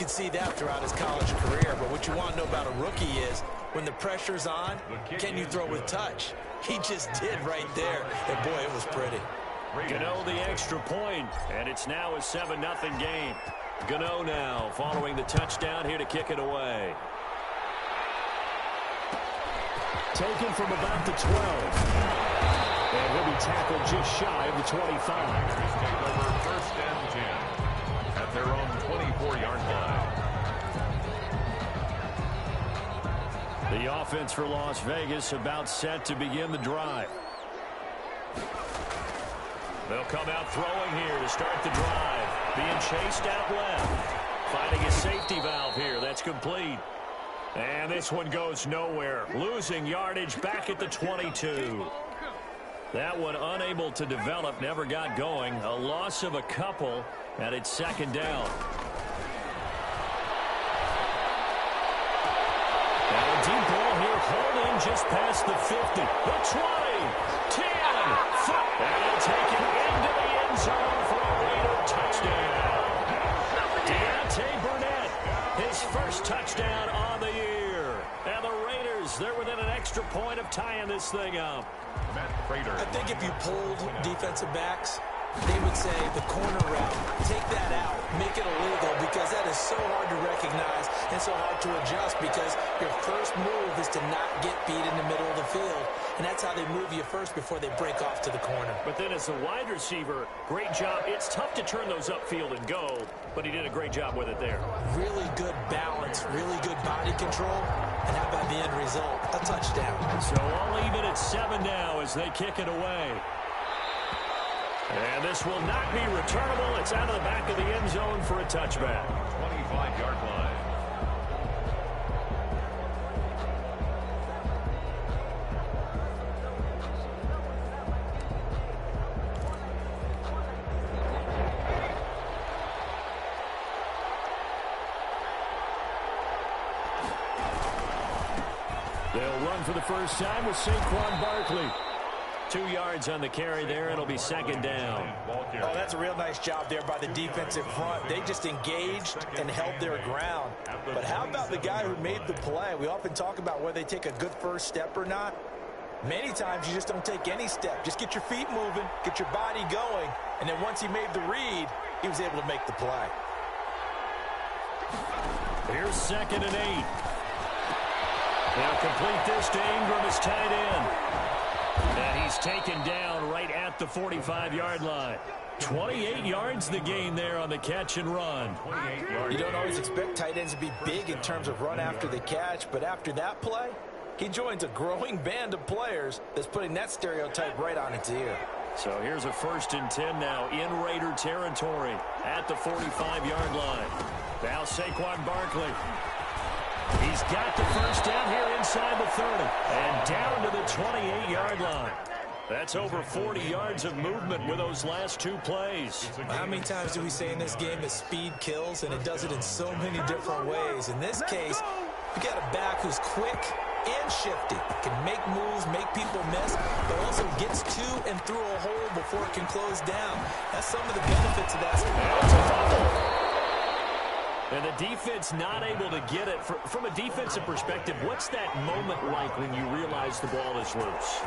could see that throughout his college career. But what you want to know about a rookie is when the pressure's on, can you throw with touch? He just did right there. And, boy, it was pretty. Gano the extra point, and it's now a 7-0 game. Gano now following the touchdown here to kick it away. Taken from about the 12. And he'll be tackled just shy of the 25. Take over 1st and 10 at their own 24-yard line. The offense for Las Vegas about set to begin the drive. They'll come out throwing here to start the drive. Being chased out left. Finding a safety valve here. That's complete. And this one goes nowhere. Losing yardage back at the 22. That one unable to develop, never got going. A loss of a couple, and it's 2nd down. Now a deep ball here, holding just past the 50. The 20, 10, 5, and taken into the end zone for a Raider touchdown. Deontay Burnett, his first touchdown on the year. And the Raiders, they're within an extra point of tying this thing up. I think if you polled defensive backs, they would say the corner route, take that out, make it illegal, because that is so hard to recognize and so hard to adjust, because your first move is to not get beat in the middle of the field. And that's how they move you first before they break off to the corner. But then as a wide receiver, great job. It's tough to turn those upfield and go, but he did a great job with it there. Really good balance, really good body control. And how about the end result? A touchdown. So all even at 7 now as they kick it away. And this will not be returnable. It's out of the back of the end zone for a touchback. 25-yard line. They'll run for the first time with Saquon Barkley. 2 yards on the carry there. It'll be 2nd down. Oh, that's a real nice job there by the defensive front. They just engaged and held their ground. But how about the guy who made the play? We often talk about whether they take a good first step or not. Many times you just don't take any step. Just get your feet moving, get your body going, and then once he made the read, he was able to make the play. Here's 2nd and 8. They'll complete this to Ingram as tight end. And he's taken down right at the 45-yard line. 28 yards the gain there on the catch and run. You don't always expect tight ends to be big in terms of run after the catch, but after that play, he joins a growing band of players that's putting that stereotype right on its ear. So here's a 1st and 10 now in Raider territory at the 45-yard line. Now Saquon Barkley. He's got the first down here inside the 30 and down to the 28-yard line. That's over 40 yards of movement with those last 2 plays. How many times do we say in this game that speed kills, and it does it in so many different ways? In this case, you got a back who's quick and shifty, can make moves, make people miss, but also gets to and through a hole before it can close down. That's some of the benefits of that. And the defense not able to get it. From a defensive perspective, what's that moment like when you realize the ball is loose?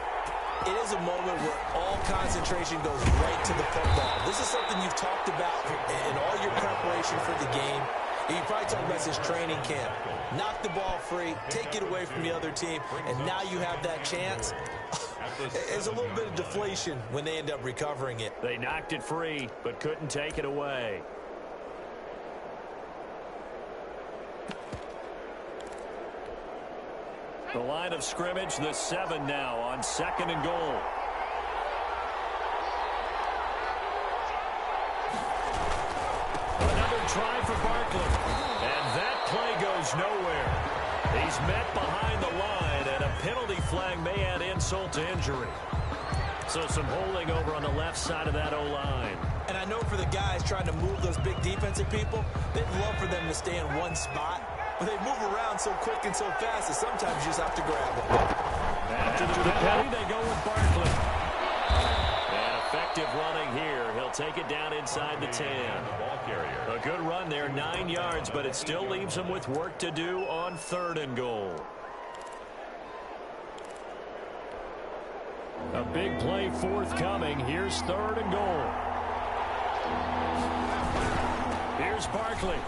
It is a moment where all concentration goes right to the football. This is something you've talked about in all your preparation for the game. You probably talked about this training camp. Knock the ball free, take it away from the other team, and now you have that chance. There's a little bit of deflation when they end up recovering it. They knocked it free, but couldn't take it away. The line of scrimmage, the 7 now on 2nd and goal. Another try for Barkley. And that play goes nowhere. He's met behind the line, and a penalty flag may add insult to injury. So some holding over on the left side of that O-line. And I know for the guys trying to move those big defensive people, they'd love for them to stay in one spot. But they move around so quick and so fast that sometimes you just have to grab them. After the penalty, they go with Barkley. And a Effective running here. He'll take it down inside the 10. A good run there, 9 yards, but it still leaves him with work to do on 3rd and goal. A big play forthcoming. Here's 3rd and goal. Here's Barkley.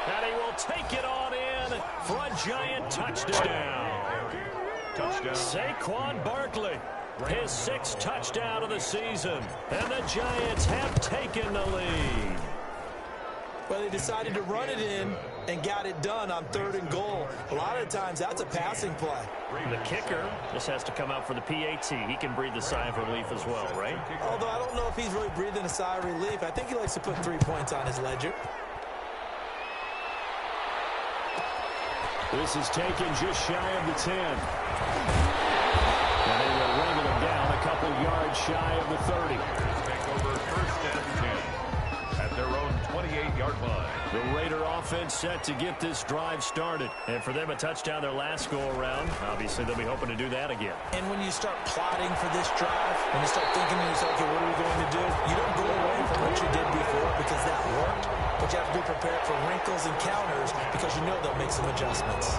And he will take it on in for a Giant touchdown. Saquon Barkley, his 6th touchdown of the season. And the Giants have taken the lead. Well, they decided to run it in and got it done on 3rd and goal. A lot of times, that's a passing play. The kicker just has to come out for the PAT. He can breathe a sigh of relief as well, right? Although I don't know if he's really breathing a sigh of relief. I think he likes to put 3 points on his ledger. This is taken just shy of the 10. And they will wrangle him down a couple yards shy of the 30. Take over 1st and 10 at their own 28-yard line. The Raider offense set to get this drive started. And for them, a touchdown their last go-around. Obviously, they'll be hoping to do that again. And when you start plotting for this drive, when you start thinking to yourself, okay, what are we going to do? You don't go away from what you did before because that worked. But you have to be prepared for wrinkles and counters because you know they'll make some adjustments.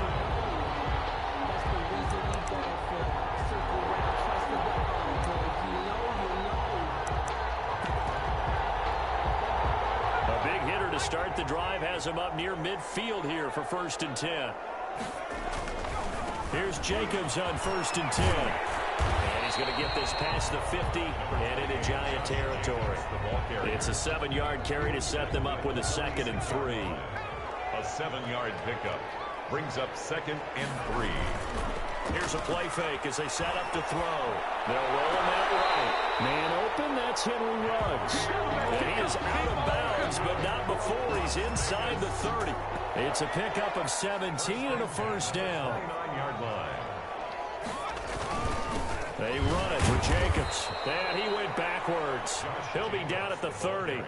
To start the drive has him up near midfield here for 1st and 10. Here's Jacobs on 1st and 10. And he's going to get this past the 50 and into Giant territory. It's a 7-yard carry to set them up with a 2nd and 3. A 7-yard pickup brings up 2nd and 3. Here's a play fake as they set up to throw. They'll roll him out right. Man open, that's Henry Ruggs. And he is out of bounds, but not before he's inside the 30. It's a pickup of 17 and a 1st down. 9-yard line. They run it for Jacobs. And he went backwards. He'll be down at the 30.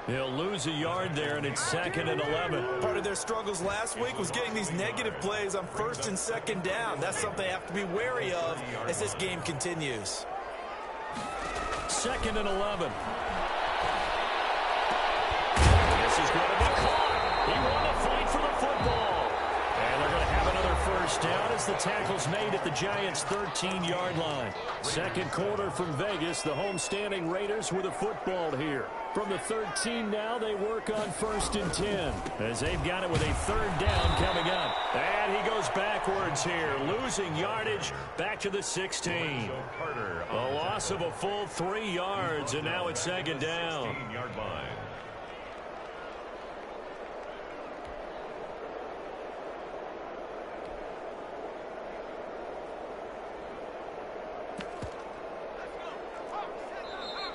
He'll lose a yard there, and it's 2nd and 11. Part of their struggles last week was getting these negative plays on 1st and 2nd down. That's something they have to be wary of as this game continues. 2nd and 11. This is going to be caught. He won the fight for the football. And they're going to have another 1st down as the tackle's made at the Giants' 13-yard line. 2nd quarter from Vegas. The home-standing Raiders with a football here. From the 13 now, they work on 1st and 10 as they've got it with a 3rd down coming up. And he goes backwards here, losing yardage back to the 16. A loss of a full 3 yards, and now it's 2nd down. 16-yard line.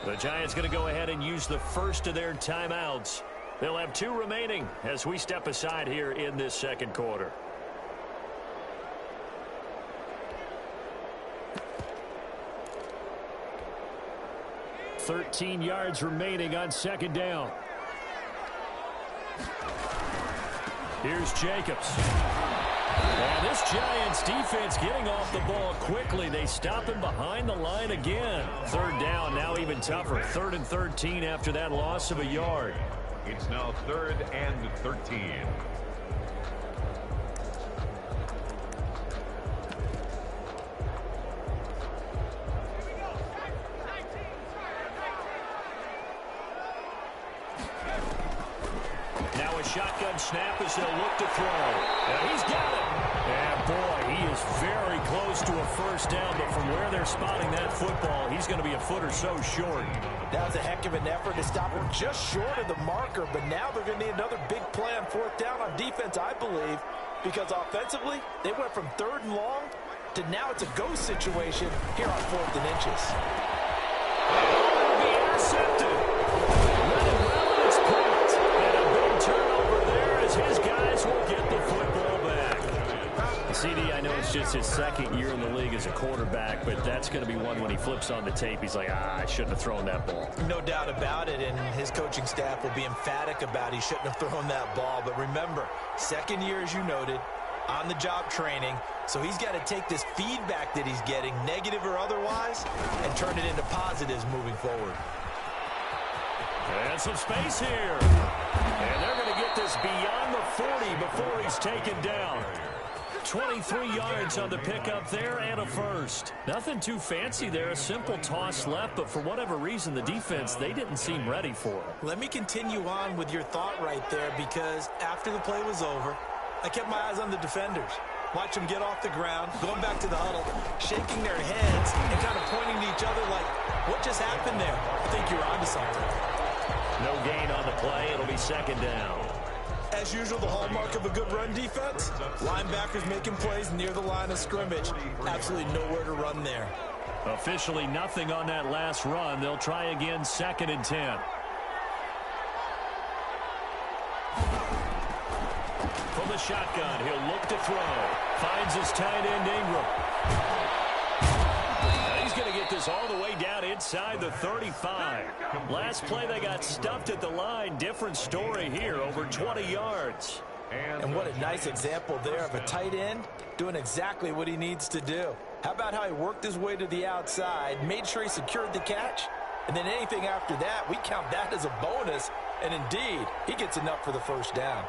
The Giants going to go ahead and use the first of their timeouts. They'll have 2 remaining as we step aside here in this 2nd quarter. $13 yards remaining on 2nd down. Here's Jacobs. And this Giants defense getting off the ball quickly. They stop him behind the line again. 3rd down, now even tougher. 3rd and 13 after that loss of a yard. It's now 3rd and 13. Now a shotgun snap as they'll look to throw. And he's got it. And boy, he is very close to a 1st down, but from where they're spotting that football, he's going to be a foot or so short. That was a heck of an effort to stop him just short of the marker, but now they're going to need another big play on 4th down on defense, I believe, because offensively, they went from 3rd and long to now it's a go situation here on 4th and inches. It'll be intercepted. Running well in its points. And a big turnover there as his guys will get the football back. CD, I know it's just his 2nd year in the league as a quarterback, but that's going to be one when he flips on the tape. He's like, I shouldn't have thrown that ball. No doubt about it, and his coaching staff will be emphatic about he shouldn't have thrown that ball. But remember, 2nd year, as you noted, on-the-job training, so he's got to take this feedback that he's getting, negative or otherwise, and turn it into positives moving forward. And some space here. And they're going to get this beyond the 40 before he's taken down. 23 yards on the pickup there and a first. Nothing too fancy there, a simple toss left, but for whatever reason, the defense, they didn't seem ready for it. Let me continue on with your thought right there, because after the play was over, I kept my eyes on the defenders. Watch them get off the ground, going back to the huddle, shaking their heads and kind of pointing to each other like, what just happened there? I think you're onto something. No gain on the play. It'll be second down. As usual, the hallmark of a good run defense, linebackers making plays near the line of scrimmage. Absolutely nowhere to run there. Officially nothing on that last run. They'll try again, 2nd and 10. From the shotgun, he'll look to throw. Finds his tight end, Ingram. He's going to get this all the way down inside the 35. Last play, they got stuffed at the line. Different story here, over 20 yards. And what a nice example there of a tight end doing exactly what he needs to do. How about how he worked his way to the outside, made sure he secured the catch, and then anything after that, we count that as a bonus. And indeed, he gets enough for the first down.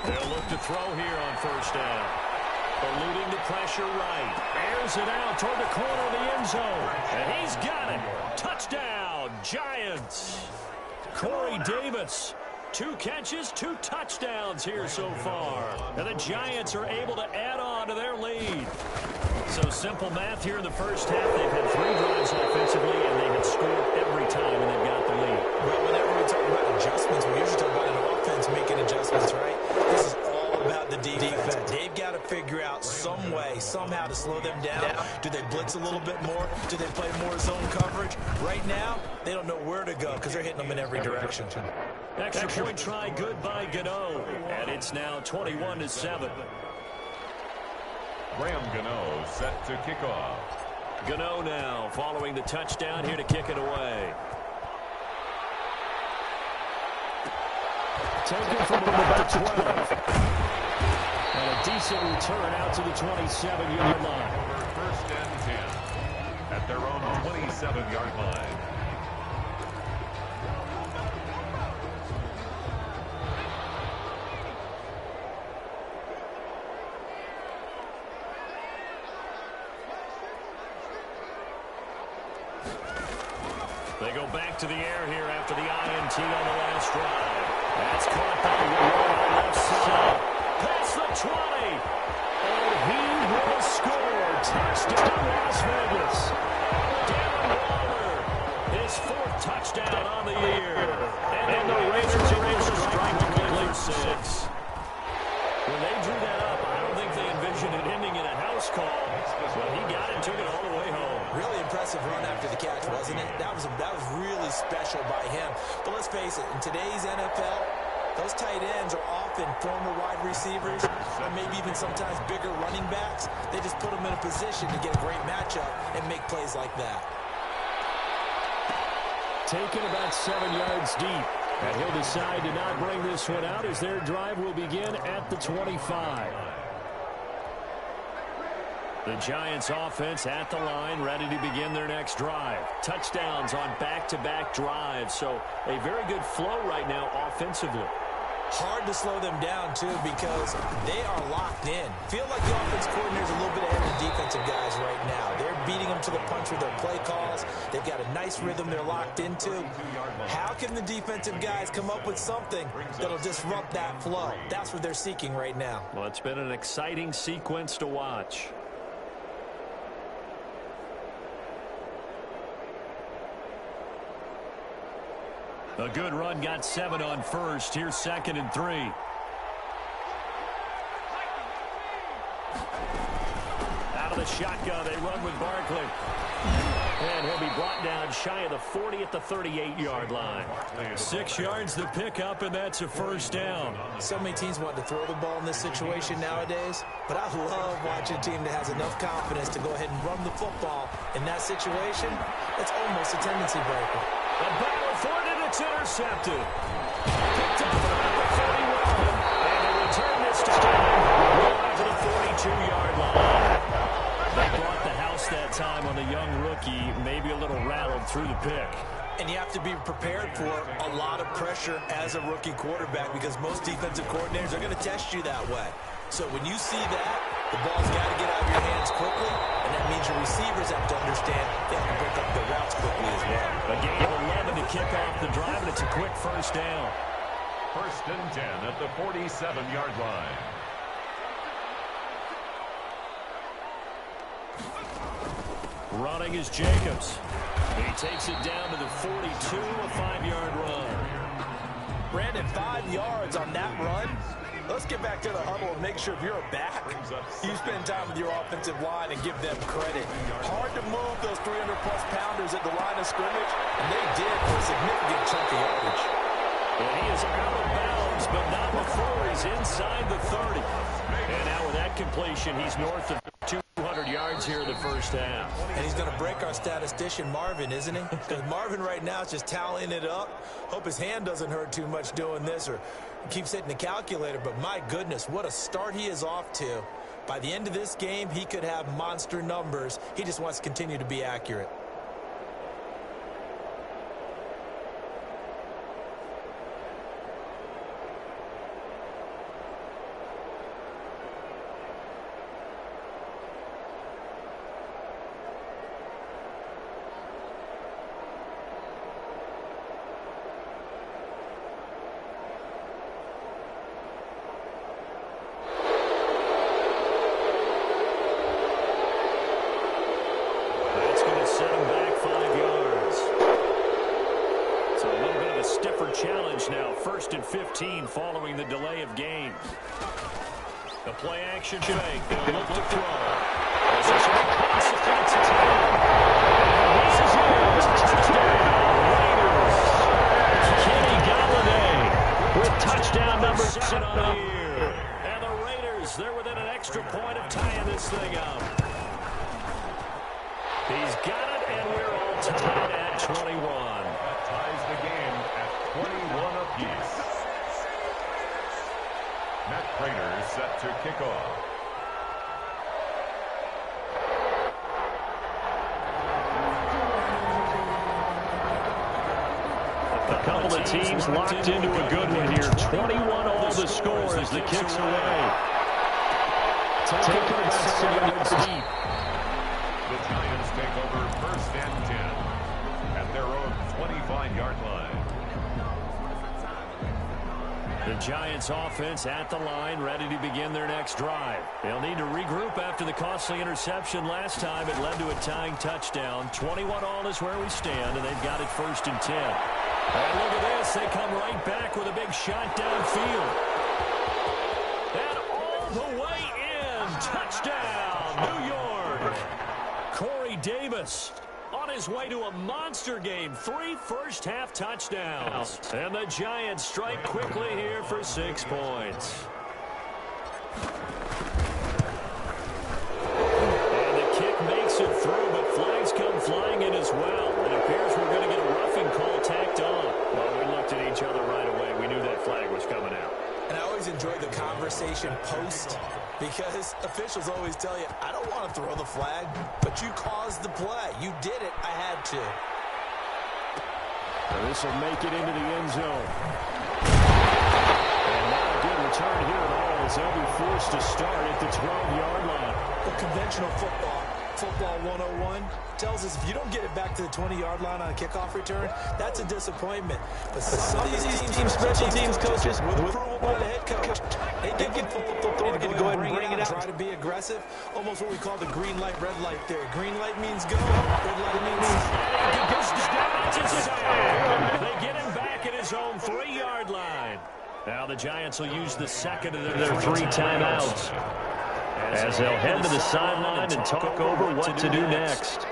They'll look to throw here on first down. Eluding the pressure right. Airs it out toward the corner of the end zone. And he's got it. Touchdown, Giants. Corey Davis. 2 catches, 2 touchdowns here so far. And the Giants are able to add on to their lead. So simple math here in the first half. They've had 3 drives offensively, and they have scored every time, and they've got the lead. Well, whenever we talk about adjustments, we usually talk about an offense making adjustments, right? This is all about the defense. They've got to figure out some way, somehow to slow them down. Do they blitz a little bit more? Do they play more zone coverage? Right now, they don't know where to go because they're hitting them in every direction. Extra point try good by Gano. And it's now 21-7. Graham Gano set to kick off. Gano now following the touchdown here to kick it away. Taken from about 12. And a decent return out to the 27-yard line. First and 10 at their own 27-yard line. They go back to the air here after the INT on the last drive. That's caught by Waller on the left side. Past the 20. And he will score. Touchdown, Las Vegas. Darren Waller, his 4th touchdown on the year. And the Raiders are able to strike to complete 6. When they drew that up, I don't think they envisioned it ending in a house call. But he got it, took it all the way home. Really impressive run after the catch, wasn't it? That was really special by him. But let's face it, in today's NFL, those tight ends are often former wide receivers, or maybe even sometimes bigger running backs. They just put them in a position to get a great matchup and make plays like that. Taken about 7 yards deep. And he'll decide to not bring this one out as their drive will begin at the 25. The Giants offense at the line, ready to begin their next drive. Touchdowns on back-to-back drives, so a very good flow right now offensively. Hard to slow them down, too, because they are locked in. Feel like the offense coordinator's a little bit ahead of the defensive guys right now. They're beating them to the punch with their play calls. They've got a nice rhythm they're locked into. How can the defensive guys come up with something that'll disrupt that flow? That's what they're seeking right now. Well, it's been an exciting sequence to watch. A good run, got 7 on first. Here's 2nd and 3. Out of the shotgun, they run with Barkley. And he'll be brought down shy of the 40 at the 38-yard line. 6 yards to pick up, and that's a first down. So many teams want to throw the ball in this situation nowadays, but I love watching a team that has enough confidence to go ahead and run the football. In that situation, it's almost a tendency breaker. A battle for it, and it's intercepted. Picked up at the 41. And a the young rookie, maybe a little rattled through the pick. And you have to be prepared for a lot of pressure as a rookie quarterback because most defensive coordinators are going to test you that way. So when you see that, the ball's got to get out of your hands quickly, and that means your receivers have to understand they have to break up their routes quickly as well. A gain of 11 to kick off the drive, and it's a quick first down. 1st and 10 at the 47-yard line. Running is Jacobs. He takes it down to the 42, a 5-yard run. Brandon, 5 yards on that run. Let's get back to the huddle and make sure if you're a back, you spend time with your offensive line and give them credit. Hard to move those 300-plus pounders at the line of scrimmage, and they did for a significant chunk of yardage. And he is out of bounds, but not before he's inside the 30. And now with that completion, he's north of 200 yards here in the first half. And he's going to break our statistician Marvin, isn't he? Because Marvin right now is just tallying it up. Hope his hand doesn't hurt too much doing this or keeps hitting the calculator. But my goodness, what a start he is off to. By the end of this game, he could have monster numbers. He just wants to continue to be accurate. Challenge now, 1st and 15 following the delay of game. The play action fake. They'll look to throw. This is Kenny Galladay with touchdown number 7 on the year. And the Raiders, they're within an extra point of tying this thing up. He's got it, and we're all tied at 21. That ties the game at 21 apiece. Matt Prater set to kick off. A couple of teams locked into a good one here. 21 all the score as the kick's away. Taking it 7 yards deep. The Giants take over 1st and 10 at their own 25-yard line. The Giants offense at the line, ready to begin their next drive. They'll need to regroup after the costly interception last time. It led to a tying touchdown. 21 all is where we stand, and they've got it 1st and 10. And look at this. They come right back with a big shot downfield. And all the way in. Touchdown, New York. Corey Davis on his way to a monster game. 3 first-half touchdowns. And the Giants strike quickly here for 6 points. And the kick makes it through, but flags come flying in as well. It appears we're going to get a roughing call tacked on. Well, we looked at each other right away. We knew that flag was coming out. And I always enjoy the conversation post because officials always tell you, I don't want to throw the flag, but you caused the play. You did it. I had to. This will make it into the end zone. And not a good return here at all as they'll be forced to start at the 12-yard line. Well, conventional football 101 tells us if you don't get it back to the 20-yard line on a kickoff return, that's a disappointment. But some of these teams, special teams coaches, with approval by the head coach, they give you full authority to go ahead and bring it out, try to be aggressive, almost what we call the green light, red light theory. Green light means go, red light means... They get him back at his own 3-yard line. Now the Giants will use the second of their 3 timeouts as they'll head to the sideline and talk over what to do next.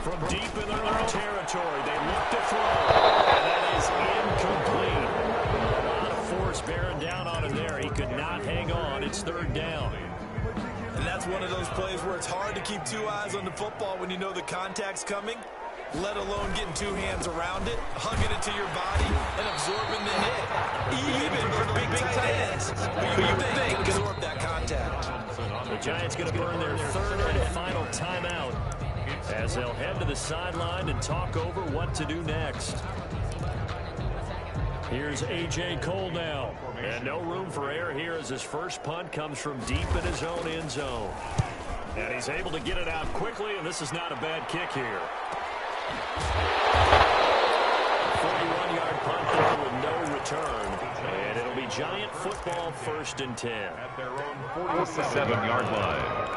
From deep in their own territory, they look to throw. And that is incomplete. A lot of force bearing down on him there. He could not hang on. It's 3rd down. And that's one of those plays where it's hard to keep 2 eyes on the football when you know the contact's coming, let alone getting 2 hands around it, hugging it to your body, and absorbing the hit. Even for the big tight ends, who you would think can absorb that contact. The Giants going to burn their third and final timeout as they'll head to the sideline and talk over what to do next. Here's A.J. Cole now. And no room for error here as his first punt comes from deep in his own end zone. And he's able to get it out quickly, and this is not a bad kick here. A 41-yard punt there with no return. And it'll be Giant football 1st and 10. At their own 47-yard line.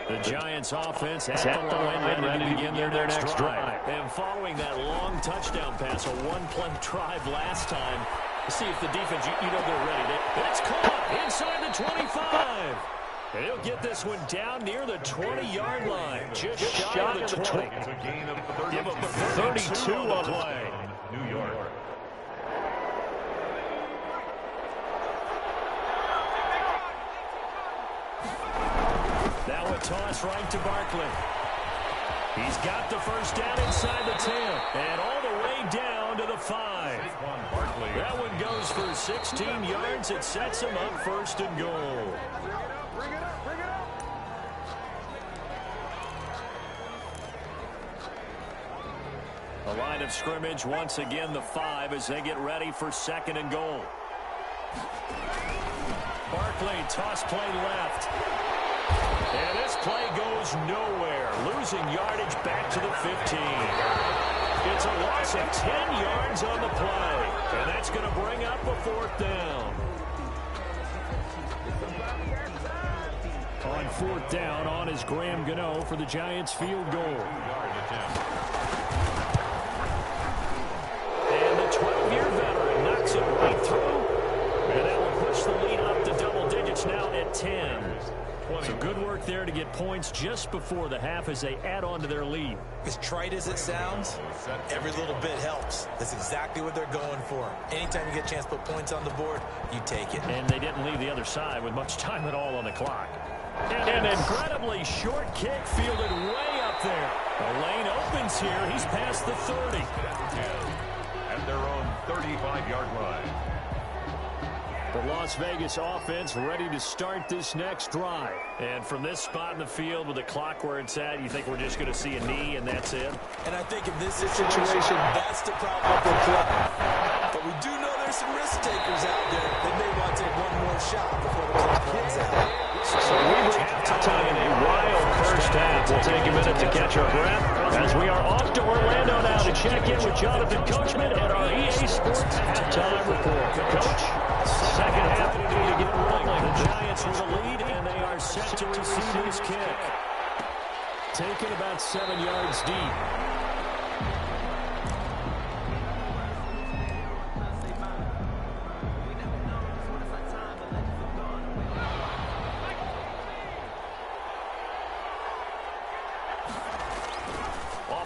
The Giants offense at the line ready to begin their next drive. And following that long touchdown pass, a one-play drive last time, see if the defense, you know they're ready. It's caught inside the 25. And he'll get this one down near the 20-yard line. Just shy of the 20. It's a gain of 32. Give him 32 on the play. New York. Now a toss right to Barkley. He's got the first down inside the 10. And all the way down to the 5. That one goes for 16 yards. It sets him up 1st and goal. The line of scrimmage once again the 5 as they get ready for 2nd and goal. Barkley toss play left. And this play goes nowhere. Losing yardage back to the 15. It's a loss of 10 yards on the play. And that's going to bring up a 4th down. On 4th down, on is Graham Gano for the Giants field goal. And the 12-year veteran knocks it right through. And that will push the lead up to double digits now at 10. So good work there to get points just before the half as they add on to their lead. As trite as it sounds, every little bit helps. That's exactly what they're going for. Anytime you get a chance to put points on the board, you take it. And they didn't leave the other side with much time at all on the clock. And an incredibly short kick fielded way up there. The lane opens here. He's past the 30. At their own 35-yard line. The Las Vegas offense ready to start this next drive. And from this spot in the field with the clock where it's at, you think we're just going to see a knee and that's it? And I think in this situation, that's the problem with the clock. But we do know there's some risk takers out there that may want to take one more shot before the clock runs out. So we've halftime in a wild first half. We'll take a minute to catch our breath as we are off to Orlando now to check in with Jonathan Coachman at our EA Sports halftime report. Coach, second half to get rolling. The Giants with a lead, and they are set to receive this kick. Taken about 7 yards deep.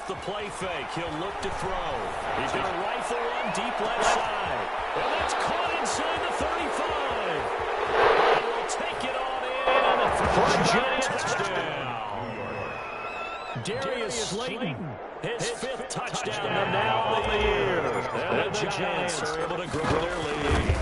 The play fake. He'll look to throw. He's going to rifle one deep left side. And that's caught inside the 35. He'll take it on in for a Giant touchdown. Darius Slayton, his 5th touchdown now of the year. And the Giants are able to grow their lead.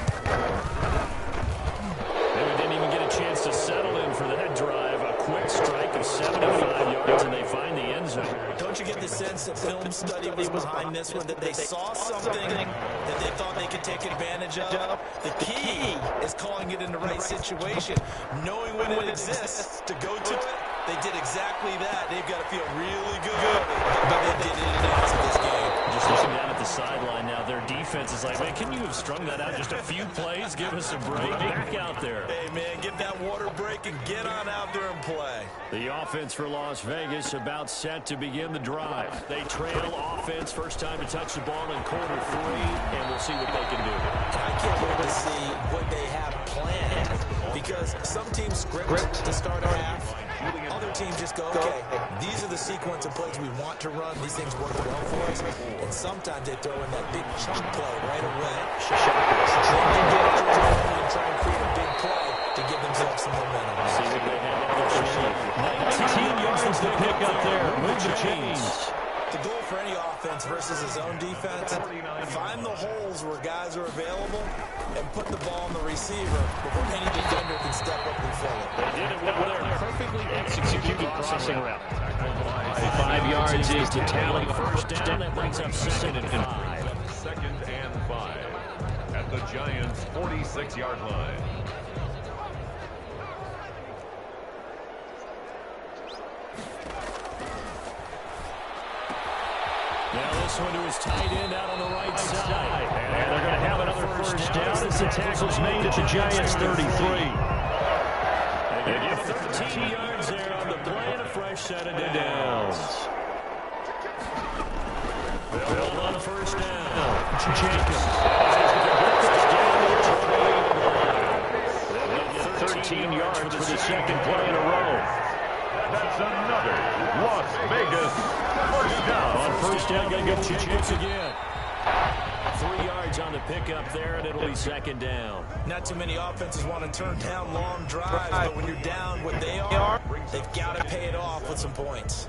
They didn't even get a chance to settle in for that drive. A quick strike of 75 yards, and they find the end zone. Don't you get the sense that film study was behind this one, that they saw something that they thought they could take advantage of? The key is calling it in the right situation, knowing when it exists to go to it. They did exactly that. They've got to feel really good, but they did it in advance of this game. Just looking down at the sideline now, their defense is like, man, can you have strung that out just a few plays? Give us a break. Back out there. Hey, man, get that water break and get on out there and play. The offense for Las Vegas about set to begin the drive. They trail offense, first time to touch the ball in quarter 3, and we'll see what they can do. I can't wait to see what they have planned, because some teams script to start a half. Other teams just go, okay, these are the sequence of plays we want to run. These things work well for us. And sometimes they throw in that big chunk play right away. They get out there and try and create a big play to give themselves some momentum. See what they have. 19 offense versus his own defense, find the holes where guys are available and put the ball on the receiver before any defender can step up and fill it. They did it well there. Perfectly executed crossing route. 5 yards is the tally. First down, that brings up 2nd and 5. 2nd and 5 at the Giants' 46-yard line. Now this one to his tight end out on the right side. And they're going to have another first down as the tackle's made at the Giants' 33. They give 13 yards there on the play and a fresh set of downs. They'll on first down. Jacobs. 13 yards for the second play in a row. That's another Las Vegas first down. On first down, going to go Jacobs again. 3 yards on the pickup there, and it'll be 2nd down. Not too many offenses want to turn down long drives, but when you're down what they are, they've got to pay it off with some points.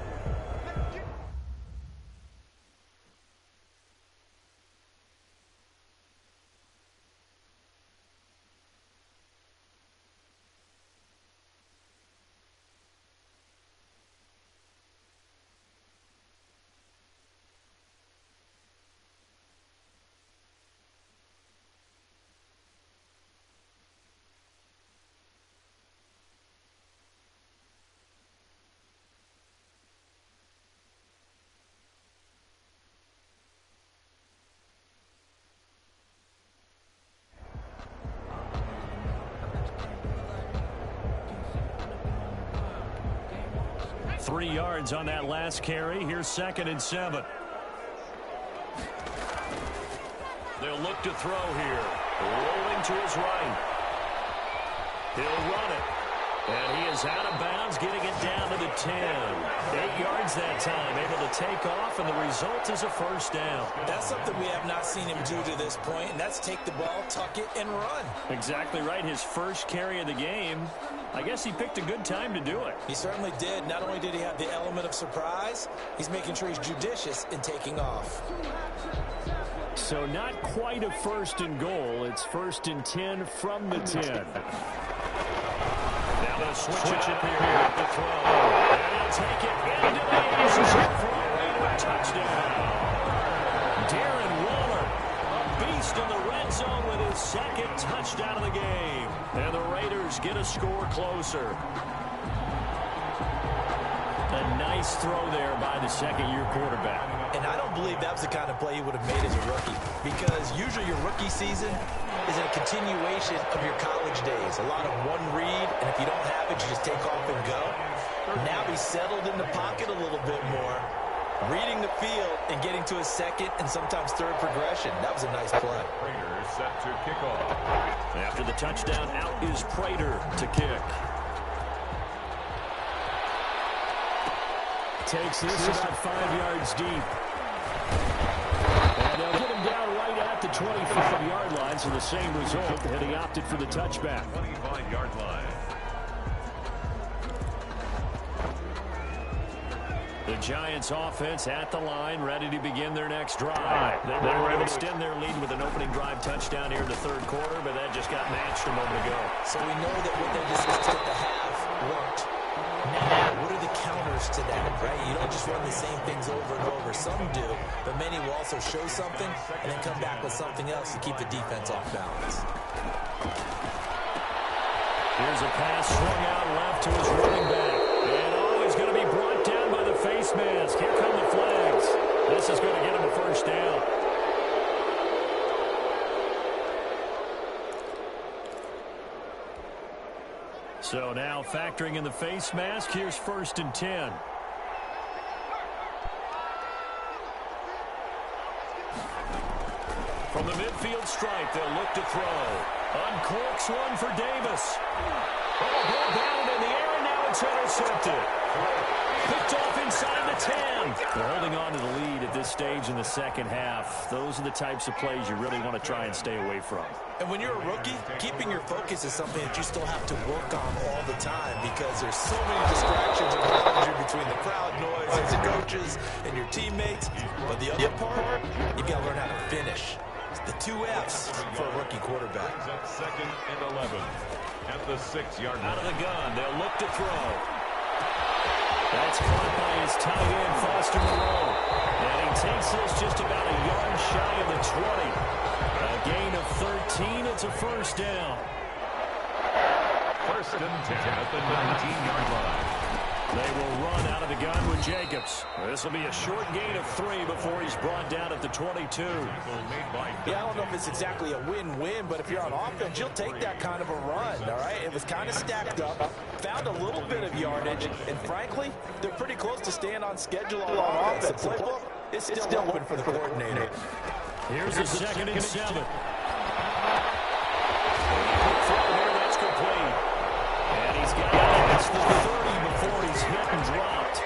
Three yards on that last carry. Here's 2nd and 7. They'll look to throw here. Rolling to his right. He'll run it. And he is out of bounds, getting it down to the 10. 8 yards that time, able to take off, and the result is a first down. That's something we have not seen him do to this point, and that's take the ball, tuck it, and run. Exactly right. His first carry of the game. I guess he picked a good time to do it. He certainly did. Not only did he have the element of surprise, he's making sure he's judicious in taking off. So not quite a 1st and goal. It's 1st and 10 from the 10. Now they'll switch it up here at the throw. And he'll take it into the end zone for a Raider touchdown. Darren Waller, a beast in the red zone with his 2nd touchdown of the game. And the Raiders get a score closer. A nice throw there by the second-year quarterback. And I don't believe that was the kind of play he would have made as a rookie, because usually your rookie season is a continuation of your college days. A lot of one read, and if you don't have it, you just take off and go. Now he's settled in the pocket a little bit more, reading the field and getting to his 2nd and sometimes 3rd progression. That was a nice play. Prater set to kick off. After the touchdown, out is Prater to kick. Takes this about 5 yards deep. And they'll get him down right at the 25-yard line, so the same result, and he opted for the touchback. 25-yard line. The Giants offense at the line, ready to begin their next drive. They were able to extend their lead with an opening drive touchdown here in the 3rd quarter, but that just got matched a moment ago. So we know that what they discussed at the half worked. Now, what are the counters to that, right? You don't just run the same things over and over. Some do, but many will also show something and then come back with something else to keep the defense off balance. Here's a pass swung out left to his running back. And he's going to be brought down by the face mask. Here come the flags. This is going to get him a first down. So now factoring in the face mask, here's 1st and 10. From the midfield stripe, they'll look to throw. Uncorks one for Davis. Oh, ball down in the air, and now it's intercepted. Picked off inside the 10. They're holding on to the lead at this stage in the second half. Those are the types of plays you really want to try and stay away from. And when you're a rookie, keeping your focus is something that you still have to work on all the time because there's so many distractions around you between the crowd noise and the coaches and your teammates. But the other part, you've got to learn how to finish. It's the 2 F's for a rookie quarterback. Second and 11 at the 6-yard line. Out of the gun, they'll look to throw. That's caught by his tight end, Foster Moreau. And he takes this just about a yard shy of the 20. A gain of 13. It's a first down. First and 10 at the 19-yard line. They will run out of the gun with Jacobs. This will be a short gain of 3 before he's brought down at the 22. Yeah, I don't know if it's exactly a win-win, but if you're on offense, you'll take that kind of a run, all right? It was kind of stacked up, found a little bit of yardage, and frankly, they're pretty close to staying on schedule on offense. The playbook is still open for the coordinator. Here's a 2nd and 7. Throw here, that's complete. And he's got it past the 30 before he's hit and dropped.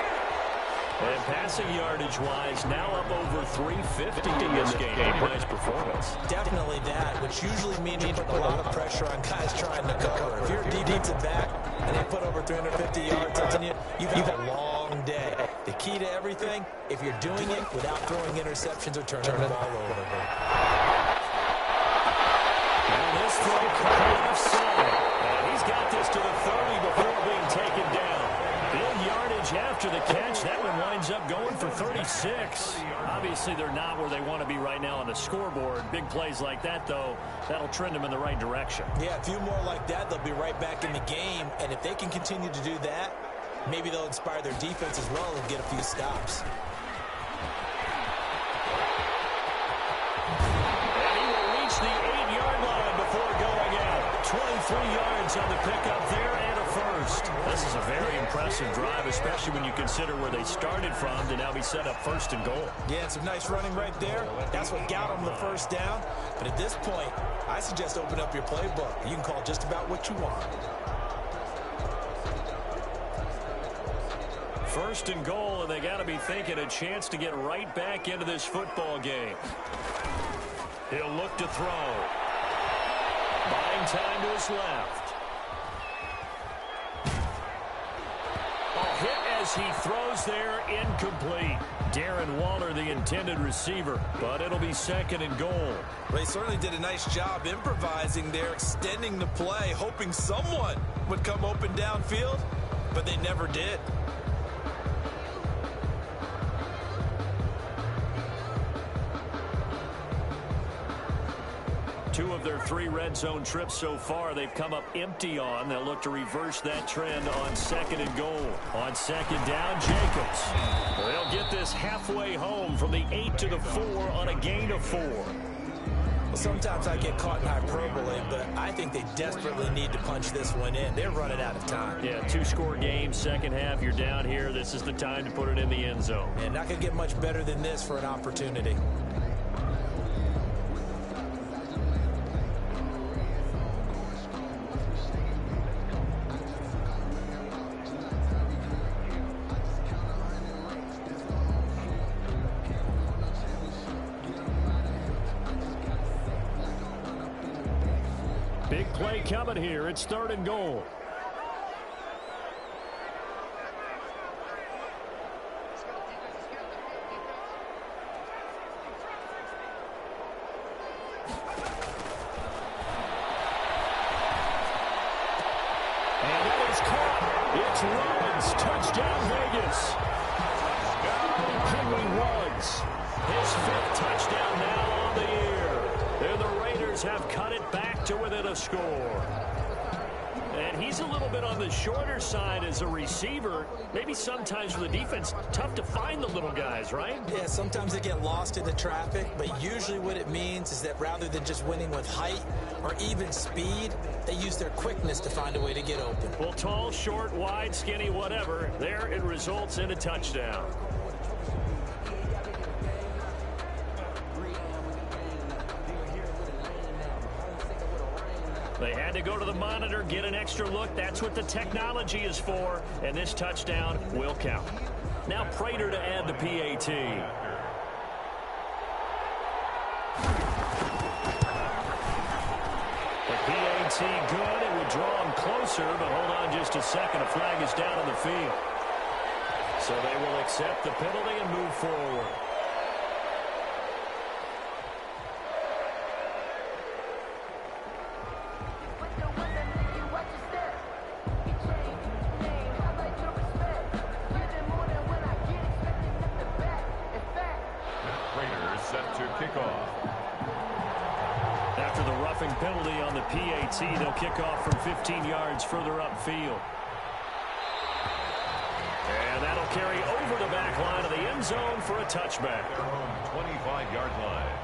And passing yardage-wise, now up over 350 in this game. Nice performance. Definitely that, which usually means you put a lot of pressure on guys trying to cover. If you're a defensive back and they put over 350 yards on you, you've had a long day. The key to everything, if you're doing it without throwing interceptions or turning the ball over. And this throw caught offside. And he's got this to the 30 before being taken down. Big yardage after the catch. That one winds up going for 36. Obviously, they're not where they want to be right now on the scoreboard. Big plays like that, though, that'll trend them in the right direction. Yeah, a few more like that, they'll be right back in the game. And if they can continue to do that, maybe they'll inspire their defense as well and get a few stops. And he will reach the 8-yard line before going out. 23 yards on the pickup there and a first. This is a very impressive drive, especially when you consider where they started from to now be set up 1st and goal. Yeah, some nice running right there. That's what got them the first down. But at this point, I suggest open up your playbook. You can call just about what you want. 1st and goal, and they got to be thinking a chance to get right back into this football game. He'll look to throw. Buying time to his left. A hit as he throws there, incomplete. Darren Waller, the intended receiver, but it'll be 2nd and goal. Well, he certainly did a nice job improvising there, extending the play, hoping someone would come open downfield, but they never did. Two of their 3 red zone trips so far, they've come up empty on. They'll look to reverse that trend on 2nd and goal. On 2nd down, Jacobs. They'll get this halfway home from the 8 to the 4 on a gain of 4. Well, sometimes I get caught in hyperbole, but I think they desperately need to punch this one in. They're running out of time. Yeah, 2-score game, second half, you're down here. This is the time to put it in the end zone. And not going to get much better than this for an opportunity. Big play coming here. It's 3rd and goal. And that is caught. It's Ruggs. Touchdown, Vegas. Henry Ruggs. His 5th touchdown now on the year. And the Raiders have cut it back to within a score. And he's a little bit on the shorter side as a receiver. Maybe sometimes for the defense, tough to find the little guys, right? Yeah, sometimes they get lost in the traffic, but usually what it means is that rather than just winning with height or even speed, they use their quickness to find a way to get open. Well, tall, short, wide, skinny, whatever, there it results in a touchdown. They had to go to the monitor, get an extra look. That's what the technology is for, and this touchdown will count. Now Prater to add the PAT. The PAT good. It would draw him closer, but hold on just a second. A flag is down on the field. So they will accept the penalty and move forward. After the roughing penalty on the PAT, they'll kick off from 15 yards further upfield. And that'll carry over the back line of the end zone for a touchback. 25-yard line.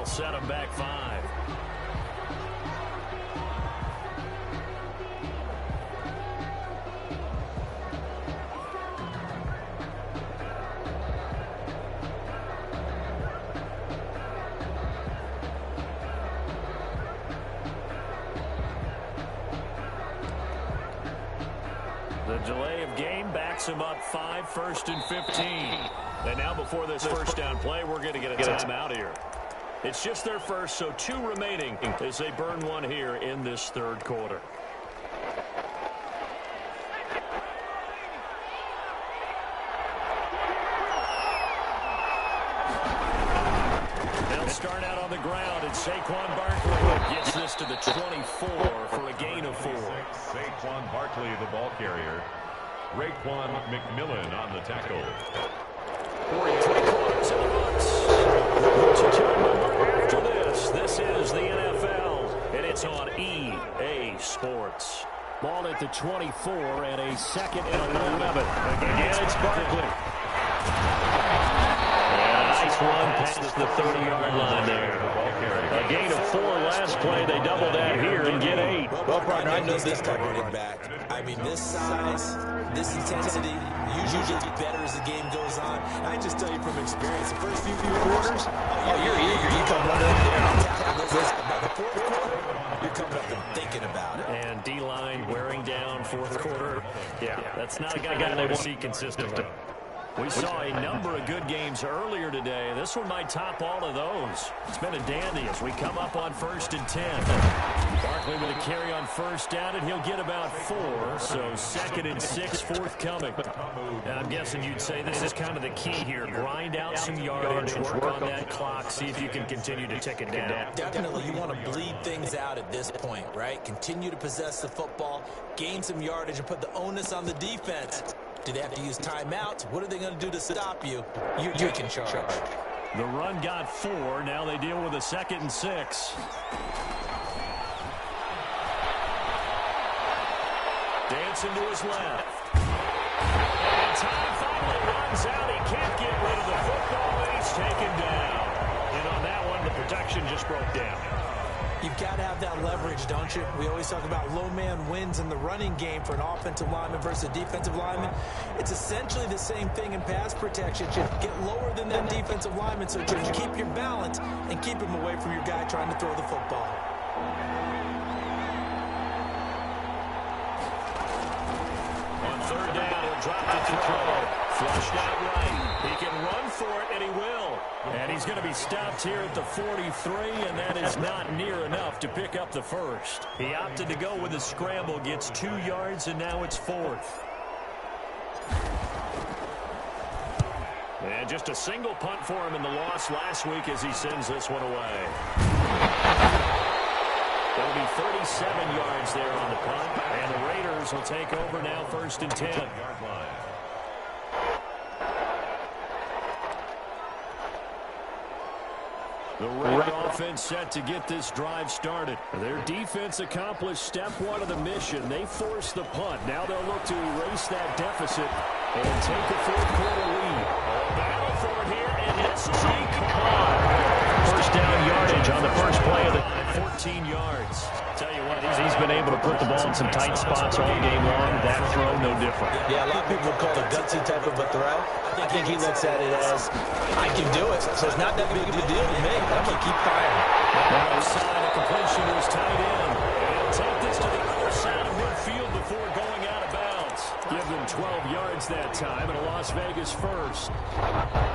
Set him back 5. The delay of game backs him up 5, 1st and 15. And now before this first down play, we're going to get a timeout here. It's just their first, so 2 remaining as they burn one here in this third quarter. They'll start out on the ground, and Saquon Barkley gets this to the 24 for a gain of 4. Saquon Barkley, the ball carrier. Raekwon McMillan on the tackle. 3/4 in the books. To turn number after this. This is the NFL, and it's on EA Sports. Ball at the 24 and a 2nd and 11. Again, it's Barkley. Nice one past the 30-yard line there. A gain of 4 last play. They double that here and get 8. Well, partner, I know this type of running back. I mean, this size, this intensity, usually gets better as the game goes on. I just tell you from experience, the first few quarters, you're eager. You come right up there and tackle this. By the 4th quarter, you're coming up and thinking about it. And D-line wearing down 4th quarter. Yeah, that's not a guy they want to see consistently. We saw a number of good games earlier today. This one might top all of those. It's been a dandy as we come up on 1st and 10. Barkley with a carry on 1st down, and he'll get about 4. So 2nd and 6 forthcoming. And I'm guessing you'd say this is kind of the key here. Grind out some yardage, work on that clock, see if you can continue to tick it down. Definitely, you want to bleed things out at this point, right? Continue to possess the football, gain some yardage, and put the onus on the defense. Do they have to use timeouts? What are they going to do to stop you? You can charge. The run got 4. Now they deal with a 2nd and 6. Dancing to his left. And time finally runs out. He can't get rid of the football, and he's taken down. And on that one, the protection just broke down. You've got to have that leverage, don't you? We always talk about low man wins in the running game for an offensive lineman versus a defensive lineman. It's essentially the same thing in pass protection. You get lower than that defensive lineman so you can keep your balance and keep him away from your guy trying to throw the football. On 3rd down, he'll drop it to throw. Flushed out right. He can run for it, and he will. And he's going to be stopped here at the 43, and that is not near enough to pick up the 1st. He opted to go with a scramble, gets 2 yards, and now it's 4th. And just a single punt for him in the loss last week as he sends this one away. They'll 27 yards there on the punt. And the Raiders will take over now, 1st and 10. The Raider offense set to get this drive started. Their defense accomplished step 1 of the mission. They forced the punt. Now they'll look to erase that deficit and take a 4th-quarter lead. Battle for it here, and this is caught. First down yardage on the first play of the 14 yards. Tell you what, he's been able to put the ball in some tight spots all game long. That throw, no different. Yeah, a lot of people would call it a gutsy type of a throw. I think he looks at it as, I can do it, so it's not that big of a deal to me. I'm going to keep firing. Outside, a completion to his tight end. He'll take this to the other side of midfield before going out of bounds. Give them 12 yards that time, and a Las Vegas first.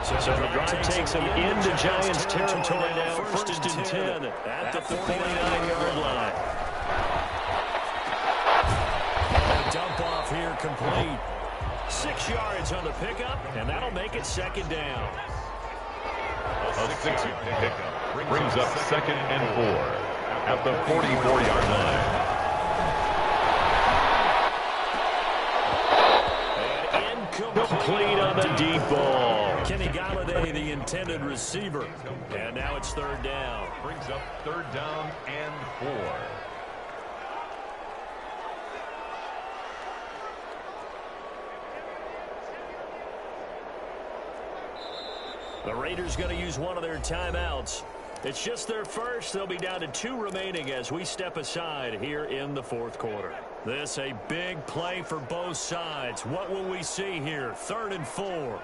So the drive takes them into Giants territory now, 1st and 10 at the 49-yard line. A dump off here complete. 6 yards on the pickup, and that'll make it 2nd down. A 6-yard pickup brings up 2nd and 4 at the 44-yard line. Complete on the deep ball. Kenny Galladay, the intended receiver. And now it's 3rd down. Brings up 3rd down and 4. The Raiders going to use one of their timeouts. It's just their first. They'll be down to 2 remaining as we step aside here in the 4th quarter. This a big play for both sides. What will we see here? 3rd and 4.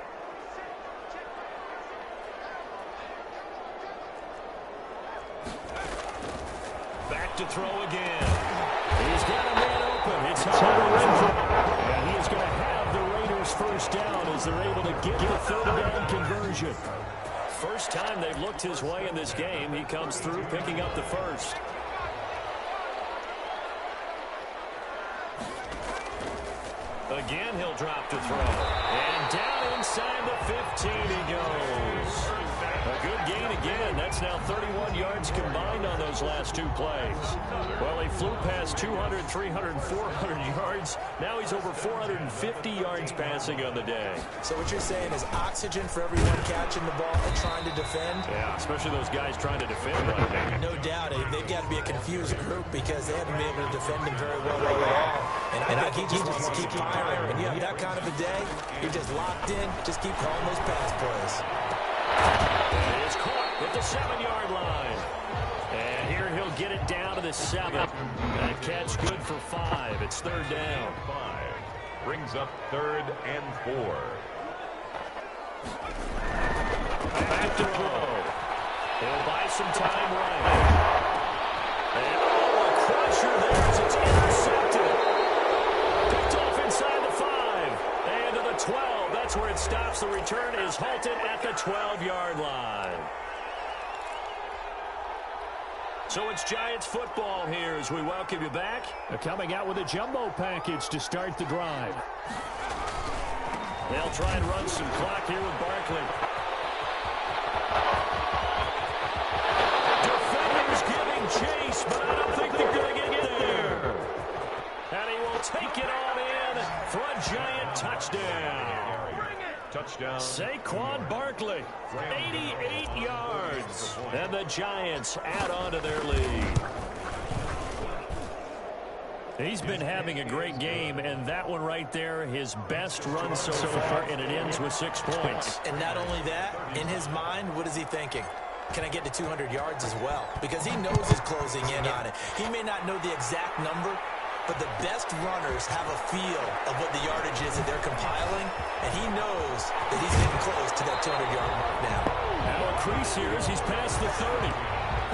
Back to throw again. He's got a man open. It's Hunter Renfrow. And he is going to have the Raiders 1st down as they're able to get a 3rd down conversion. First time they've looked his way in this game. He comes through picking up the 1st. Again, he'll drop to throw. And down inside the 15 he goes. A good gain again. That's now 31 yards combined on those last 2 plays. Well, he flew past 200, 300, 400 yards. Now he's over 450 yards passing on the day. So what you're saying is oxygen for everyone catching the ball and trying to defend? Yeah, especially those guys trying to defend right now. No doubt. They've got to be a confused group because they haven't been able to defend him very well overall. And I think he just wants to keep firing. When you have that kind of a day, you're just locked in. Just keep calling those pass plays. It is caught at the 7-yard line. And here he'll get it down to the 7. That catch good for 5. It's 3rd down. 5 brings up 3rd and 4. Back to throw. He'll buy some time right. And a crusher there as it's intercepted. Picked off inside the 5. And to the 12. That's where it stops. The return is halted at the 12-yard line. So it's Giants football here as we welcome you back. They're coming out with a jumbo package to start the drive. They'll try and run some clock here with Barkley. Defenders giving chase, but I don't think they're going to get there. And he will take it on in for a Giant touchdown. Touchdown. Saquon Barkley, 88 yards. And the Giants add on to their lead. He's been having a great game, and that one right there, his best run so far, and it ends with 6 points. And not only that, in his mind, what is he thinking? Can I get to 200 yards as well? Because he knows he's closing in on it. He may not know the exact number, but the best runners have a feel of what the yardage is that they're compiling, and he knows that he's getting close to that 200-yard mark now. Now a crease here as he's past the 30.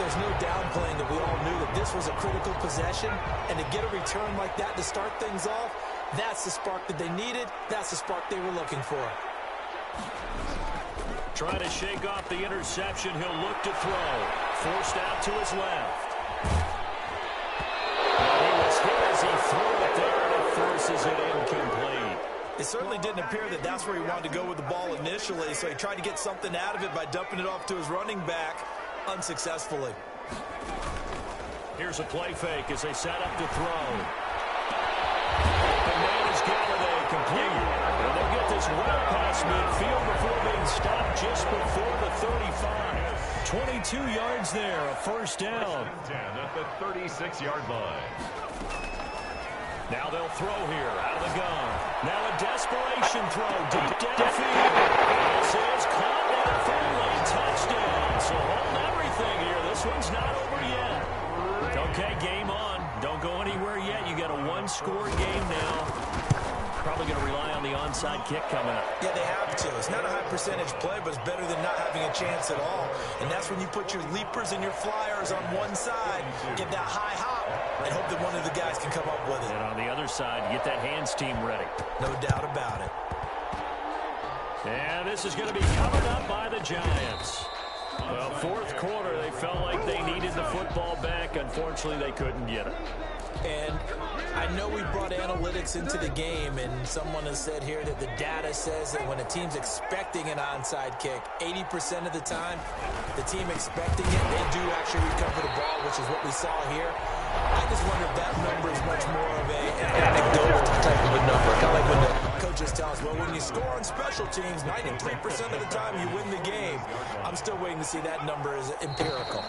There's no downplaying that we all knew that this was a critical possession, and to get a return like that to start things off, that's the spark that they needed. That's the spark they were looking for. Trying to shake off the interception. He'll look to throw. Forced out to his left. He was hit as he threw it there, and it forces it incomplete. It certainly didn't appear that that's where he wanted to go with the ball initially, so he tried to get something out of it by dumping it off to his running back unsuccessfully. Here's a play fake as they set up to throw. The man is Galladay, complete. And they'll get this well past midfield before being stopped just before the 35. 22 yards there, a first down. 10 at the 36-yard line. Now they'll throw here out of the gun. Now a desperation throw deep downfield. This is caught down for a late touchdown. So hold everything here. This one's not over yet. Okay, game on. Don't go anywhere yet. You got a one-score game now. Probably going to rely on the onside kick coming up. Yeah, they have to. It's not a high-percentage play, but it's better than not having a chance at all. And that's when you put your leapers and your flyers on one side, get that high hop, and hope that one of the guys can come up with it. And on the other side, get that hands team ready. No doubt about it. And this is going to be covered up by the Giants. Well, fourth quarter, they felt like they needed the football back. Unfortunately, they couldn't get it. And I know we brought analytics into the game, and someone has said here that the data says that when a team's expecting an onside kick, 80% of the time, the team expecting it, they do actually recover the ball, which is what we saw here. I just wonder if that number is much more of an anecdotal type of a number. Kind of like when the coaches tell us, well, when you score on special teams, 93% of the time you win the game. I'm still waiting to see that number as empirical.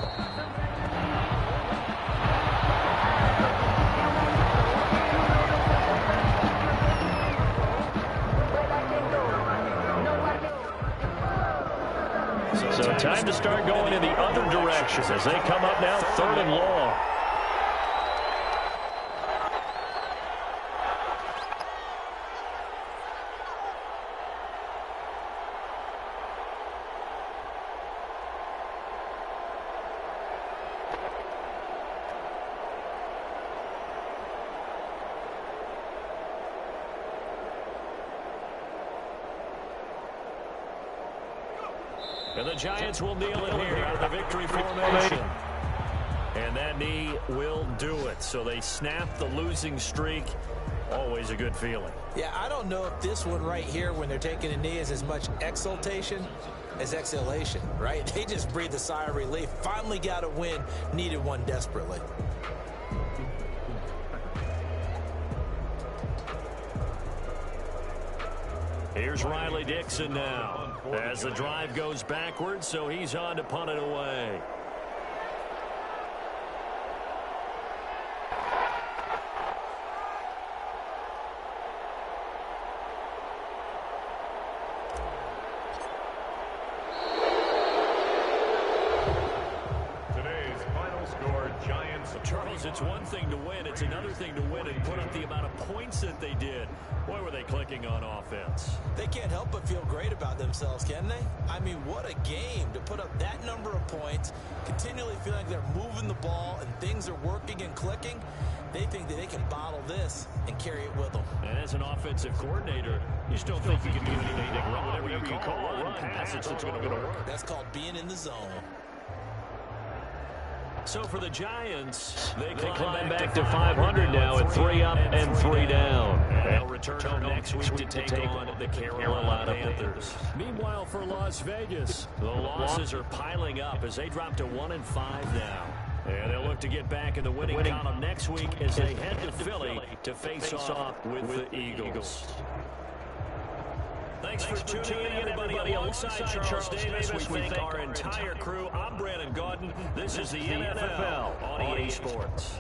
So time to start going in the other direction as they come up now, 3rd and long. And the Giants will kneel in here out of the victory formation. And that knee will do it. So they snap the losing streak. Always a good feeling. Yeah, I don't know if this one right here, when they're taking a knee, is as much exultation as exhalation, right? They just breathed a sigh of relief. Finally got a win. Needed one desperately. Here's Riley Dixon now as the drive goes backwards, so he's on to punt it away. Today's final score, Giants. Charles, it's one thing to win. It's another thing to win and put up the amount of points that they did. Boy, were they clicking on offense. They can't help but feel great about themselves, can they? I mean, what a game to put up that number of points, continually feeling like they're moving the ball and things are working and clicking. They think that they can bottle this and carry it with them. And as an offensive coordinator, you still think you can do anything wrong. Whatever you call a run, pass, it's going to work. That's called being in the zone. So for the Giants, they climb back to 500 now at 3 up and 3 down. They'll return home next week to take on the Carolina Panthers. Meanwhile, for Las Vegas, the losses are piling up as they drop to 1-5 now. And they'll look to get back in the winning column next week as they head to Philly to face off with the Eagles. Thanks for tuning in, everybody. Alongside Charles Davis, we thank our entire crew. I'm Brandon Gaudin. This is the NFL on EA Sports.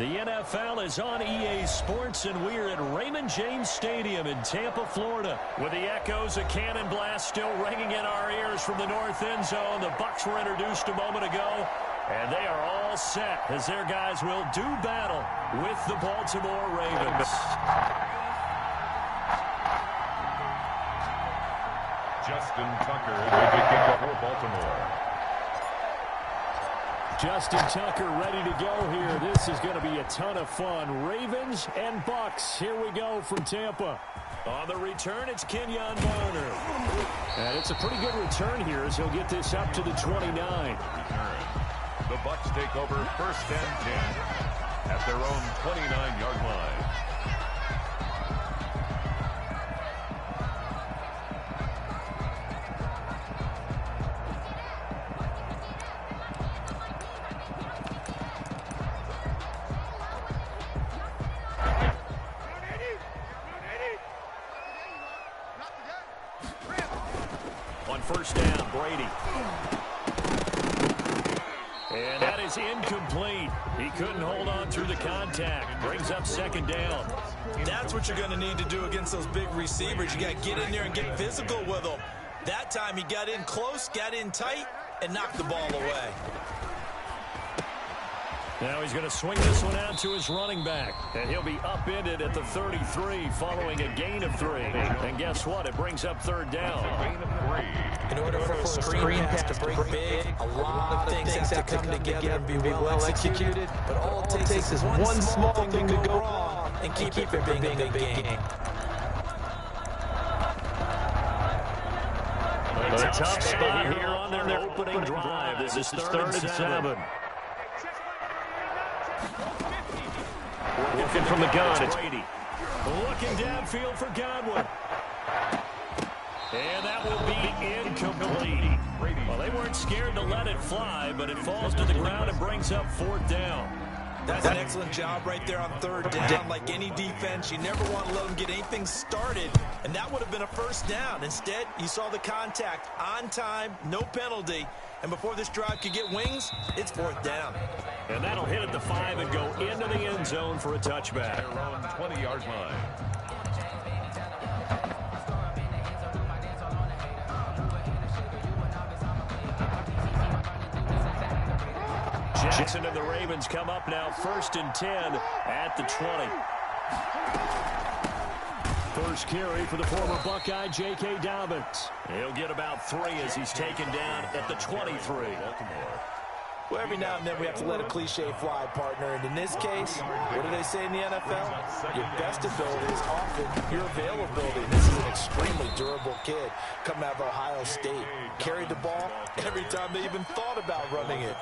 The NFL is on EA Sports, and we're at Raymond James Stadium in Tampa, Florida. With the echoes of cannon blast still ringing in our ears from the north end zone, the Bucs were introduced a moment ago, and they are all set as their guys will do battle with the Baltimore Ravens. Justin Tucker will be kicked for Baltimore. Justin Tucker ready to go here. This is going to be a ton of fun. Ravens and Bucs. Here we go from Tampa. On the return, it's Kenyon Barner. And it's a pretty good return here as he'll get this up to the 29. The Bucs take over 1st and 10 at their own 29-yard line. On 1st down, Brady. And that is incomplete. He couldn't hold on through the contact. Brings up 2nd down. That's what you're going to need to do against those big receivers. You got to get in there and get physical with them. That time he got in close, got in tight, and knocked the ball away. Now he's going to swing this one out to his running back. And he'll be upended at the 33 following a gain of 3. And guess what? It brings up 3rd down. In order for a screen pass to break big, a lot of things have to come together and be well executed. But all it takes is one small thing to go wrong and keep it being a big game. A tough spot here on their opening drive. This is 3rd and 7. Looking from the gun, it's Brady. Looking downfield for Godwin. And that will be incomplete. Well, they weren't scared to let it fly, but it falls to the ground and brings up 4th down. That's an excellent job right there on 3rd down. Like any defense, you never want to let them get anything started, and that would have been a 1st down. Instead, you saw the contact on time, no penalty, and before this drive could get wings, it's 4th down. And that'll hit at the 5 and go into the end zone for a touchback. Their own 20-yard line. Jackson and the Ravens come up now 1st and 10 at the 20. First carry for the former Buckeye, J.K. Dobbins. He'll get about 3 as he's taken down at the 23. Well, every now and then we have to let a cliche fly, partner. And in this case, what do they say in the NFL? Your best ability is often your availability. This is an extremely durable kid coming out of Ohio State. Carried the ball every time they even thought about running it.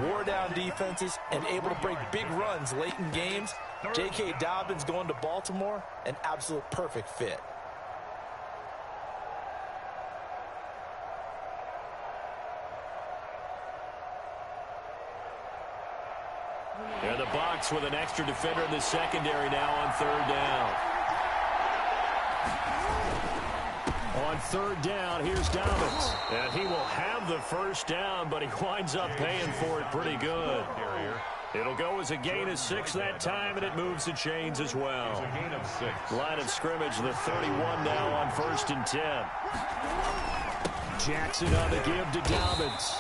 Wore down defenses and able to break big runs late in games. J.K. Dobbins going to Baltimore, an absolute perfect fit. And the Bucs with an extra defender in the secondary now on 3rd down. On 3rd down, here's Dobbins. And he will have the 1st down, but he winds up paying for it pretty good. It'll go as a gain of 6 that time, and it moves the chains as well. Line of scrimmage, the 31 now on 1st and 10. Jackson on the give to Dobbins.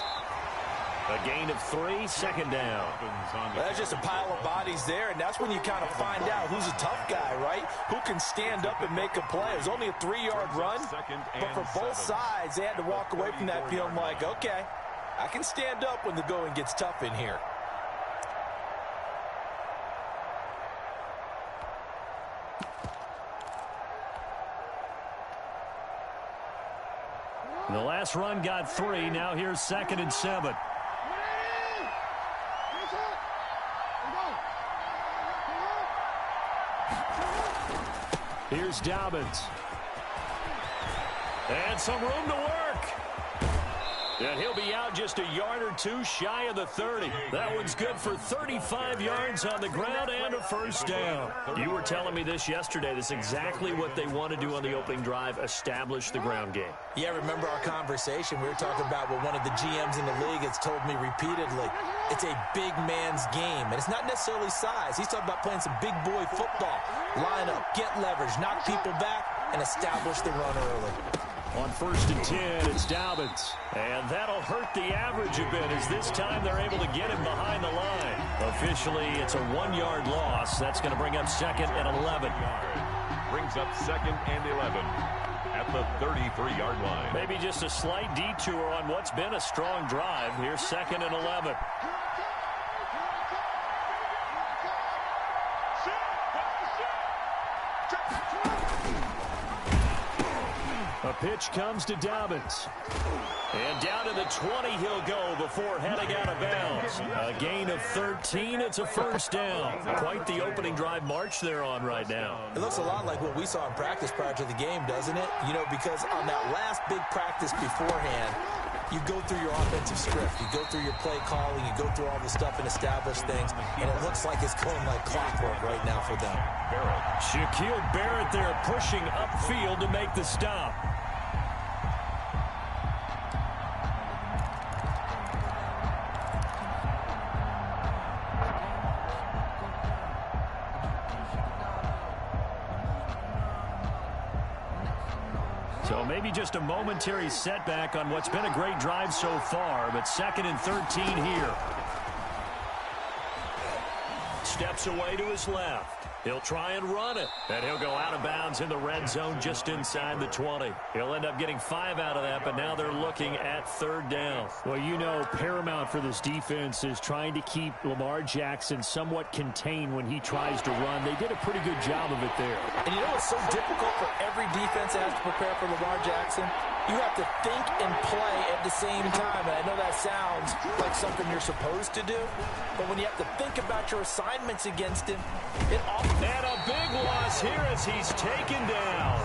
A gain of 3, 2nd down. Well, that's just a pile of bodies there, and that's when you kind of find out who's a tough guy, right? Who can stand up and make a play. It was only a 3-yard run, but for both sides, they had to walk away from that feeling like, okay, I can stand up when the going gets tough in here. The last run got 3. Now here's 2nd and 7. Here's Dobbins. And some room to work. And he'll be out just a yard or two shy of the 30. That one's good for 35 yards on the ground and a first down. You were telling me this yesterday. This is exactly what they want to do on the opening drive, establish the ground game. Yeah, remember our conversation? We were talking about what one of the GMs in the league has told me repeatedly. It's a big man's game, and it's not necessarily size. He's talking about playing some big boy football. Line up, get leverage, knock people back, and establish the run early. On 1st and 10, it's Dobbins. And that'll hurt the average a bit as this time they're able to get him behind the line. Officially, it's a 1-yard loss. That's going to bring up 2nd and 11. Brings up 2nd and 11 at the 33-yard line. Maybe just a slight detour on what's been a strong drive. Here's 2nd and 11. A pitch comes to Dobbins. And down to the 20 he'll go before heading out of bounds. A gain of 13. It's a first down. Quite the opening drive march they're on right now. It looks a lot like what we saw in practice prior to the game, doesn't it? You know, because on that last big practice beforehand, you go through your offensive script. You go through your play calling. You go through all the stuff and establish things. And it looks like it's going like clockwork right now for them. Shaquille Barrett there pushing upfield to make the stop. So maybe just a momentary setback on what's been a great drive so far, but 2nd and 13 here. Steps away to his left. He'll try and run it, and he'll go out of bounds in the red zone just inside the 20. He'll end up getting 5 out of that, but now they're looking at 3rd down. Well, you know, paramount for this defense is trying to keep Lamar Jackson somewhat contained when he tries to run. They did a pretty good job of it there. And you know what's so difficult for every defense that has to prepare for Lamar Jackson? You have to think and play at the same time. And I know that sounds like something you're supposed to do, but when you have to think about your assignments against him, it often... And a big loss here as he's taken down.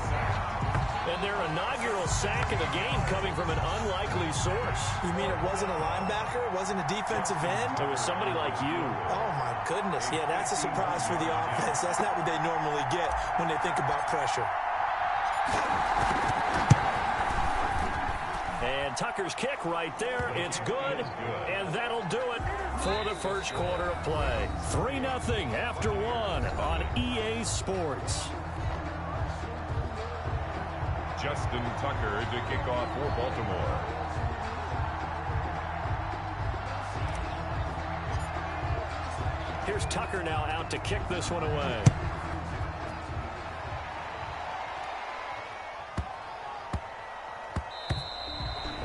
And their inaugural sack of the game coming from an unlikely source. You mean it wasn't a linebacker? It wasn't a defensive end? It was somebody like you. Oh, my goodness. Yeah, that's a surprise for the offense. That's not what they normally get when they think about pressure. And Tucker's kick right there. It's good, and that'll do it for the first quarter of play. 3-0 after 1 on EA Sports. Justin Tucker to kick off for Baltimore. Here's Tucker now out to kick this one away.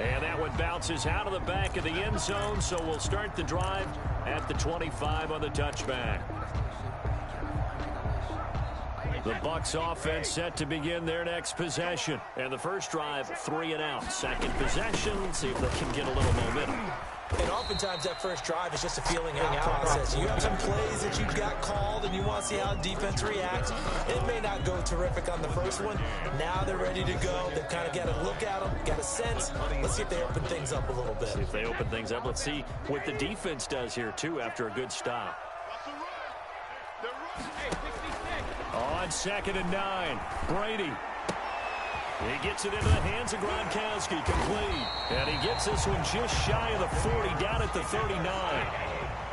And that one bounces out of the back of the end zone, so we'll start the drive at the 25 on the touchback. The Bucs offense set to begin their next possession. And the first drive, 3 and out. Second possession, see if they can get a little momentum. And oftentimes that first drive is just a feeling out process. You have some plays that you've got called and you want to see how defense reacts. It may not go terrific on the first one. Now they're ready to go. They've kind of got to look at them, got a sense. Let's see if they open things up a little bit. See if they open things up. Let's see what the defense does here, too, after a good stop. On 2nd and 9, Brady. He gets it into the hands of Gronkowski, complete. And he gets this one just shy of the 40, down at the 39.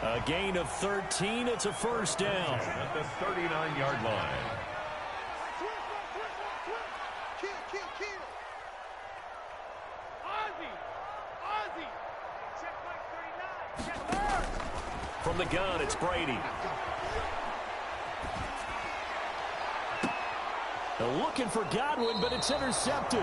A gain of 13. It's a first down. At the 39-yard line. From the gun, it's Brady. They're looking for Godwin, but it's intercepted.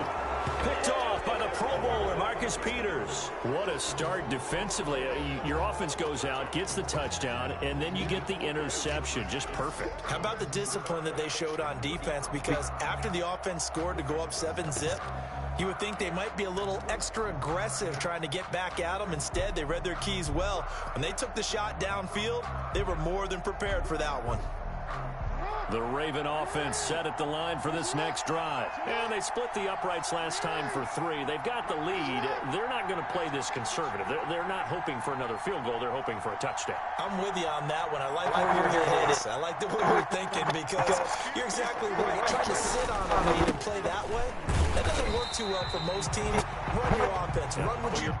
Picked off by the Pro Bowler, Marcus Peters. What a start defensively. Your offense goes out, gets the touchdown, and then you get the interception. Just perfect. How about the discipline that they showed on defense? Because after the offense scored to go up 7-zip, you would think they might be a little extra aggressive trying to get back at them. Instead, they read their keys well. When they took the shot downfield, they were more than prepared for that one. The Raven offense set at the line for this next drive. And they split the uprights last time for 3. They've got the lead. They're not going to play this conservative. They're not hoping for another field goal. They're hoping for a touchdown. I'm with you on that one. I like where your head is. I like the way you're thinking because you're exactly right. Trying to sit on a lead and play that way, that doesn't work too well for most teams. Run your offense. Run what you...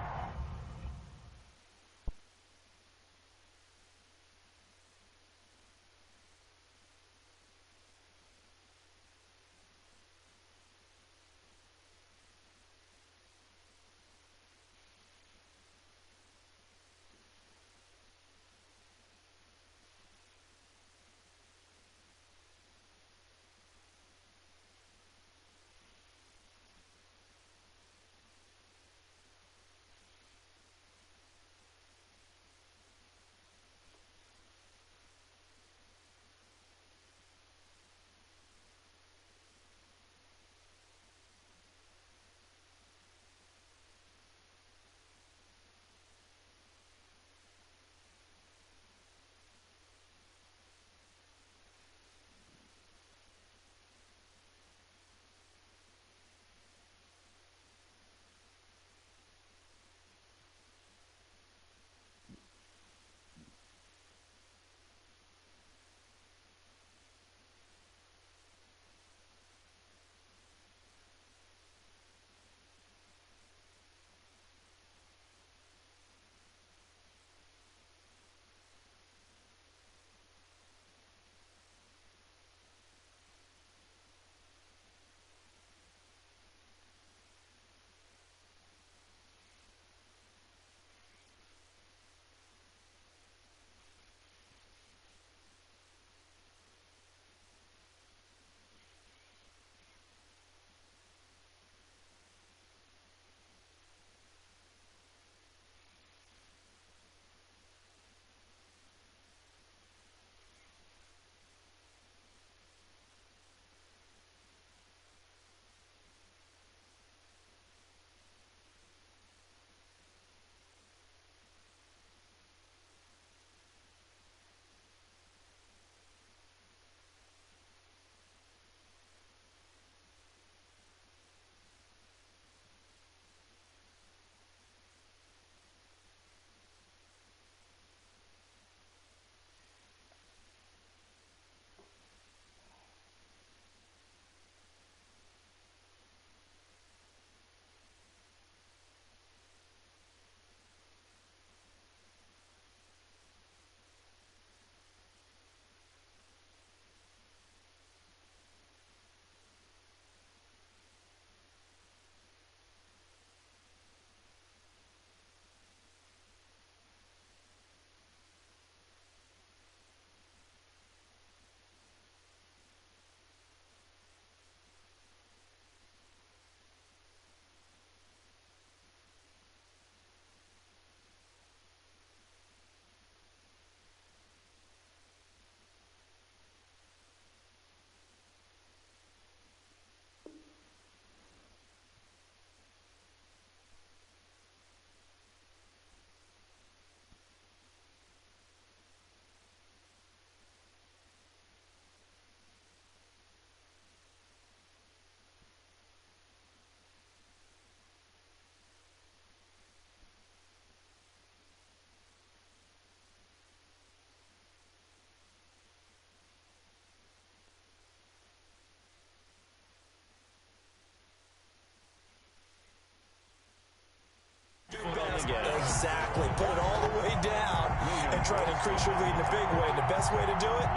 Exactly. Put it all the way down and try to increase your lead in a big way. And the best way to do it,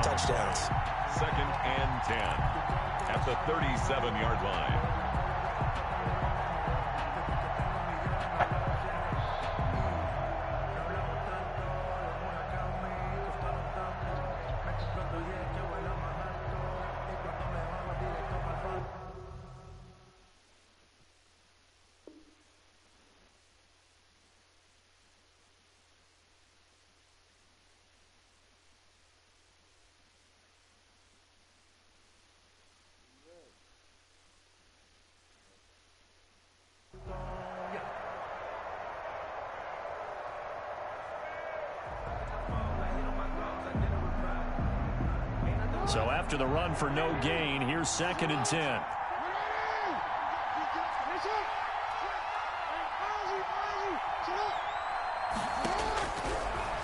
touchdowns. 2nd and 10 at the 37-yard line. So after the run for no gain, here's 2nd and 10.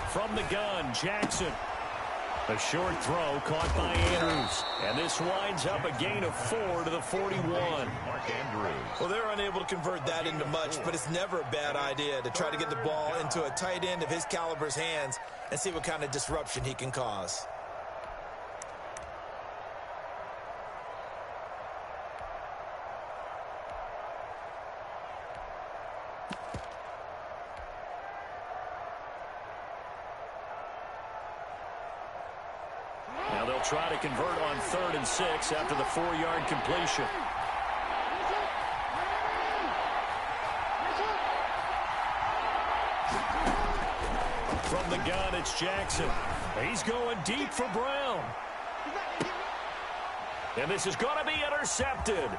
From the gun, Jackson. A short throw caught by Andrews. And this winds up a gain of 4 to the 41. Mark Andrews. Well, they're unable to convert that into much, but it's never a bad idea to try to get the ball into a tight end of his caliber's hands and see what kind of disruption he can cause. Now they'll try to convert on 3rd and 6 after the 4-yard completion. From the gun, it's Jackson. He's going deep for Brown. And this is going to be intercepted.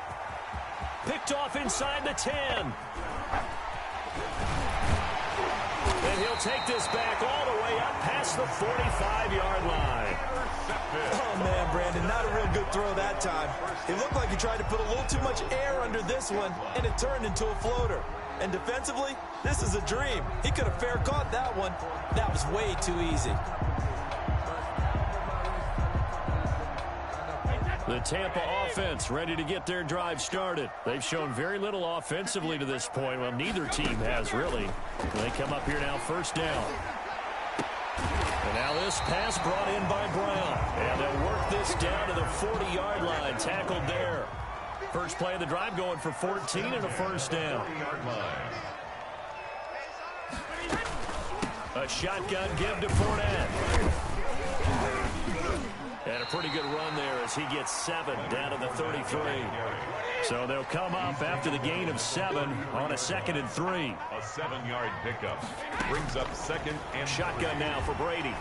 Picked off inside the 10. And he'll take this back all the way up past the 45-yard line. Oh, man, Brandon, not a real good throw that time. It looked like he tried to put a little too much air under this one, and it turned into a floater. And defensively, this is a dream. He could have fair caught that one. That was way too easy. The Tampa offense ready to get their drive started. They've shown very little offensively to this point. Well, neither team has really. They come up here now 1st down. And now this pass brought in by Brown. And they'll work this down to the 40-yard line. Tackled there. First play of the drive going for 14 and a 1st down. A shotgun give to Fournette. And a pretty good run there as he gets 7 down to the 33. So they'll come up after the gain of 7 on a 2nd and 3. A 7-yard pickup brings up 2nd and shotgun now for Brady.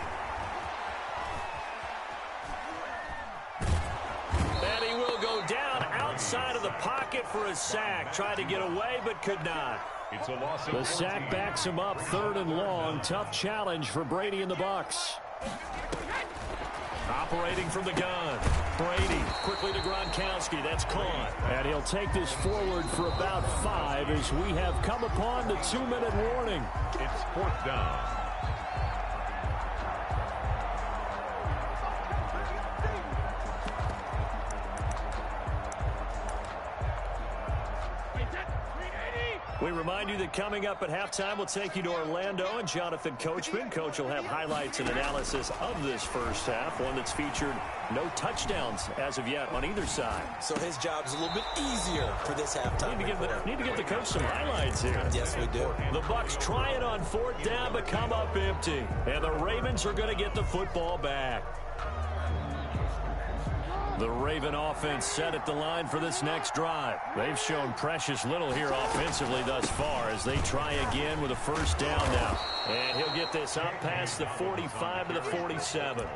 And he will go down outside of the pocket for a sack. Tried to get away but could not. It's a loss. The sack backs him up 3rd and long. Tough challenge for Brady and the Bucs. Operating from the gun. Brady quickly to Gronkowski. That's caught. And he'll take this forward for about 5 as we have come upon the 2-minute warning. It's 4th down. We remind you that coming up at halftime, we'll take you to Orlando and Jonathan Coachman. Coach will have highlights and analysis of this first half, one that's featured no touchdowns as of yet on either side. So his job's a little bit easier for this halftime. Need to give the coach some highlights here. Yes, we do. The Bucs try it on 4th down, but come up empty. And the Ravens are going to get the football back. The Raven offense set at the line for this next drive. They've shown precious little here offensively thus far as they try again with a 1st down now. And he'll get this up past the 45 to the 47.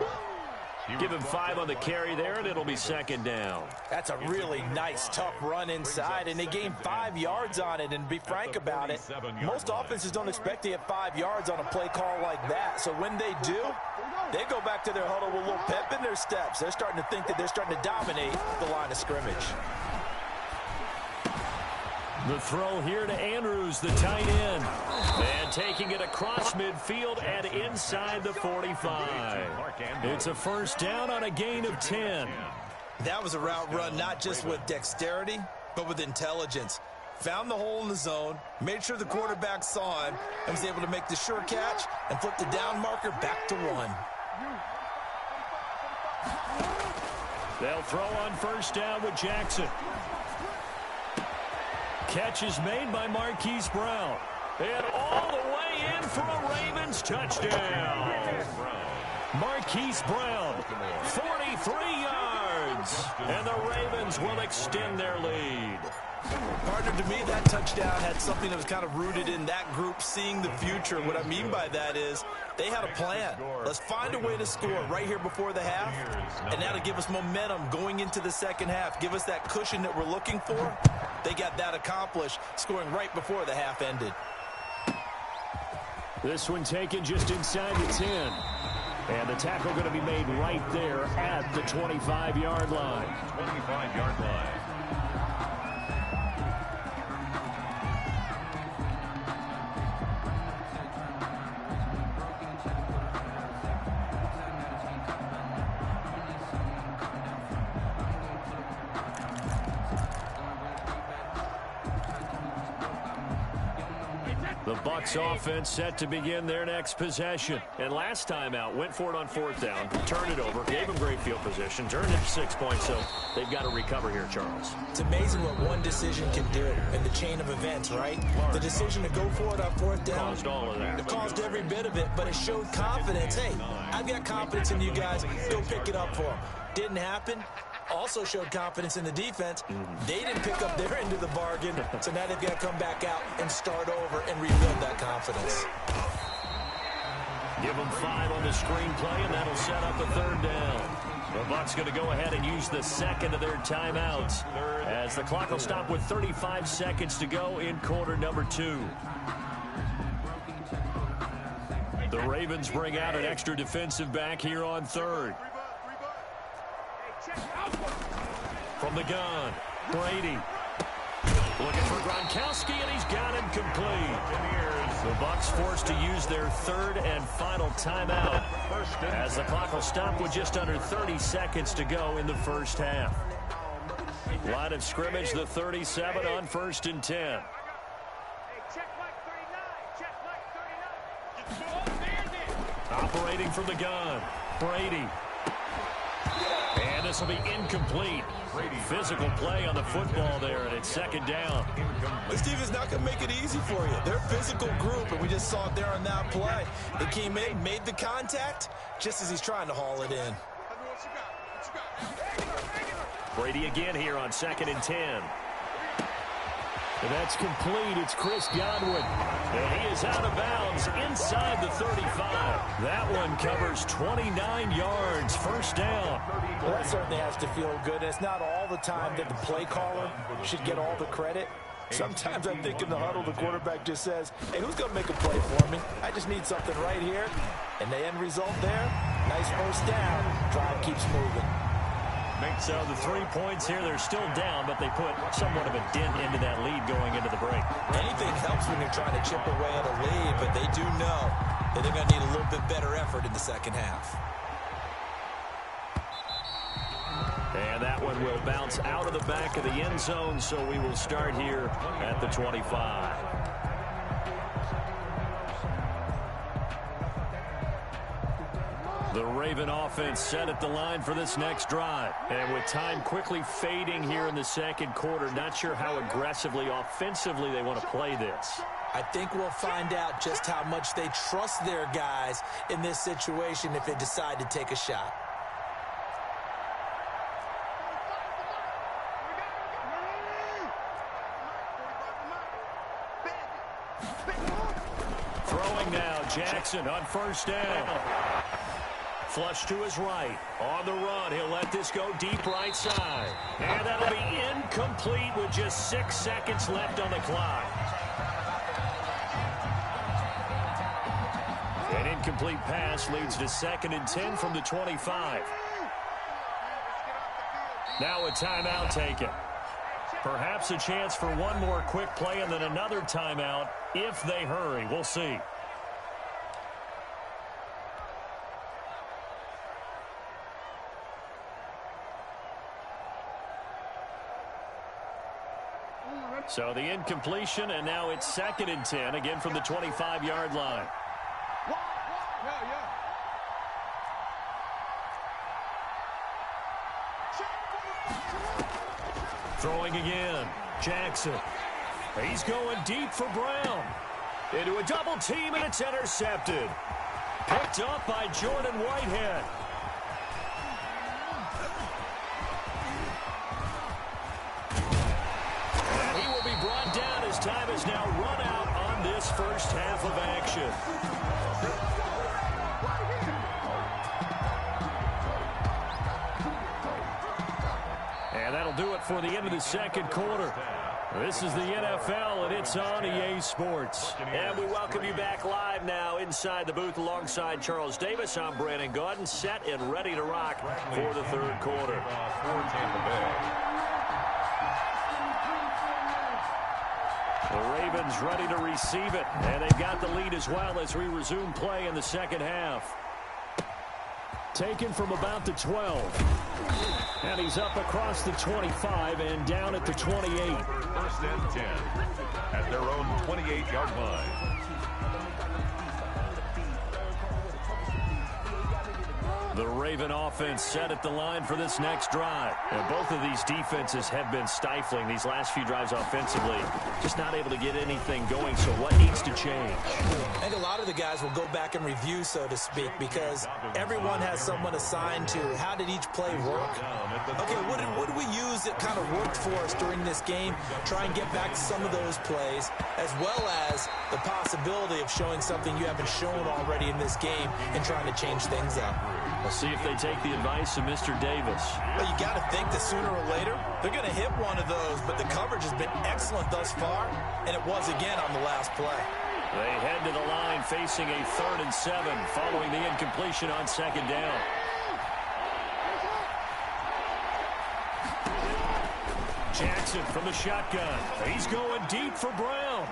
Give him 5 on the carry there, and it'll be 2nd down. That's a really nice, tough run inside, and they gained 5 yards on it. And to be frank about it, most offenses don't expect to get 5 yards on a play call like that. So when they do, they go back to their huddle with a little pep in their steps. They're starting to think that they're starting to dominate the line of scrimmage. The throw here to Andrews, the tight end. And taking it across midfield and inside the 45. It's a 1st down on a gain of 10. That was a route run not just with dexterity, but with intelligence. Found the hole in the zone, made sure the quarterback saw him, and was able to make the sure catch and flip the down marker back to 1. They'll throw on 1st down with Jackson. Catch is made by Marquise Brown. And all the way in for a Ravens touchdown. Marquise Brown, 43 yards. And the Ravens will extend their lead. Partner, to me, that touchdown had something that was kind of rooted in that group seeing the future. What I mean by that is they had a plan. Let's find a way to score right here before the half, and that'll give us momentum going into the 2nd half, give us that cushion that we're looking for. They got that accomplished, scoring right before the half ended. This one taken just inside the 10. And the tackle going to be made right there at the 25-yard line. 25-yard line. The Bucs offense set to begin their next possession. And last time out, went for it on 4th down, turned it over, gave them great field position, turned it to 6 points, so they've got to recover here, Charles. It's amazing what one decision can do in the chain of events, right? The decision to go for it on 4th down. Caused all of that. It caused every bit of it, but it showed confidence. Hey, I've got confidence in you guys. Go pick it up for them. Didn't happen. Also showed confidence in the defense. They didn't pick up their end of the bargain, so now they've got to come back out and start over and rebuild that confidence. Give them 5 on the screen play, and that'll set up a 3rd down. The Bucs going to go ahead and use the second of their timeouts as the clock will stop with 35 seconds to go in quarter number 2. The Ravens bring out an extra defensive back here on 3rd. From the gun, Brady. Looking for Gronkowski, and he's got him complete. The Bucs forced to use their 3rd and final timeout as the clock will stop with just under 30 seconds to go in the first half. Line of scrimmage, the 37 on 1st and 10. Operating from the gun, Brady. And this will be incomplete. Physical play on the football there, and it's 2nd down. This defense not going to make it easy for you. They're a physical group, and we just saw it there on that play. They came in, made the contact, just as he's trying to haul it in. Brady again here on 2nd and 10. And that's complete. It's Chris Godwin. And he is out of bounds inside the 35. That one covers 29 yards. 1st down. Well, that certainly has to feel good. It's not all the time that the play caller should get all the credit. Sometimes I think in the huddle, the quarterback just says, hey, who's going to make a play for me? I just need something right here. And the end result there, nice 1st down. Drive keeps moving. So the 3 points here, they're still down, but they put somewhat of a dent into that lead going into the break. Anything helps when you're trying to chip away at a lead, but they do know that they're going to need a little bit better effort in the second half. And that one will bounce out of the back of the end zone, so we will start here at the 25. The Raven offense set at the line for this next drive. And with time quickly fading here in the second quarter, not sure how aggressively, offensively they want to play this. I think we'll find out just how much they trust their guys in this situation if they decide to take a shot. Throwing now, Jackson on 1st down. Flush to his right. On the run, he'll let this go deep right side. And that'll be incomplete with just 6 seconds left on the clock. An incomplete pass leads to 2nd and 10 from the 25. Now a timeout taken. Perhaps a chance for one more quick play and then another timeout if they hurry. We'll see. So the incompletion, and now it's 2nd and 10, again from the 25-yard line. Throwing again, Jackson. He's going deep for Brown. Into a double team, and it's intercepted. Picked up by Jordan Whitehead. Brought down as time is now run out on this first half of action. And that'll do it for the end of the second quarter. This is the NFL, and it's on EA Sports. And we welcome you back live now inside the booth alongside Charles Davis. I'm Brandon Gaudin, set and ready to rock for the third quarter. The Ravens ready to receive it, and they've got the lead as well as we resume play in the second half. Taken from about the 12. And he's up across the 25 and down at the 28. First and 10 at their own 28-yard line. The Raven offense set at the line for this next drive. And both of these defenses have been stifling these last few drives offensively. Just not able to get anything going, so what needs to change? I think a lot of the guys will go back and review, so to speak, because everyone has someone assigned to how did each play work. Okay, what did we use that kind of worked for us during this game? Try and get back to some of those plays, as well as the possibility of showing something you haven't shown already in this game and trying to change things up. We'll see if they take the advice of Mr. Davis. Well, you got to think that sooner or later, they're going to hit one of those, but the coverage has been excellent thus far, and it was again on the last play. They head to the line facing a 3rd and 7 following the incompletion on second down. Jackson from the shotgun. He's going deep for Brown.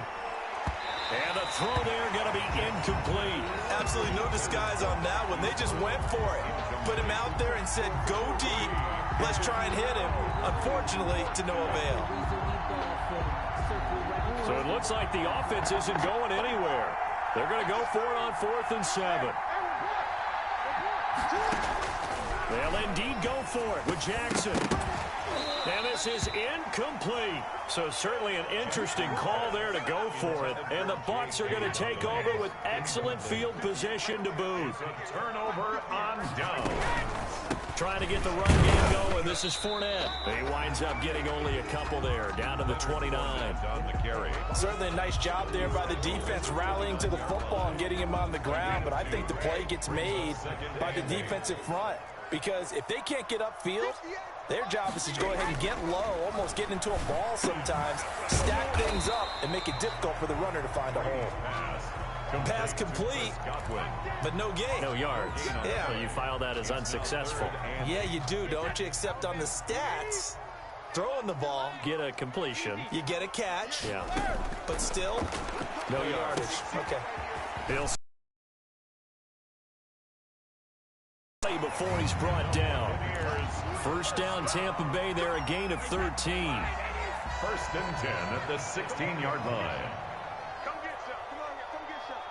And the throw there going to be incomplete. Absolutely no disguise on that one. They just went for it. Put him out there and said, go deep. Let's try and hit him. Unfortunately, to no avail. So it looks like the offense isn't going anywhere. They're going to go for it on 4th and 7. They'll indeed go for it with Jackson. And this is incomplete. So certainly an interesting call there to go for it. And the Bucs are going to take over with excellent field position to boot. Turnover on down. Trying to get the run game going. This is Fournette. He winds up getting only a couple there, down to the 29. On the carry. Certainly a nice job there by the defense rallying to the football and getting him on the ground. But I think the play gets made by the defensive front. Because if they can't get upfield, their job is to go ahead and get low, almost get into a ball sometimes, stack things up, and make it difficult for the runner to find a hole. Pass complete, but no gain. No yards. Yeah. So you file that as unsuccessful. Yeah, you do, don't you? Except on the stats, throwing the ball, Get a completion. you get a catch, Yeah. but still, No yardage. Okay. He'll play before he's brought down. First down, Tampa Bay there, a gain of 13. First and 10 at the 16-yard line. Come get some. Come on, come get some.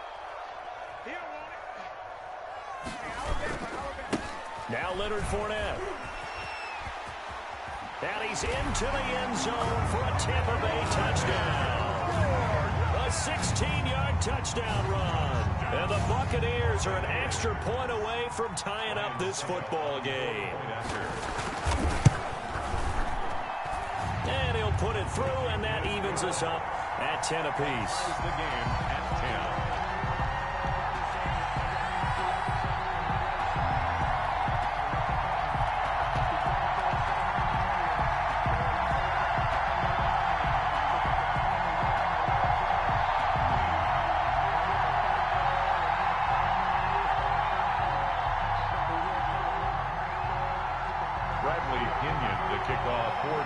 He don't want it. Now Leonard Fournette. And he's into the end zone for a Tampa Bay touchdown. A 16-yard touchdown run. And the Buccaneers are an extra point away from tying up this football game. And he'll put it through, and that evens us up at 10 apiece. The game at 10.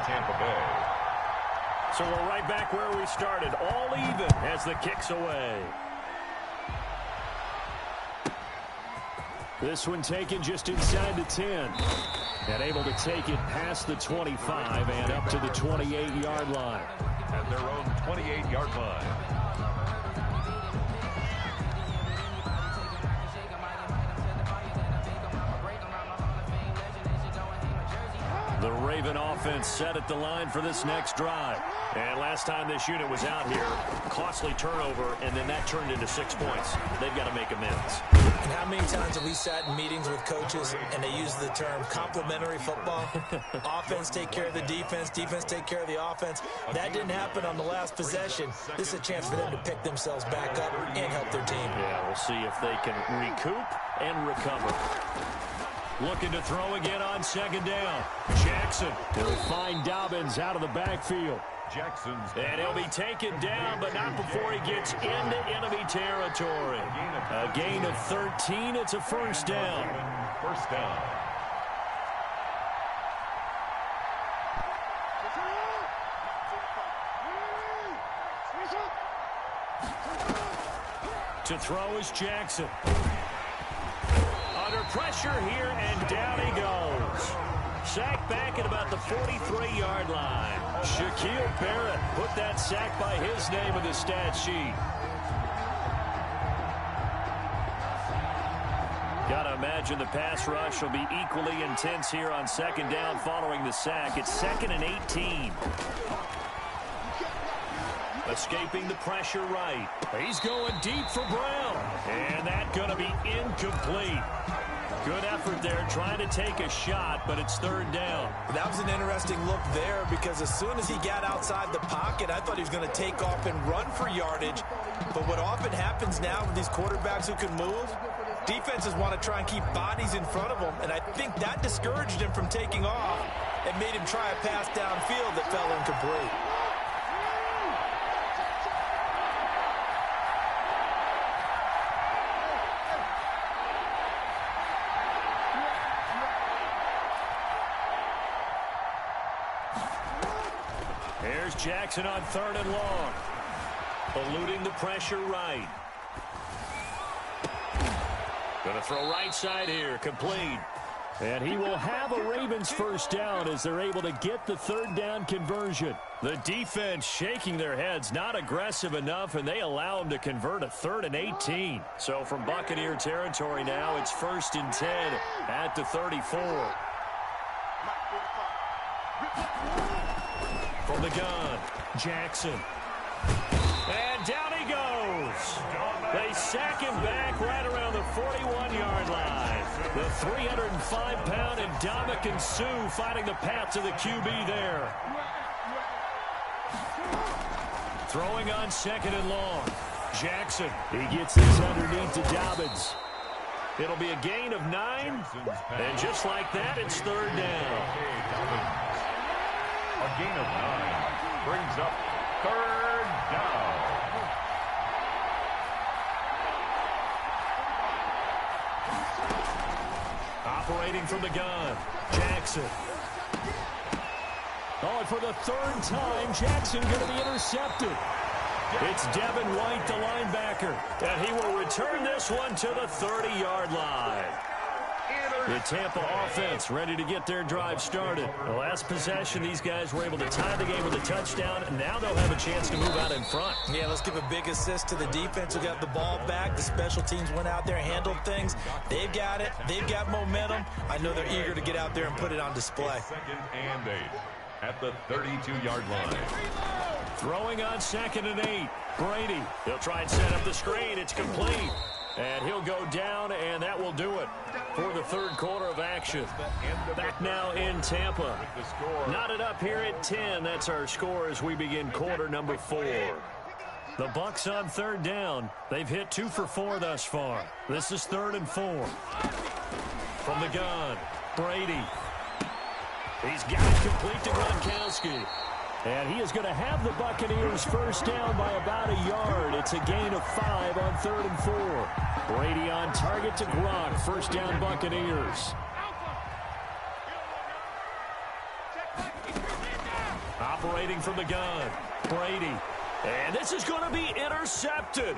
Tampa Bay. So we're right back where we started, all even as the kick's away. This one taken just inside the 10. And able to take it past the 25 and up to the 28-yard line. At their own 28-yard line. The Raven offense set at the line for this next drive. And last time this unit was out here, costly turnover, and then that turned into 6 points. They've got to make amends. And how many times have we sat in meetings with coaches and they use the term complementary football? Offense take care of the defense, defense take care of the offense. That didn't happen on the last possession. This is a chance for them to pick themselves back up and help their team. Yeah, we'll see if they can recoup and recover. Looking to throw again on second down. Jackson will find Dobbins out of the backfield. And he'll be taken down, but not before he gets into enemy territory. A gain of 13. It's a first down. First down. To throw is Jackson. Under pressure here, and down he goes. Sacked back at about the 43-yard line. Shaquille Barrett put that sack by his name in the stat sheet. Gotta imagine the pass rush will be equally intense here on second down following the sack. It's 2nd and 18. Escaping the pressure right. He's going deep for Brown. And that's going to be incomplete. Good effort there trying to take a shot, but it's third down. That was an interesting look there because as soon as he got outside the pocket, I thought he was going to take off and run for yardage. But what often happens now with these quarterbacks who can move, defenses want to try and keep bodies in front of them. And I think that discouraged him from taking off and made him try a pass downfield that fell incomplete. Here's Jackson on 3rd and long. Eluding the pressure right. Going to throw right side here. Complete. And he will have a Ravens first down as they're able to get the third down conversion. The defense shaking their heads, not aggressive enough, and they allow him to convert a 3rd and 18. So from Buccaneer territory now, it's 1st and 10 at the 34. From the gun, Jackson. And down he goes. They sack him back right around the 41-yard line. The 305-pound Ndamukong Suh finding the path to the QB there. Throwing on 2nd and long. Jackson. He gets this underneath to Dobbins. It'll be a gain of 9. And just like that, it's third down. A gain of 9 brings up third down. Operating from the gun, Jackson. Oh, and for the 3rd time, Jackson going to be intercepted. It's Devin White, the linebacker, and he will return this one to the 30-yard line. The Tampa offense ready to get their drive started. The last possession, these guys were able to tie the game with a touchdown, and now they'll have a chance to move out in front. Yeah, let's give a big assist to the defense who got the ball back. The special teams went out there, handled things. They've got it. They've got momentum. I know they're eager to get out there and put it on display. 2nd and 8 at the 32-yard line. Throwing on 2nd and 8. Brady. He'll try and set up the screen. It's complete. And he'll go down, and that will do it for the 3rd quarter of action. Back now in Tampa. Knotted up here at 10. That's our score as we begin quarter number 4. The Bucs on 3rd down. They've hit 2 for 4 thus far. This is 3rd and 4. From the gun, Brady. He's got it complete to Gronkowski. And he is going to have the Buccaneers first down by about a yard. It's a gain of 5 on 3rd and 4. Brady on target to Gronk. First down Buccaneers. Operating from the gun, Brady. And this is going to be intercepted.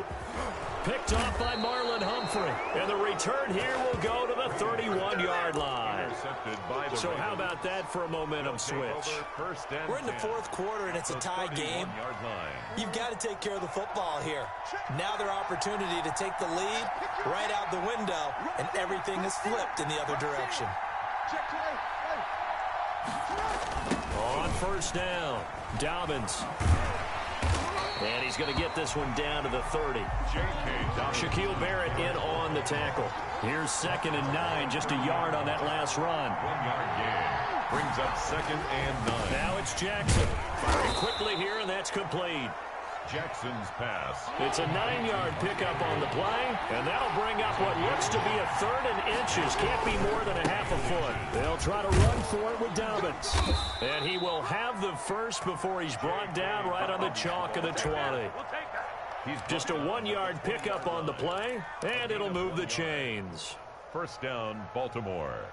Picked off by Marlon Humphrey. And the return here will go to the 31-yard line. So how about that for a momentum switch? We're in the 4th quarter, and it's a tie game. You've got to take care of the football here. Now their opportunity to take the lead right out the window, and everything is flipped in the other direction. On first down, Dobbins. And he's going to get this one down to the 30. Shaquille Barrett in on the tackle. Here's 2nd and 9, just a yard on that last run. 1-yard gain brings up 2nd and 9. Now it's Jackson. Firing quickly here, and that's complete. Jackson's pass. It's a 9-yard pickup on the play, and that'll bring up what looks to be a 3rd and inches. Can't be more than a half a foot. They'll try to run for it with Dobbins. And he will have the first before he's brought down right on the chalk of the 20. He's just a 1-yard pickup on the play, and it'll move the chains. First down, Baltimore.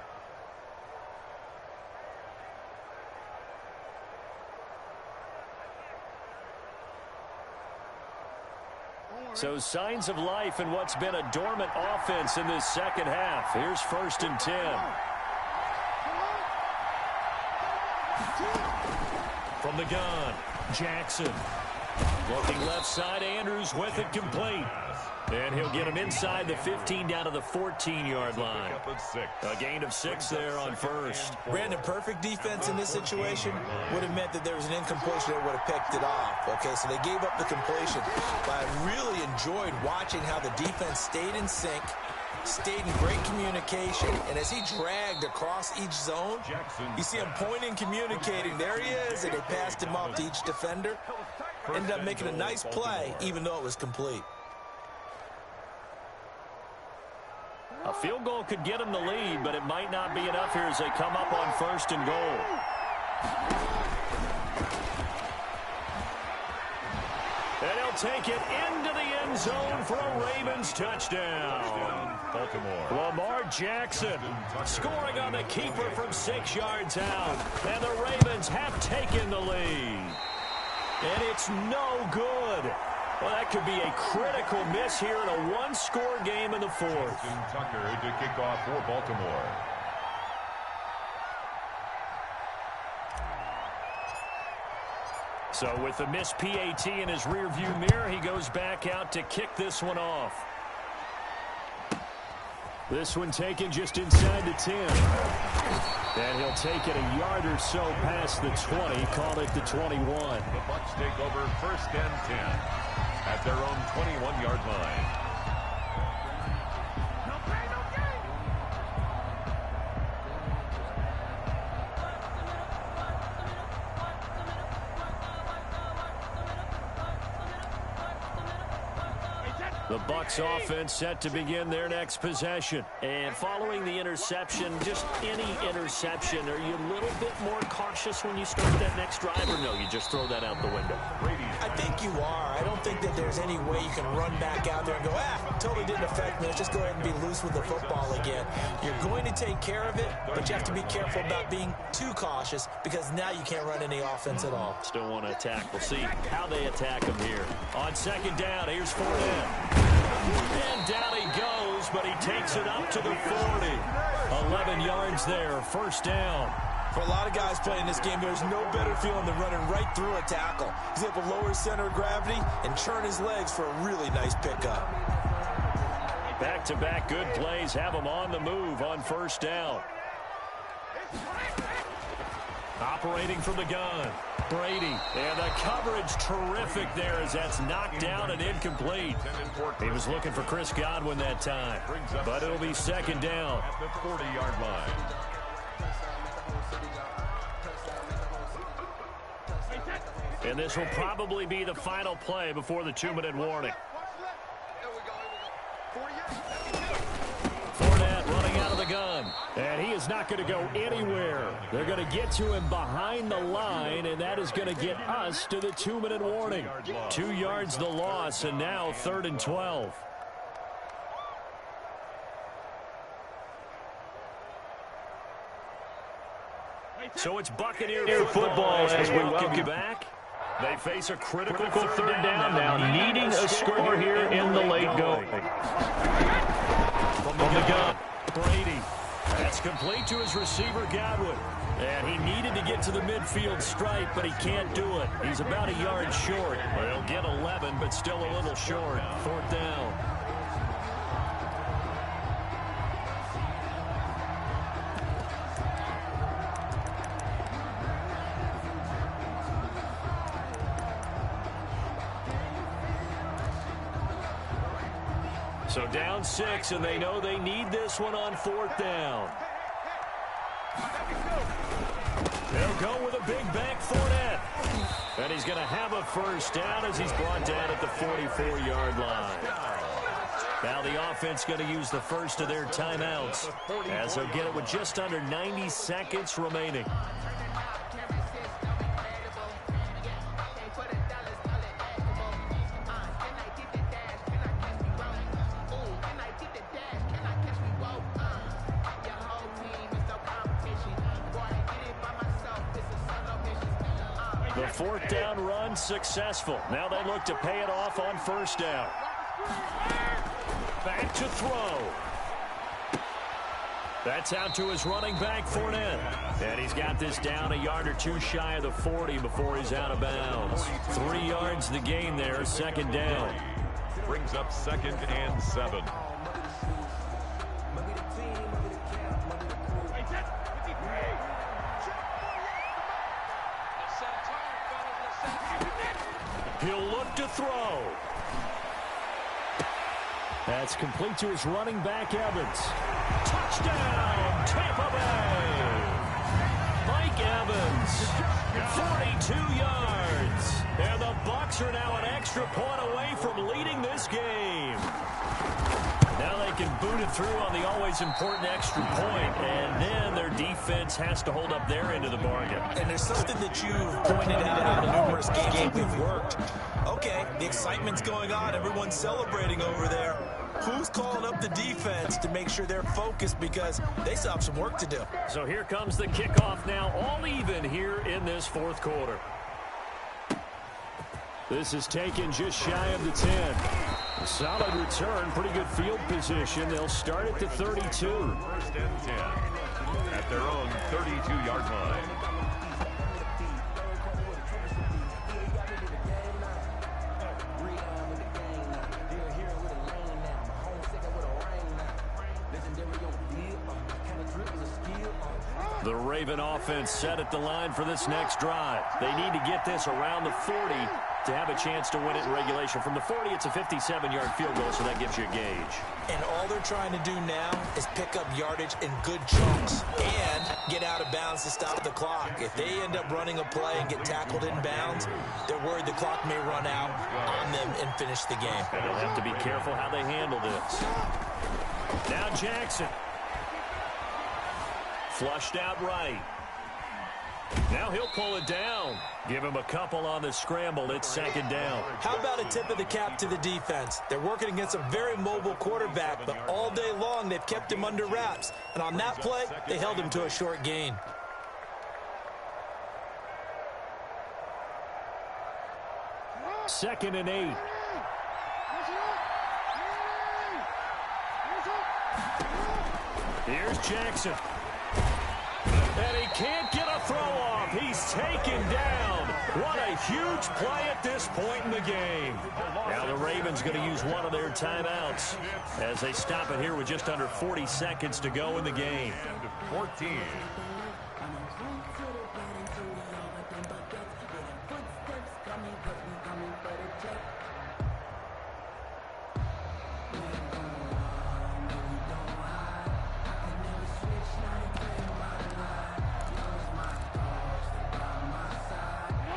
So signs of life in what's been a dormant offense in this second half. Here's 1st and 10. From the gun, Jackson. Looking left side, Andrews with it complete. And he'll get him inside the 15 down to the 14-yard line. A gain of 6 there on first. Brandon, perfect defense in this situation would have meant that there was an incompletion that would have picked it off. Okay, so they gave up the completion. But I really enjoyed watching how the defense stayed in sync, stayed in great communication, and as he dragged across each zone, you see him pointing, communicating. There he is, and they passed him off to each defender. Ended up making a nice play, even though it was complete. A field goal could get him the lead, but it might not be enough here as they come up on 1st and goal. And he'll take it into the end zone for a Ravens touchdown. Baltimore. Lamar Jackson scoring on the keeper from 6 yards out. And the Ravens have taken the lead. And it's no good. Well, that could be a critical miss here in a 1-score game in the 4th. Tucker to kick off for Baltimore. So with the missed PAT in his rearview mirror, he goes back out to kick this one off. This one taken just inside the 10. And he'll take it a yard or so past the 20, call it the 21. The Bucs take over 1st and 10 at their own 21-yard line. The Bucs offense set to begin their next possession. And following the interception, just any interception, are you a little bit more cautious when you start that next drive, or no, you just throw that out the window? I think you are. I don't think that there's any way you can run back out there and go, totally didn't affect me. Let's just go ahead and be loose with the football again. You're going to take care of it, but you have to be careful about being too cautious because now you can't run any offense at all. Still want to attack. We'll see how they attack him here. On 2nd down, here's Fournette. And down he goes, but he takes it up to the 40. 11 yards there, 1st down. For a lot of guys playing this game, there's no better feeling than running right through a tackle. He's able to lower his center of gravity and churn his legs for a really nice pickup. Back-to-back good plays have him on the move on 1st down. Operating from the gun, Brady. And the coverage terrific there as that's knocked down and incomplete. He was looking for Chris Godwin that time. But it'll be 2nd down. At the 40-yard line. And this will probably be the final play before the 2-minute warning. Fournette running out of the gun. And he is not going to go anywhere. They're going to get to him behind the line, and that is going to get us to the 2-minute warning. 2 yards the loss, and now 3rd and 12. So it's Buccaneer football as we welcome you back. They face a critical third down now, needing a score here in the late going. From the gun, Brady. That's complete to his receiver, Godwin. And he needed to get to the midfield stripe, but he can't do it. He's about a yard short. Well, he'll get 11, but still a little short. 4th down. So down 6, and they know they need this one on 4th down. They'll go with a big bank Fournette. And he's going to have a first down as he's brought down at the 44-yard line. Now the offense going to use the first of their timeouts as they'll get it with just under 90 seconds remaining. The fourth down run successful. Now they look to pay it off on first down. Back to throw. That's out to his running back, Fournette. And he's got this down a yard or two shy of the 40 before he's out of bounds. 3 yards the gain there, second down. Brings up 2nd and 7. He'll look to throw. That's complete to his running back, Evans. Touchdown, Tampa Bay. Mike Evans, 42 yards. And the Bucs are now an extra point away from leading this game. Now they can boot it through on the always important extra point, and then their defense has to hold up their end of the bargain. And there's something that you've pointed out in the numerous games we've worked. Okay, the excitement's going on. Everyone's celebrating over there. Who's calling up the defense to make sure they're focused because they still have some work to do? So here comes the kickoff now, all even here in this fourth quarter. This is taken just shy of the 10. A solid return, pretty good field position. They'll start at the 32. 1st and 10 at their own 32-yard line. The Raven offense set at the line for this next drive. They need to get this around the 40 to have a chance to win it in regulation. From the 40, it's a 57-yard field goal, so that gives you a gauge. And all they're trying to do now is pick up yardage in good chunks and get out of bounds to stop the clock. If they end up running a play and get tackled in bounds, they're worried the clock may run out on them and finish the game. And they'll have to be careful how they handle this. Now Jackson. Flushed out right. Now he'll pull it down. Give him a couple on the scramble. It's second down. How about a tip of the cap to the defense? They're working against a very mobile quarterback, but all day long they've kept him under wraps. And on that play, they held him to a short gain. Second and 8. Here's Jackson. And he can't get a throw off. He's taken down. What a huge play at this point in the game. Now the Ravens going to use one of their timeouts as they stop it here with just under 40 seconds to go in the game. 14.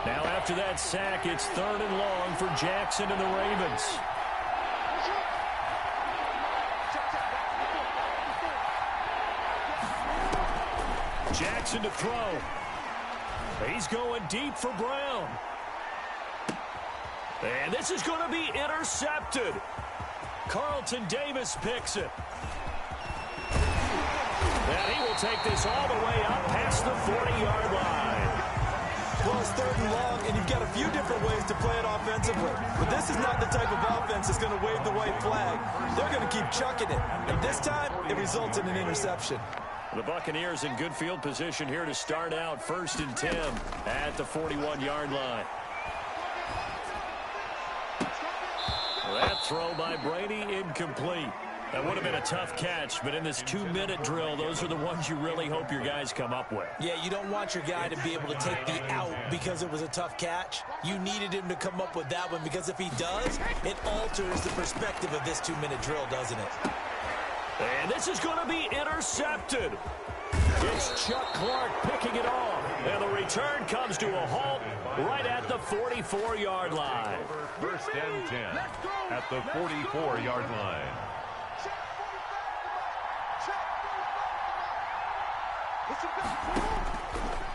Now after that sack, it's 3rd and long for Jackson and the Ravens. Jackson to throw. He's going deep for Brown. And this is going to be intercepted. Carlton Davis picks it. And he will take this all the way up past the 40-yard line. Well, it's 3rd and long, and you've got a few different ways to play it offensively. But this is not the type of offense that's going to wave the white flag. They're going to keep chucking it. And this time, it results in an interception. The Buccaneers in good field position here to start out 1st and 10 at the 41-yard line. That throw by Brady incomplete. That would have been a tough catch, but in this 2-minute drill, those are the ones you really hope your guys come up with. Yeah, you don't want your guy to be able to take the out because it was a tough catch. You needed him to come up with that one because if he does, it alters the perspective of this 2-minute drill, doesn't it? And this is going to be intercepted. It's Chuck Clark picking it off. And the return comes to a halt right at the 44-yard line. First and 10 at the 44-yard line.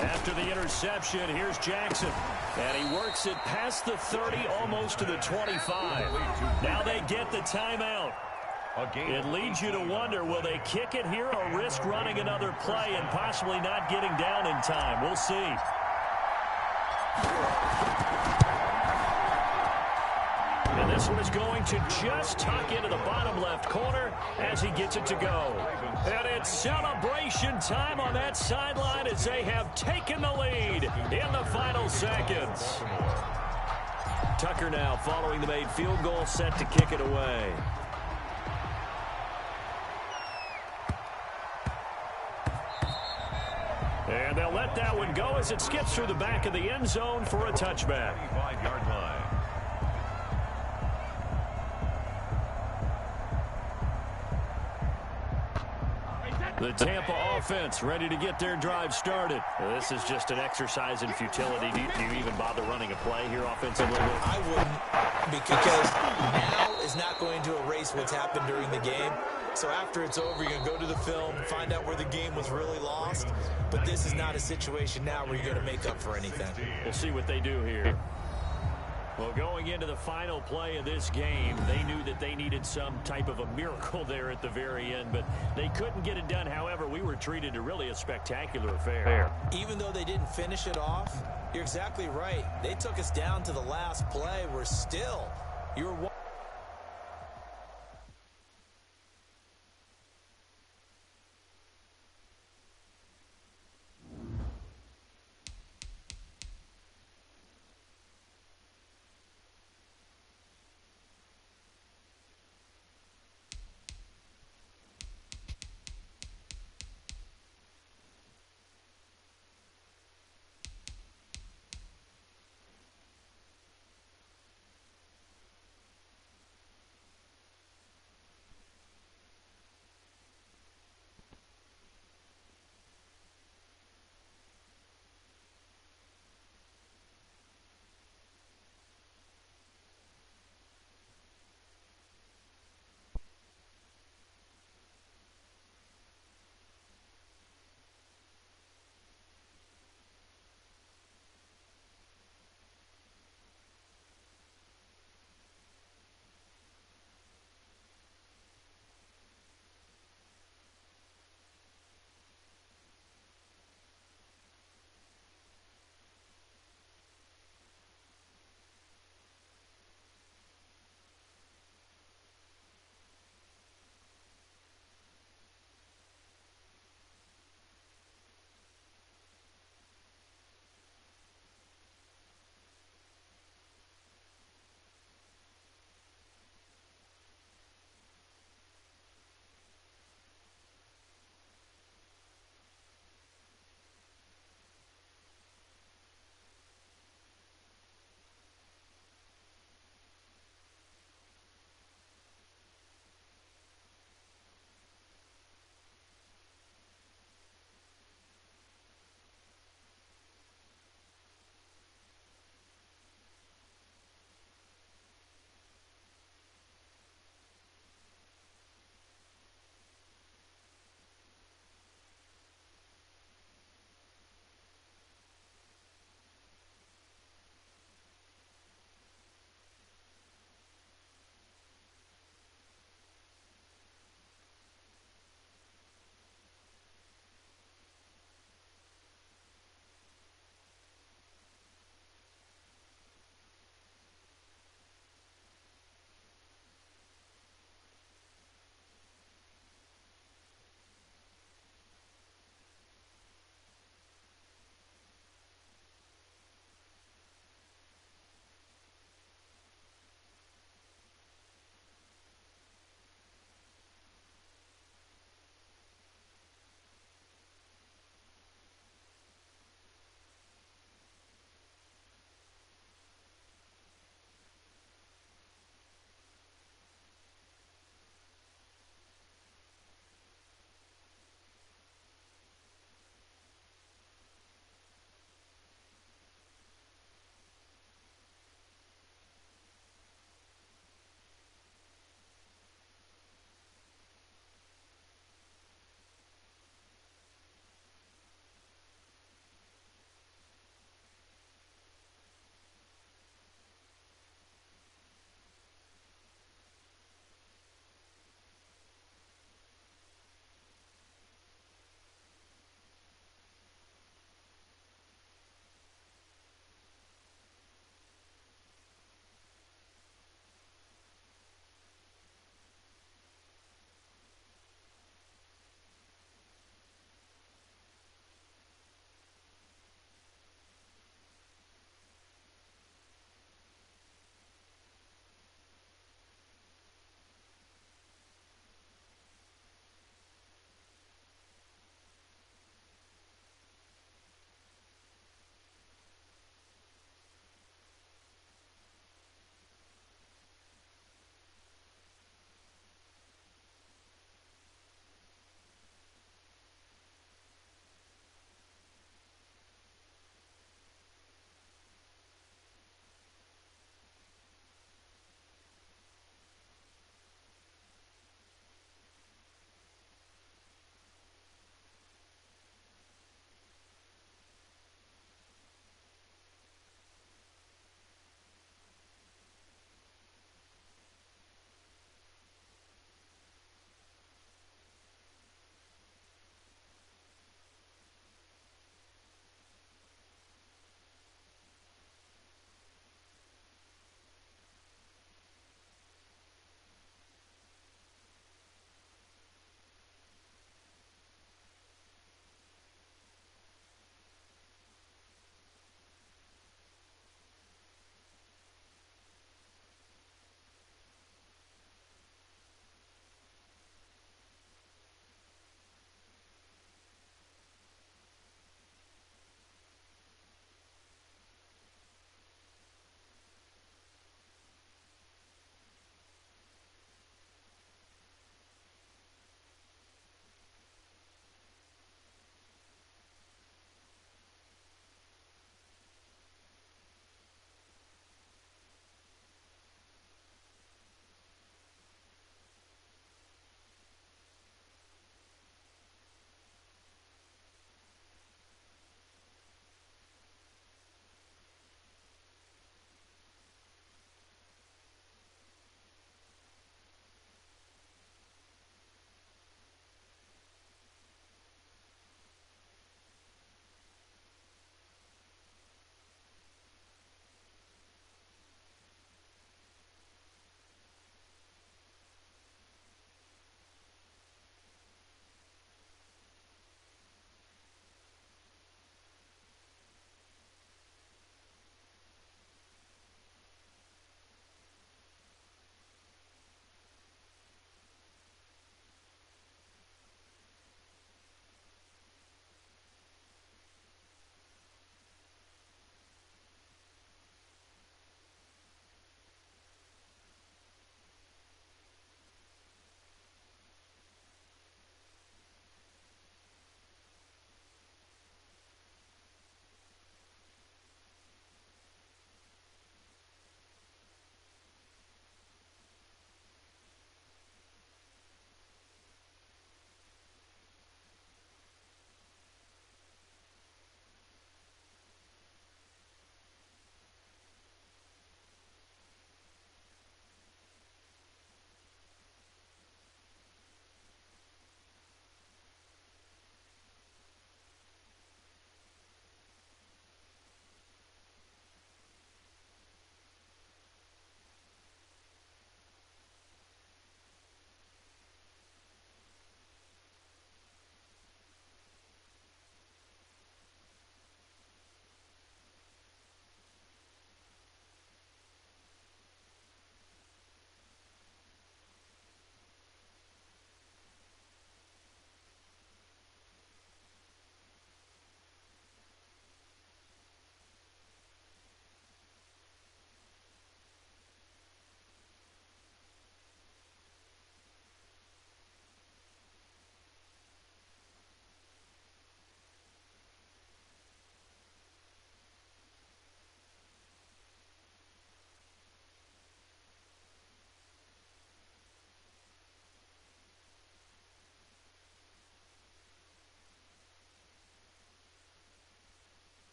After the interception, here's Jackson. And he works it past the 30, almost to the 25. Now they get the timeout. It leads you to wonder, will they kick it here or risk running another play and possibly not getting down in time? We'll see. And this one is going to just tuck into the bottom left corner as he gets it to go. And it's celebration time on that sideline as they have taken the lead in the final seconds. Tucker now following the made field goal, set to kick it away. And they'll let that one go as it skips through the back of the end zone for a touchback. 5-yard line. The Tampa offense ready to get their drive started. Well, this is just an exercise in futility. Do you even bother running a play here offensively? I wouldn't, because now is not going to erase what's happened during the game. So after it's over, you're going to go to the film, find out where the game was really lost. But this is not a situation now where you're going to make up for anything. We'll see what they do here. Well, going into the final play of this game, they knew that they needed some type of a miracle there at the very end, but they couldn't get it done. However, we were treated to really a spectacular affair. Even though they didn't finish it off, you're exactly right. They took us down to the last play. We're still, you're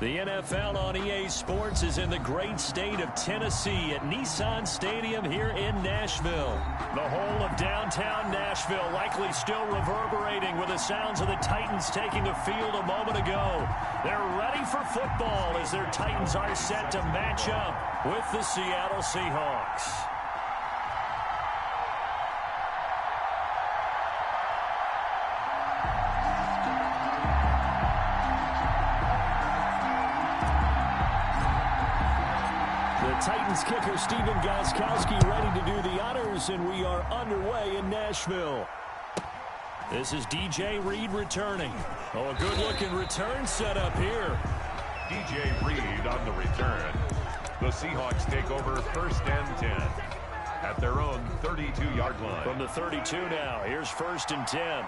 The NFL on EA Sports is in the great state of Tennessee at Nissan Stadium here in Nashville. The whole of downtown Nashville likely still reverberating with the sounds of the Titans taking the field a moment ago. They're ready for football as their Titans are set to match up with the Seattle Seahawks. Titans kicker Stephen Gostkowski ready to do the honors, and we are underway in Nashville. This is DJ Reed returning. Oh, a good-looking return set up here. DJ Reed on the return. The Seahawks take over 1st and 10 at their own 32-yard line. From the 32 now, here's 1st and 10.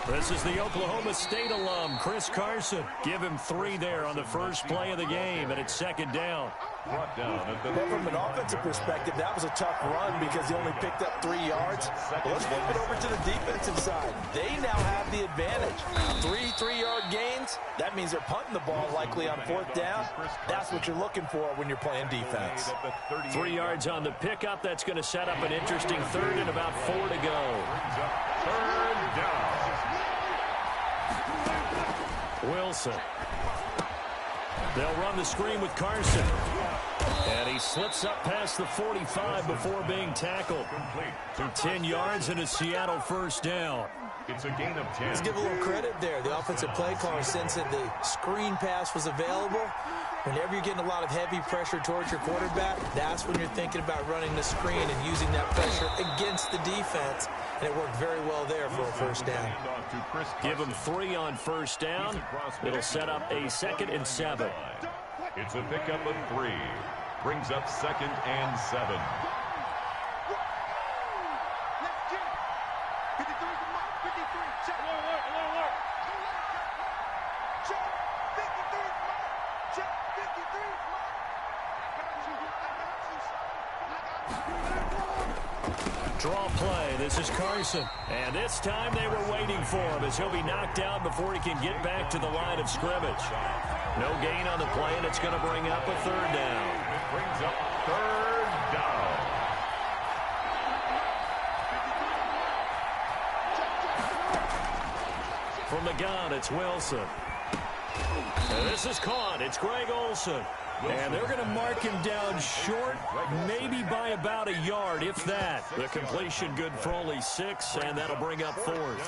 This is the Oklahoma State alum, Chris Carson. Give him 3 there on the first play of the game, and it's 2nd down. Brought down at the Well, from an offensive perspective, that was a tough run because he only picked up 3 yards. But let's flip it over to the defensive side. They now have the advantage. 3-3-yard gains. That means they're punting the ball likely on 4th down. That's what you're looking for when you're playing defense. 3 yards on the pickup. That's going to set up an interesting 3rd and about 4 to go. 3rd down. Wilson. They'll run the screen with Carson. And he slips up past the 45 before being tackled. 10 yards and a Seattle 1st down. It's a gain of 10. Let's give a little credit there. The offensive play caller sensed that the screen pass was available. Whenever you're getting a lot of heavy pressure towards your quarterback, that's when you're thinking about running the screen and using that pressure against the defense. And it worked very well there for a 1st down. Give him 3 on 1st down. It'll set up a 2nd and 7. It's a pickup of 3. Brings up 2nd and 7. Draw play. This is Carson. And this time they were waiting for him as he'll be knocked down before he can get back to the line of scrimmage. No gain on the play, and it's going to bring up a 3rd down. It brings up 3rd down. From the gun, it's Wilson. And this is caught. It's Greg Olsen. And they're going to mark him down short, maybe by about a yard, if that. The completion good for only 6, and that'll bring up 4th.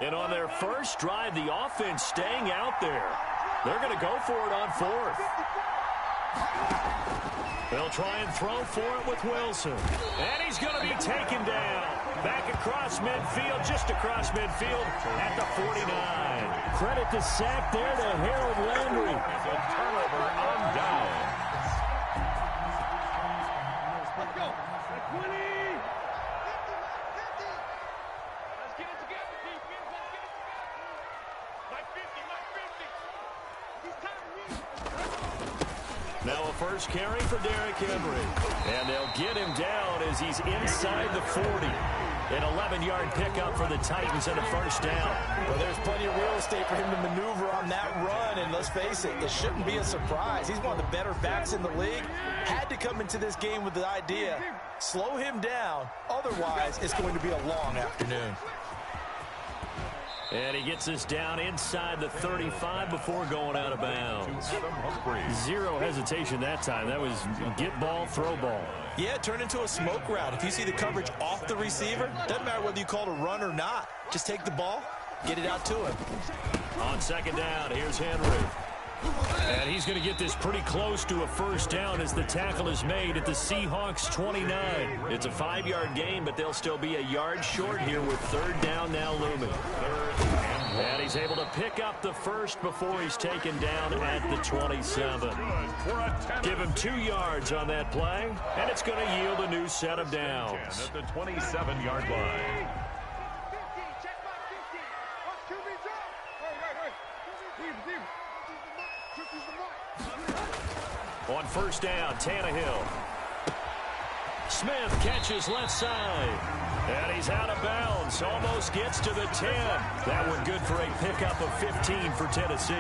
And on their first drive, the offense staying out there. They're going to go for it on 4th. They'll try and throw for it with Wilson. And he's going to be taken down. Back across midfield, just across midfield at the 49. Credit the sack there to Harold Landry. It's a turnover on down. Let's go. 20. Let's get it together, defense. Let's get it together. Like 50. He's tired. Now a first carry for Derrick Henry. And they'll get him down as he's inside the 40. An 11-yard pickup for the Titans and a 1st down. Well, there's plenty of real estate for him to maneuver on that run, and let's face it, it shouldn't be a surprise. He's one of the better backs in the league. Had to come into this game with the idea, slow him down, otherwise it's going to be a long afternoon. And he gets us down inside the 35 before going out of bounds. 0 hesitation that time. That was get ball, throw ball. Yeah, turn into a smoke route. If you see the coverage off the receiver, doesn't matter whether you call it a run or not. Just take the ball, get it out to him. On 2nd down, here's Henry. And he's going to get this pretty close to a 1st down as the tackle is made at the Seahawks 29. It's a 5-yard gain, but they'll still be a yard short here with 3rd down now looming. And he's able to pick up the 1st before he's taken down at the 27. Give him 2 yards on that play, and it's going to yield a new set of downs. At the 27-yard line. On first down, Tannehill. Smith catches left side. And he's out of bounds. Almost gets to the 10. That one good for a pickup of 15 for Tennessee.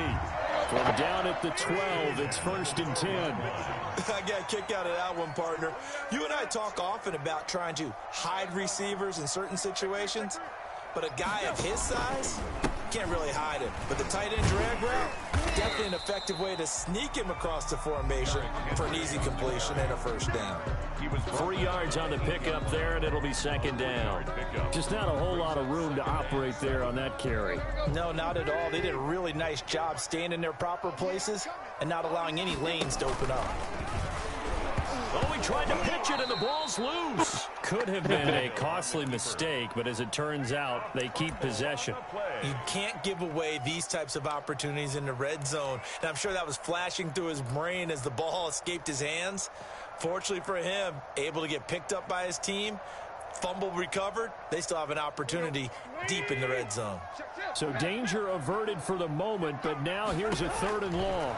From down at the 12, it's 1st and 10. I got a kick out of that one, partner. You and I talk often about trying to hide receivers in certain situations, but a guy of his size can't really hide him. But the tight end drag route, definitely an effective way to sneak him across the formation for an easy completion and a first down. 3 yards on the pickup there, and it'll be 2nd down. Just not a whole lot of room to operate there on that carry. No, not at all. They did a really nice job staying in their proper places and not allowing any lanes to open up. Oh, he tried to pitch it, and the ball's loose. Could have been a costly mistake, but as it turns out, they keep possession. You can't give away these types of opportunities in the red zone. And I'm sure that was flashing through his brain as the ball escaped his hands. Fortunately for him, able to get picked up by his team, fumble recovered. They still have an opportunity deep in the red zone. So danger averted for the moment, but now here's a 3rd and long.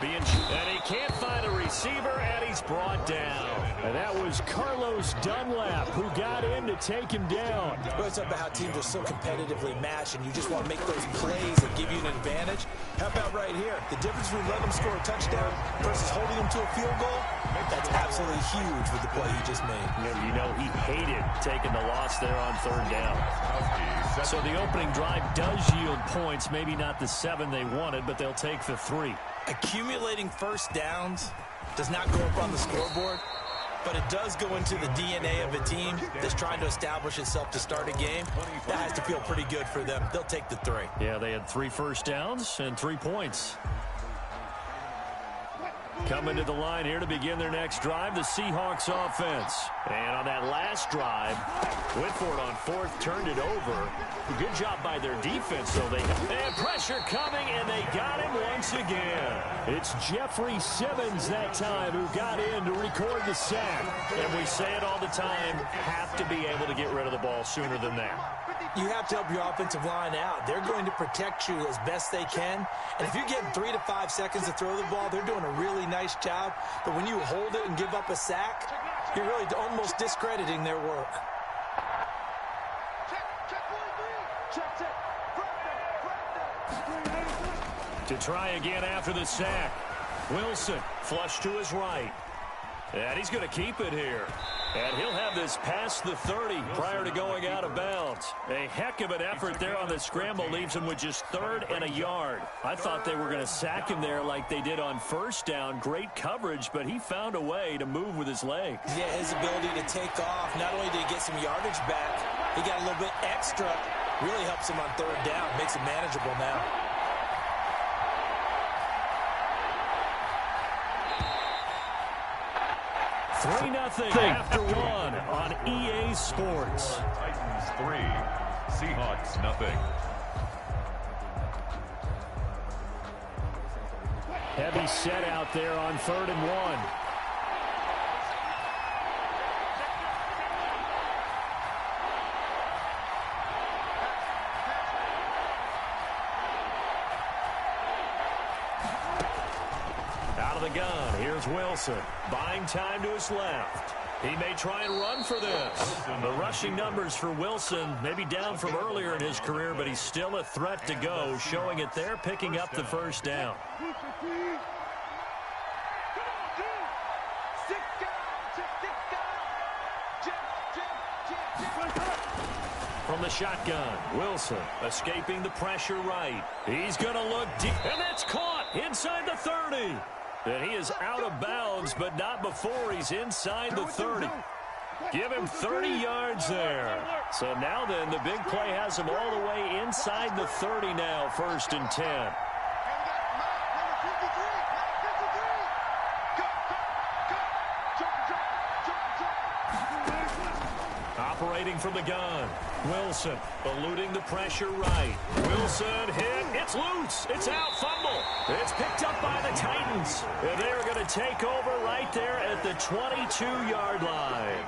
And he can't find a receiver, and he's brought down. And that was Carlos Dunlap who got in to take him down. We always talk about how teams are so competitively matched, and you just want to make those plays that give you an advantage. How about right here? The difference between letting them score a touchdown versus holding them to a field goal, that's absolutely huge with the play he just made. You know, he hated taking the loss there on 3rd down. So the opening drive does yield points, maybe not the 7 they wanted, but they'll take the 3. Accumulating first downs does not go up on the scoreboard, but it does go into the DNA of a team that's trying to establish itself to start a game. That has to feel pretty good for them. They'll take the 3. Yeah, they had 3 first downs and 3 points. Coming to the line here to begin their next drive, the Seahawks offense. And on that last drive, Whitford on 4th turned it over. Good job by their defense, though. They had pressure coming, and they got him once again. It's Jeffrey Simmons that time who got in to record the sack. And we say it all the time, have to be able to get rid of the ball sooner than that. You have to help your offensive line out. They're going to protect you as best they can. And if you get 3 to 5 seconds to throw the ball, they're doing a really nice job. But when you hold it and give up a sack, you're really almost discrediting their work. To try again after the sack. Wilson flush to his right. And he's going to keep it here. And he'll have this past the 30 prior to going out of bounds. A heck of an effort there on the scramble leaves him with just 3rd and a yard. I thought they were going to sack him there like they did on 1st down. Great coverage, but he found a way to move with his legs. Yeah, his ability to take off, not only did he get some yardage back, he got a little bit extra. Really helps him on 3rd down, makes it manageable now. Three nothing after 1 on EA Sports. Titans 3, Seahawks nothing. Heavy set out there on 3rd and 1. Gun. Here's Wilson. Buying time to his left. He may try and run for this. The rushing numbers for Wilson maybe down from earlier in his career, but he's still a threat to go, showing it there, picking up the 1st down. From the shotgun, Wilson escaping the pressure right. He's going to look deep, and that's caught inside the 30. And he is out of bounds, but not before he's inside the 30. Give him 30 yards there. So now then, the big play has him all the way inside the 30 now, 1st and 10. Operating from the gun. Wilson eluding the pressure right. Wilson hit. It's loose. It's out. Fumble. It's picked up by the Titans. And they're going to take over right there at the 22-yard line.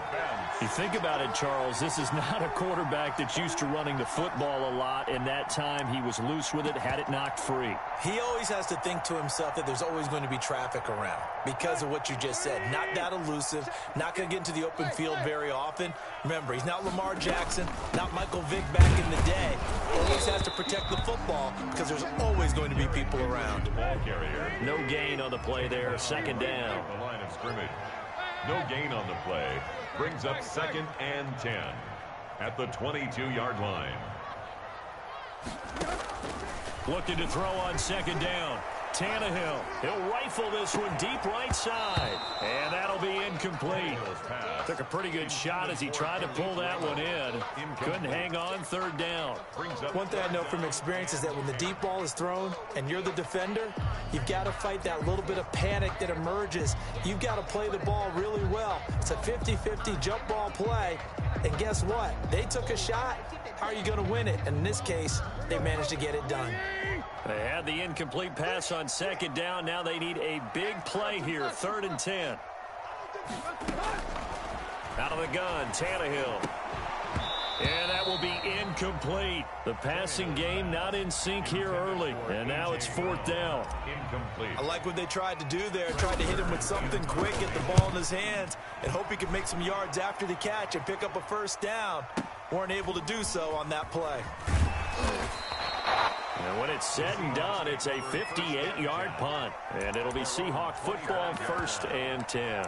You think about it, Charles, this is not a quarterback that's used to running the football a lot, and that time he was loose with it, had it knocked free. He always has to think to himself that there's always going to be traffic around because of what you just said. Not that elusive, not going to get into the open field very often. Remember, he's not Lamar Jackson, not Michael Vick back in the day. Always has to protect the football because there's always going to be people around. Ball carrier. No gain on the play there, second down. The line of scrimmage. No gain on the play. Brings up 2nd and 10 at the 22-yard line. Looking to throw on second down. Tannehill. He'll rifle this one deep right side. And that'll be incomplete. Took a pretty good shot as he tried to pull that one in. Couldn't hang on, third down. One thing I know from experience is that when the deep ball is thrown and you're the defender, you've got to fight that little bit of panic that emerges. You've got to play the ball really well. It's a 50-50 jump ball play. And guess what? They took a shot. How are you going to win it? And in this case, they managed to get it done. They had the incomplete pass on second down. Now they need a big play here, 3rd and 10. Out of the gun, Tannehill. And that will be incomplete. The passing game not in sync here early. And now it's 4th down. Incomplete. I like what they tried to do there. Tried to hit him with something quick, get the ball in his hands, and hope he could make some yards after the catch and pick up a first down. Weren't able to do so on that play. And when it's said and done, it's a 58-yard punt. And it'll be Seahawk football, 1st and 10.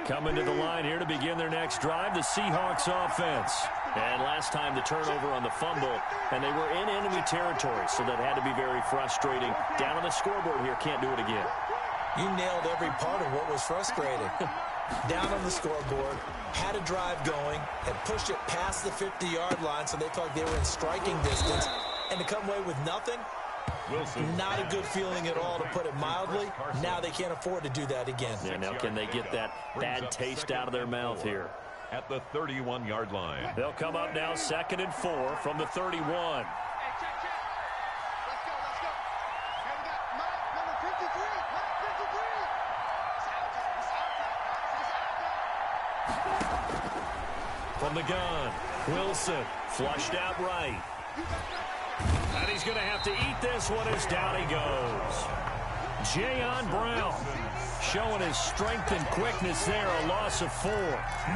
Coming to the line here to begin their next drive, the Seahawks offense. And last time the turnover on the fumble, and they were in enemy territory, so that had to be very frustrating. Down on the scoreboard here, can't do it again. You nailed every part of what was frustrating. Down on the scoreboard, had a drive going, had pushed it past the 50-yard line, so they felt like they were in striking distance. And to come away with nothing, not a good feeling at all, to put it mildly. Now they can't afford to do that again. Yeah, now can they get that bad taste out of their mouth here? At the 31-yard line. They'll come up now 2nd and 4 from the 31. Hey, check. Let's go. Hey, we got Mike, number 53. Mike, 53. From the gun, Wilson flushed out right. And he's going to have to eat this one as down he goes. Jayon Brown showing his strength and quickness there, a loss of 4.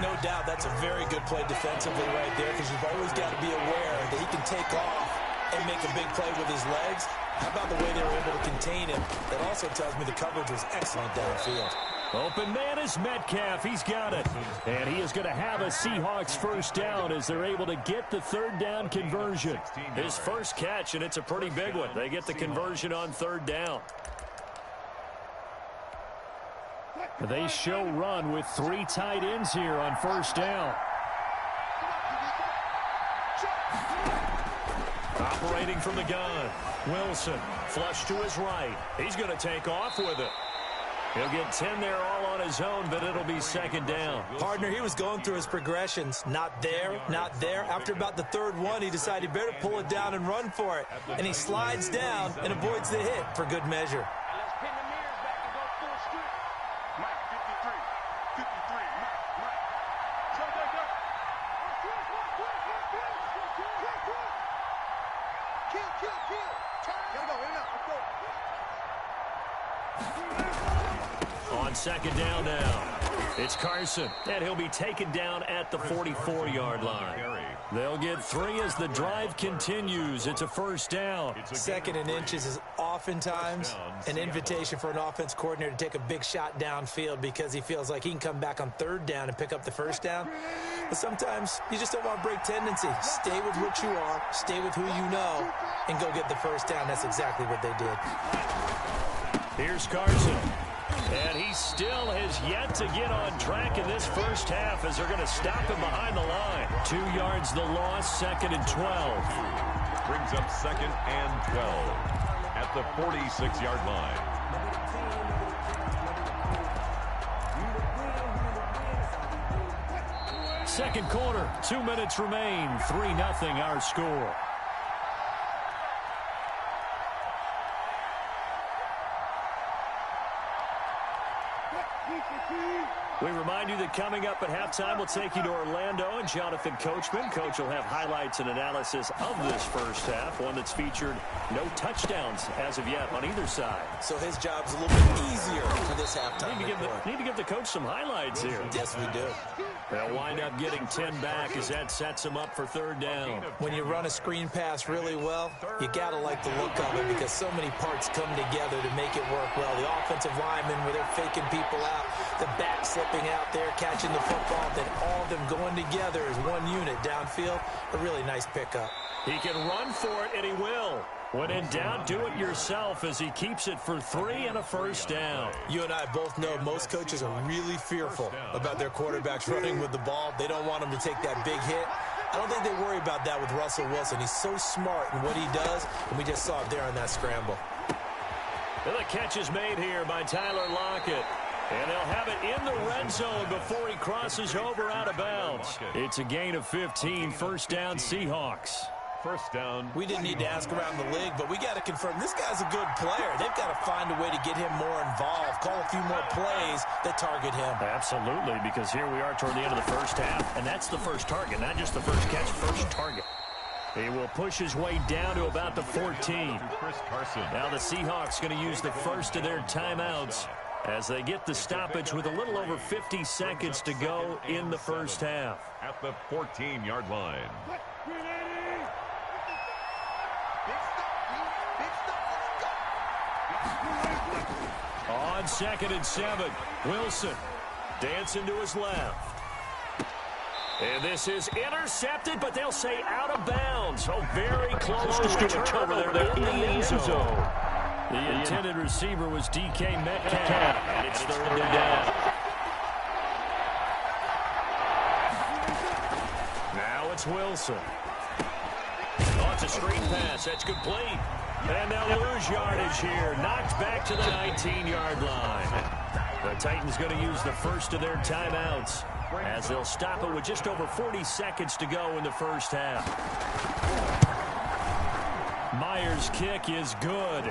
No doubt that's a very good play defensively right there, because you've always got to be aware that he can take off and make a big play with his legs. How about the way they were able to contain him? That also tells me the coverage was excellent downfield. Open man is Metcalf. He's got it. And he is going to have a Seahawks first down as they're able to get the third down conversion. His first catch, and it's a pretty big one. They get the conversion on third down. They show run with 3 tight ends here on first down. Operating from the gun, Wilson flush to his right. He's going to take off with it. He'll get 10 there all on his own, but it'll be second down. Partner, he was going through his progressions. Not there, not there. After about the third one, he decided he better pull it down and run for it. And he slides down and avoids the hit for good measure. Let's pin the mirrors back and go full strip. Mike, 53. 53. Mike. Go. Kill. Gotta go, in and out. Let's go. On second down now, it's Carson, and he'll be taken down at the 44-yard line. They'll get 3 as the drive continues. It's a first down. 2nd and inches is oftentimes an invitation for an offense coordinator to take a big shot downfield because he feels like he can come back on third down and pick up the first down. But sometimes you just don't want to break tendency. Stay with what you are, stay with who you know, and go get the first down. That's exactly what they did. Here's Carson. And he still has yet to get on track in this first half as they're going to stop him behind the line. 2 yards the loss, 2nd and 12. Brings up 2nd and 12 at the 46-yard line. Second quarter, 2 minutes remain, 3-0 our score. We remind you that coming up at halftime, we'll take you to Orlando and Jonathan Coachman. Coach will have highlights and analysis of this first half, one that's featured no touchdowns as of yet on either side. So his job's a little bit easier for this halftime. Need to give the coach some highlights here. Yes, we do. They'll wind up getting 10 back as that sets him up for 3rd down. When you run a screen pass really well, you got to like the look of it because so many parts come together to make it work well. The offensive linemen, where they're faking people out, the back slipping out there, catching the football, then all of them going together as one unit downfield. A really nice pickup. He can run for it, and he will. When in doubt, do it yourself as he keeps it for 3 and a first down. You and I both know most coaches are really fearful about their quarterbacks running with the ball. They don't want them to take that big hit. I don't think they worry about that with Russell Wilson. He's so smart in what he does, and we just saw it there on that scramble. And the catch is made here by Tyler Lockett. And they'll have it in the red zone before he crosses over out of bounds. It's a gain of 15, 1st down Seahawks. First down. We didn't need to ask around the league, but we got to confirm this guy's a good player. They've got to find a way to get him more involved, call a few more plays that target him. Absolutely, because here we are toward the end of the first half, and that's the first target, not just the first catch, first target. He will push his way down to about the 14. Now the Seahawks going to use the first of their timeouts as they get the stoppage with a little over 50 seconds to go in the first half. At the 14-yard line. On 2nd and 7, Wilson dancing to his left. And this is intercepted, but they'll say out of bounds. Oh, very close to a turnover there in the end zone. The intended receiver was DK Metcalf, and it's 3rd down. Now it's Wilson. Oh, it's a screen pass. That's complete. And they'll lose yardage here. Knocked back to the 19-yard line. The Titans going to use the first of their timeouts as they'll stop it with just over 40 seconds to go in the first half. Myers' kick is good.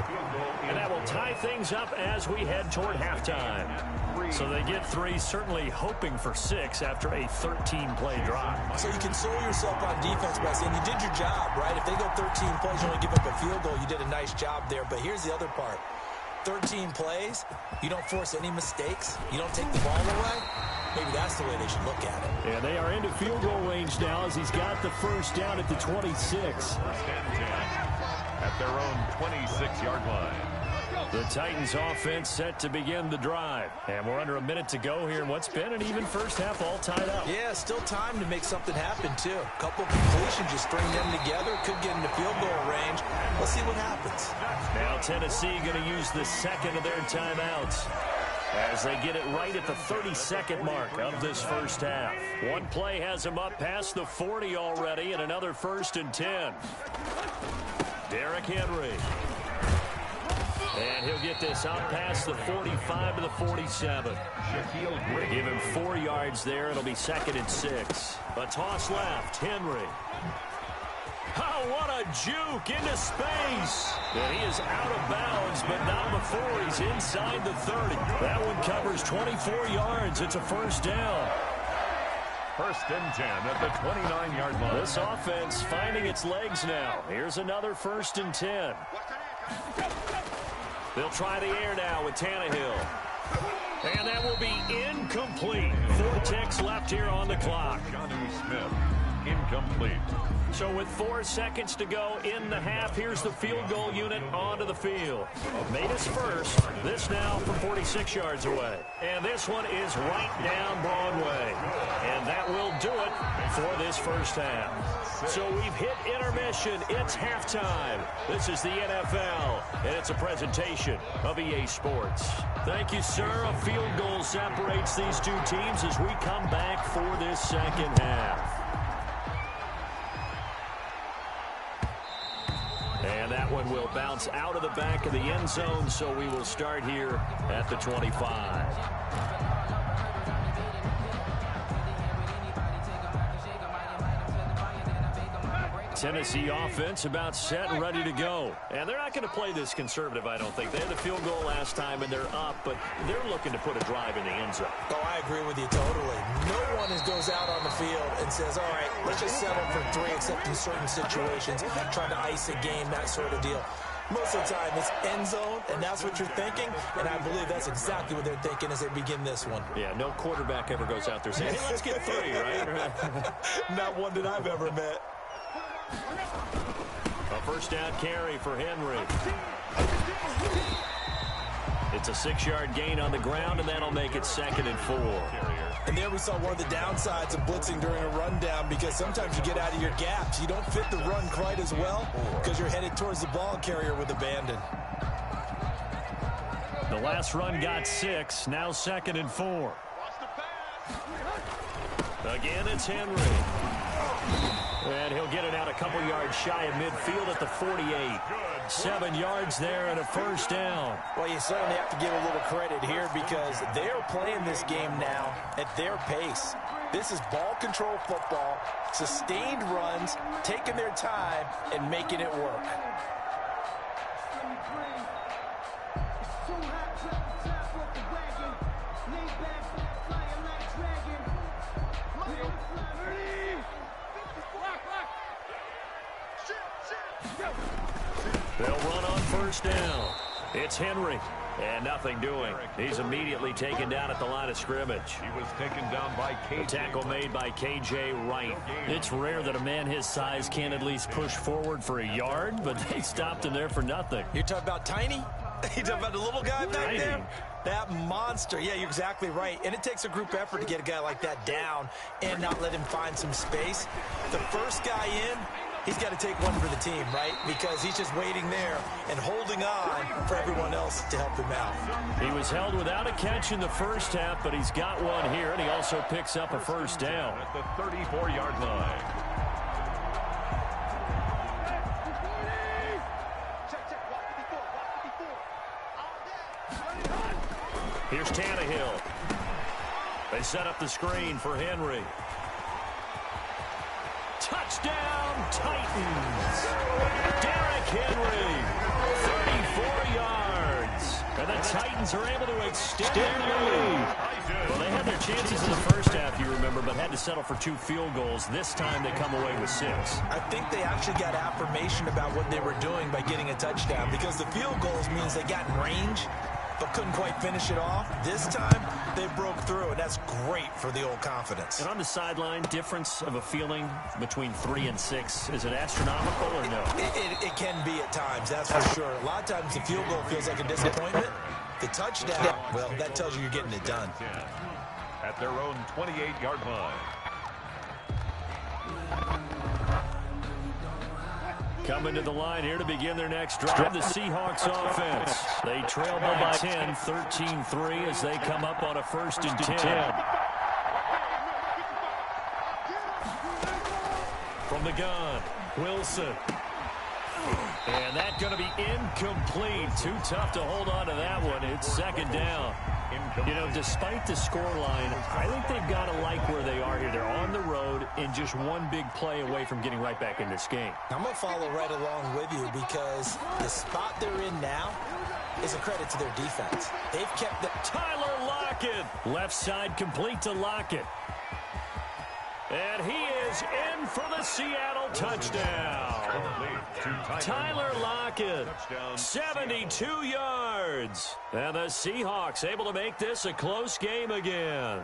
And that will tie things up as we head toward halftime. So they get 3, certainly hoping for 6 after a 13-play drive. So you console yourself on defense by saying you did your job, right? If they go 13 plays, you only give up a field goal, you did a nice job there. But here's the other part. 13 plays, you don't force any mistakes, you don't take the ball away. Maybe that's the way they should look at it. Yeah, they are into field goal range now as he's got the first down at the 26. First and 10 at their own 26-yard line. The Titans offense set to begin the drive. And we're under a minute to go here in what's been an even first half, all tied up. Yeah, still time to make something happen, too. A couple completions, just string them together. Could get into field goal range. Let's see what happens. Now Tennessee going to use the second of their timeouts as they get it right at the 32nd mark of this first half. One play has them up past the 40 already, and another 1st and 10. Derrick Henry. And he'll get this out past the 45 to the 47. Give him 4 yards there. It'll be 2nd and 6. A toss left. Henry. Oh, what a juke into space. And he is out of bounds, but not before he's inside the 30. That one covers 24 yards. It's a first down. First and 10 at the 29-yard line. This offense finding its legs now. Here's another 1st and 10. They'll try the air now with Tannehill. And that will be incomplete. 4 ticks left here on the clock. Jonnu Smith incomplete. So with 4 seconds to go in the half, here's the field goal unit onto the field. Made his first. This now from 46 yards away. And this one is right down Broadway. And that will do it for this first half. So we've hit intermission. It's halftime. This is the NFL, and it's a presentation of EA Sports. Thank you, sir. A field goal separates these two teams as we come back for this second half. And that one will bounce out of the back of the end zone, so we will start here at the 25. Tennessee offense about set and ready to go. And they're not going to play this conservative, I don't think. They had the field goal last time, and they're up, but they're looking to put a drive in the end zone. Oh, I agree with you totally. No one goes out on the field and says, all right, let's just settle for 3, except in certain situations, trying to ice a game, that sort of deal. Most of the time, it's end zone, and that's what you're thinking, and I believe that's exactly what they're thinking as they begin this one. Yeah, no quarterback ever goes out there saying, hey, let's get 3, right? Not one that I've ever met. A first down carry for Henry. It's a 6-yard gain on the ground, and that'll make it 2nd and 4. And there we saw one of the downsides of blitzing during a rundown, because sometimes you get out of your gaps. You don't fit the run quite as well because you're headed towards the ball carrier with abandon. The last run got 6, now 2nd and 4. Again, it's Henry. And he'll get it out a couple yards shy of midfield at the 48. 7 yards there and a first down. Well, you certainly have to give a little credit here because they're playing this game now at their pace. This is ball control football, sustained runs, taking their time, and making it work. They'll run on first down. It's Henry, and nothing doing. He's immediately taken down at the line of scrimmage. He was taken down by KJ. Tackle made by K.J. Wright. It's rare that a man his size can at least push forward for a yard, but they stopped him there for nothing. You're talking about Tiny? You're talking about the little guy back Tiny. there? That monster. Yeah, you're exactly right. And it takes a group effort to get a guy like that down and not let him find some space. The first guy in, he's got to take one for the team, right? Because he's just waiting there and holding on for everyone else to help him out. He was held without a catch in the first half, but he's got one here, and he also picks up a first down. At the 34-yard line. Here's Tannehill. They set up the screen for Henry. Touchdown, Titans. Derrick Henry, 34 yards. And the Titans are able to extend their lead. Well, they had their chances in the first half, you remember, but had to settle for 2 field goals. This time they come away with 6. I think they actually got affirmation about what they were doing by getting a touchdown, because the field goals means they got in range but couldn't quite finish it off. This time, they broke through, and that's great for the old confidence. And on the sideline, difference of a feeling between 3 and 6, is it astronomical or no? It can be at times, that's for sure. A lot of times the field goal feels like a disappointment. The touchdown, well, that tells you you're getting it done. At their own 28-yard line. Coming to the line here to begin their next drive, the Seahawks offense. They trail by 10, 13-3 as they come up on a 1st and 10. From the gun, Wilson. And that's going to be incomplete. Too tough to hold on to that one. It's 2nd down. You know, despite the scoreline, I think they've got to like where they are here. They're on the road and just one big play away from getting right back in this game. I'm going to follow right along with you because the spot they're in now is a credit to their defense. They've kept the... Tyler Lockett. Left side complete to Lockett. And he is in for the Seattle touchdown. Tyler Lockett, 72 yards. And the Seahawks able to make this a close game again.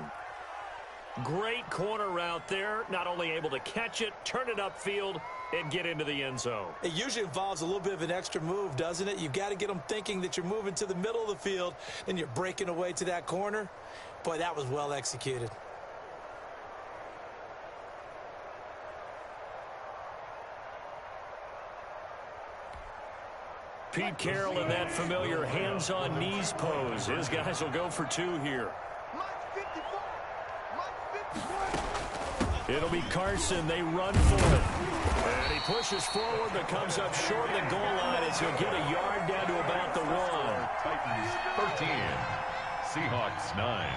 Great corner route there. Not only able to catch it, turn it upfield, and get into the end zone. It usually involves a little bit of an extra move, doesn't it? You've got to get them thinking that you're moving to the middle of the field and you're breaking away to that corner. Boy, that was well executed. Pete Carroll in that familiar hands-on knees pose. His guys will go for 2 here. It'll be Carson. They run for it. And he pushes forward but comes up short of the goal line as he'll get a yard down to about the 1. Titans 13, Seahawks 9.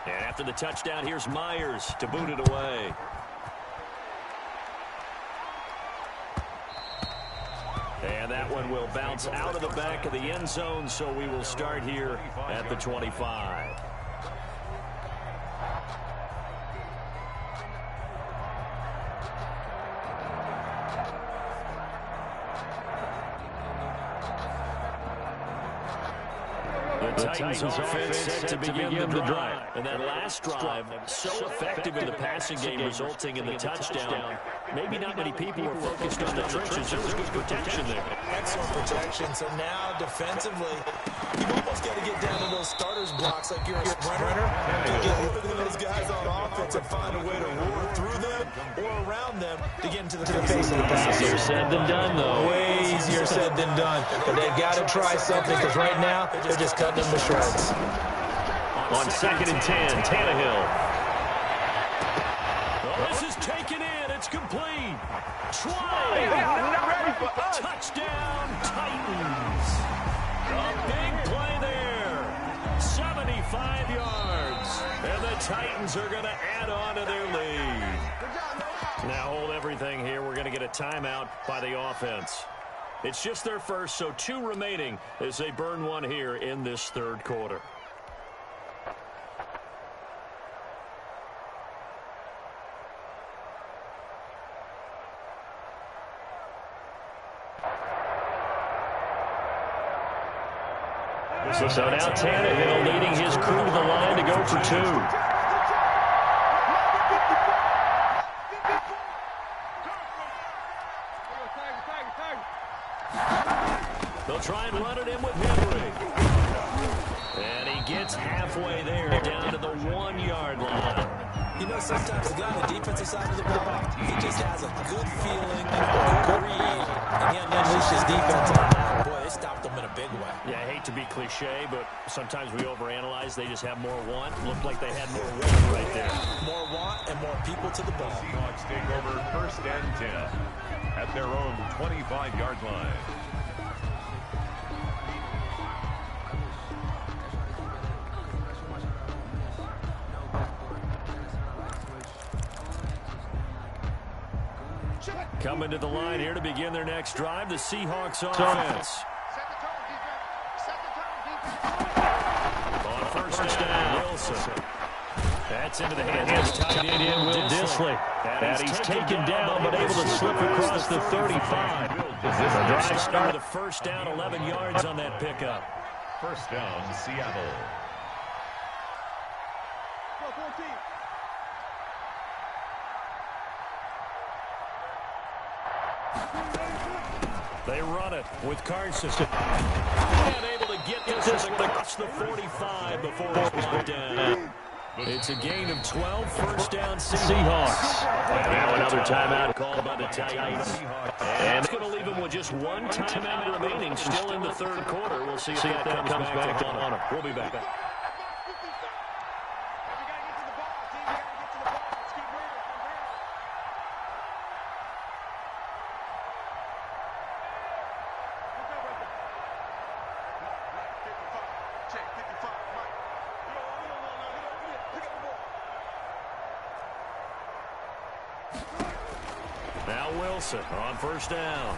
And after the touchdown, here's Myers to boot it away. And that one will bounce out of the back of the end zone, so we will start here at the 25. The Titans offense set to begin the drive. And that last drive, so effective in the passing game, resulting in the touchdown. Maybe not many people were focused on the trenches. There was good protection there. Excellent protection. So now defensively, you've almost got to get down to those starters blocks like you're a sprinter. Get rid of those guys on offense and find a way to roar through them or around them to get into the face of the pass. Easier said than done, though. Way easier said than done. But they've got to try something because right now they're just cutting them to shreds. On 2nd and 10, Tannehill. Oh, this is taken in. It's complete. Try. Not ready for us. Touchdown, Titans. A big play there. 75 yards. And the Titans are going to add on to their lead. Now hold everything here. We're going to get a timeout by the offense. It's just their first, so 2 remaining as they burn 1 here in this 3rd quarter. So now Tannehill leading his crew to the line to go for 2. They'll try and run it in with Henry. And he gets halfway there, down to the 1-yard line. You know, sometimes the guy on the defensive side of the ball, he just has a good feeling, a good read, and he unleashed his defense on that. Boy, they stopped them in a big way. Yeah, I hate to be cliche, but sometimes we overanalyze. They just have more want. Looked like they had more want right there. More want and more people to the ball. Seahawks take over 1st and 10 at their own 25-yard line. Coming to the line here to begin their next drive, the Seahawks offense. On 1st down, Wilson. That's into the hands of tight end Will Dissly. And he's taken down, but able to slip across the 35. The drive started the 1st down, 11 yards on that pickup. 1st down, Seattle. They run it with Carson. And able to get this across the 45 before it's brought down. It's a gain of 12, 1st down Seahawks. Now another timeout called by the Titans. And it's going to leave them with just 1 timeout remaining, still in the 3rd quarter. We'll see if that comes back to honor. We'll be back. Now Wilson on 1st down.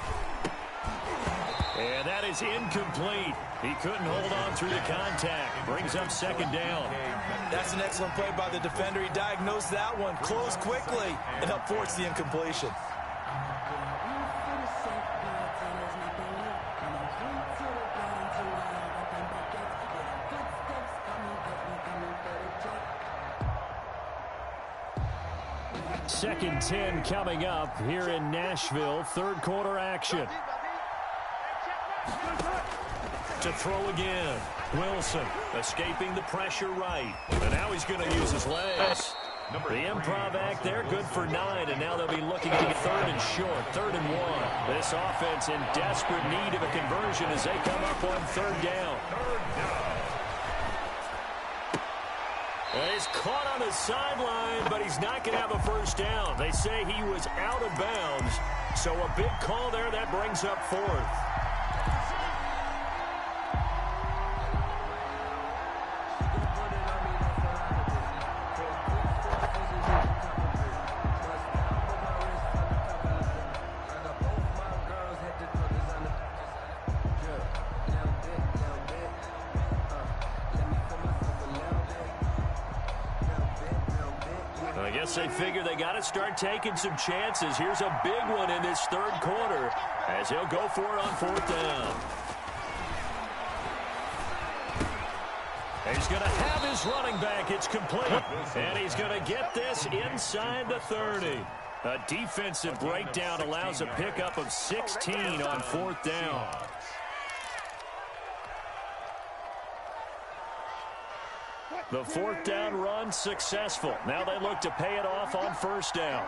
And that is incomplete. He couldn't hold on through the contact. Brings up 2nd down. That's an excellent play by the defender. He diagnosed that one, closed quickly, and helped force the incompletion. second 10 coming up here in Nashville. Third quarter action. To throw again. Wilson escaping the pressure right. And now he's going to use his legs. The improv act there, good for 9, and now they'll be looking at third and short, 3rd and 1. This offense in desperate need of a conversion as they come up on 3rd down. And he's caught on the sideline, but he's not going to have a first down. They say he was out of bounds, so a big call there that brings up 4th. I guess they figure they got to start taking some chances. Here's a big one in this 3rd quarter as he'll go for it on 4th down. He's going to have his running back. It's complete. And he's going to get this inside the 30. A defensive breakdown allows a pickup of 16 on 4th down. The 4th down run successful. Now they look to pay it off on 1st down.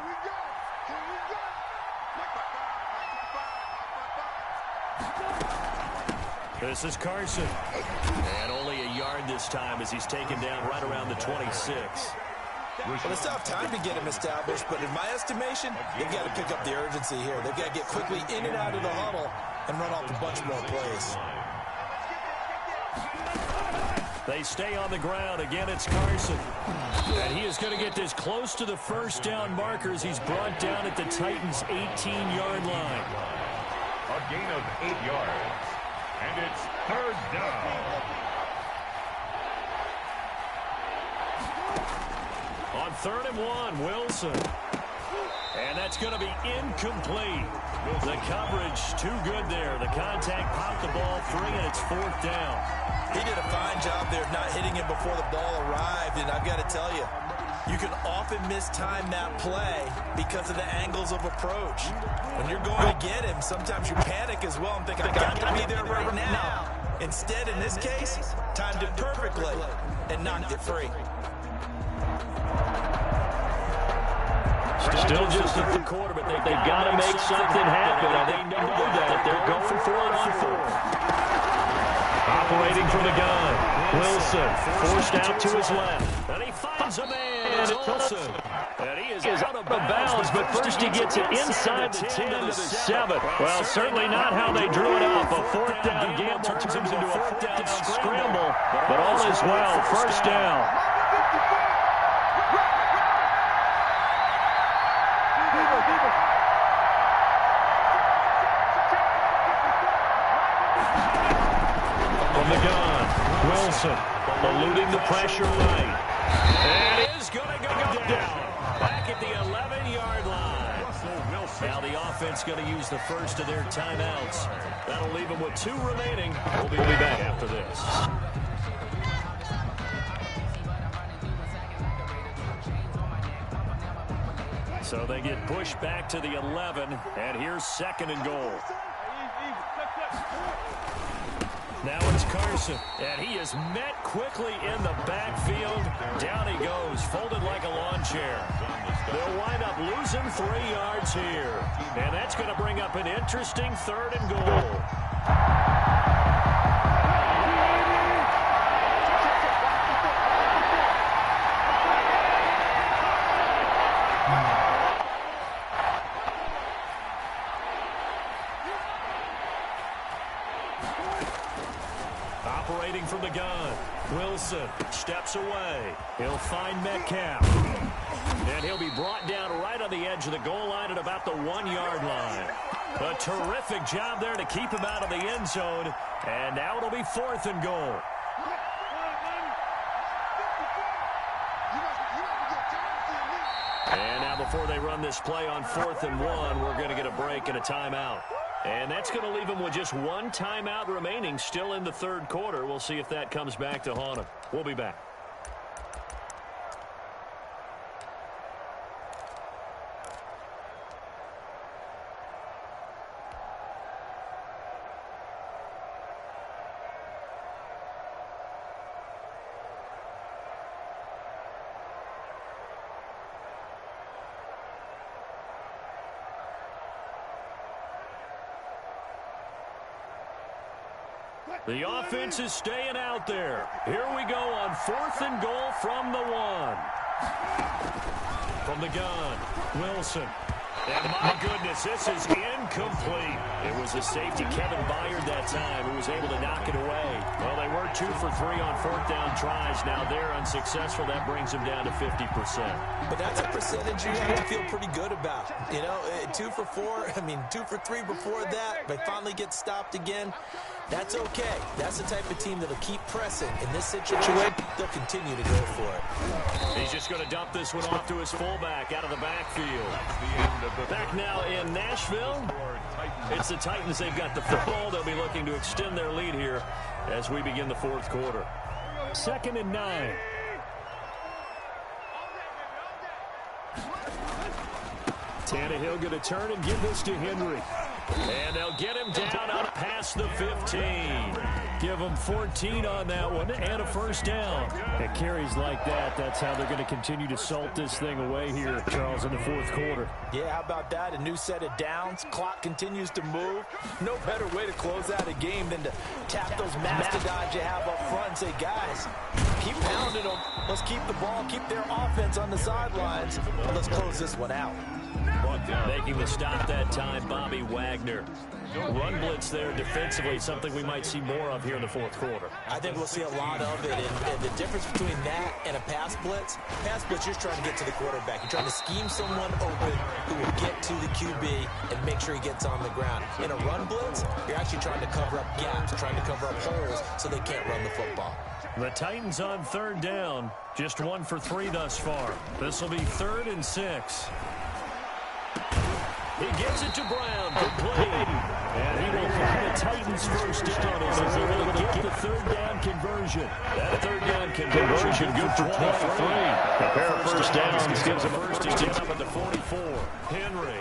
This is Carson. And only a yard this time as he's taken down right around the 26. Well, it's tough time to get him established, but in my estimation, they've got to pick up the urgency here. They've got to get quickly in and out of the huddle and run off a bunch more plays. They stay on the ground. Again, it's Carson. And he is going to get this close to the first down markers. He's brought down at the Titans' 18-yard line. A gain of 8 yards. And it's 3rd down. On 3rd and 1, Wilson. And that's going to be incomplete. The coverage too good there. The contact popped the ball free, and it's 4th down. He did a fine job there of not hitting him before the ball arrived, and I've got to tell you, you can often mistime that play because of the angles of approach. When you're going to get him, sometimes you panic as well and think, I've got to be there right now. Instead, in this case, timed it perfectly and knocked it free. Still just at the quarter, but they've got to make something happen, and they know that. They're going for it on 4th. Operating from the gun. Wilson forced out to his left. And he finds a man. It's Wilson. And he is out of bounds, but first he gets it inside the 10 to the 7. Well, certainly not how they drew it up. A 4th down gamble turns into a 4th down scramble. But all is well. First down. From the gun, Wilson eluding the pressure right. And it is going to go down back at the 11-yard line. Now the offense going to use the first of their timeouts. That'll leave them with 2 remaining. We'll be back after this. So they get pushed back to the 11, and here's 2nd and goal. Now it's Carson, and he is met quickly in the backfield. Down he goes, folded like a lawn chair. They'll wind up losing 3 yards here, and that's going to bring up an interesting 3rd and goal. Operating from the gun, Wilson steps away. He'll find Metcalf. And he'll be brought down right on the edge of the goal line at about the 1-yard line. A terrific job there to keep him out of the end zone. And now it'll be 4th and goal. And now before they run this play on 4th and 1, we're going to get a break and a timeout. And that's going to leave them with just 1 timeout remaining still in the 3rd quarter. We'll see if that comes back to haunt them. We'll be back. The offense is staying out there. Here we go on 4th and goal from the 1. From the gun, Wilson. And my goodness, this is incomplete. It was a safety, Kevin Byard, that time, who was able to knock it away. Well, they were 2 for 3 on 4th down tries. Now they're unsuccessful. That brings them down to 50%. But that's a percentage you have to feel pretty good about. You know, 2 for 4, 2 for 3 before that. They finally get stopped again. That's okay. That's the type of team that'll keep pressing. In this situation, they'll continue to go for it. He's just going to dump this one off to his fullback out of the backfield. Back now in Nashville. It's the Titans. They've got the football. They'll be looking to extend their lead here as we begin the 4th quarter. 2nd and 9. Tannehill going to turn and give this to Henry. And they'll get him down out past the 15. Give him 14 on that one and a 1st down. At carries like that, that's how they're going to continue to salt this thing away here, Charles, in the 4th quarter. Yeah, how about that? A new set of downs. Clock continues to move. No better way to close out a game than to tap those mastodons you have up front and say, guys, keep pounding them. Let's keep the ball, keep their offense on the sidelines, and let's close this one out. Making the stop that time, Bobby Wagner. Run blitz there defensively, something we might see more of here in the 4th quarter. I think we'll see a lot of it, and the difference between that and a pass blitz, you're trying to get to the quarterback. You're trying to scheme someone open who will get to the QB and make sure he gets on the ground. In a run blitz, you're actually trying to cover up gaps, trying to cover up holes so they can't run the football. The Titans on 3rd down, just 1 for 3 thus far. This will be 3rd and 6. He gives it to Brown, complete. And he will find the Titans' 1st down as he's able to get the 3rd down conversion. That 3rd down conversion good for 23. A pair of 1st downs gives him 1st down at the 44. Henry.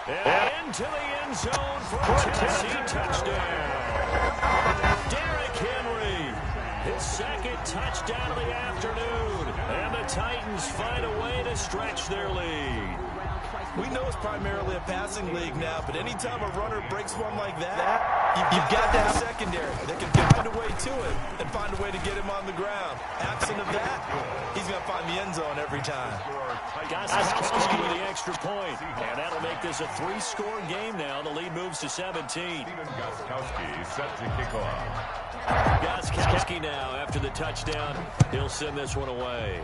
And into the end zone for a Tennessee touchdown. Derrick Henry. His 2nd touchdown of the afternoon. And the Titans find a way to stretch their lead. We know it's primarily a passing league now, but anytime a runner breaks one like that, you've got to have a secondary that can find a way to it and find a way to get him on the ground. Absent of that, he's going to find the end zone every time. Gostkowski with the extra point. And that'll make this a 3-score game now. The lead moves to 17. Gostkowski set to kick off. Gostkowski now after the touchdown. He'll send this one away.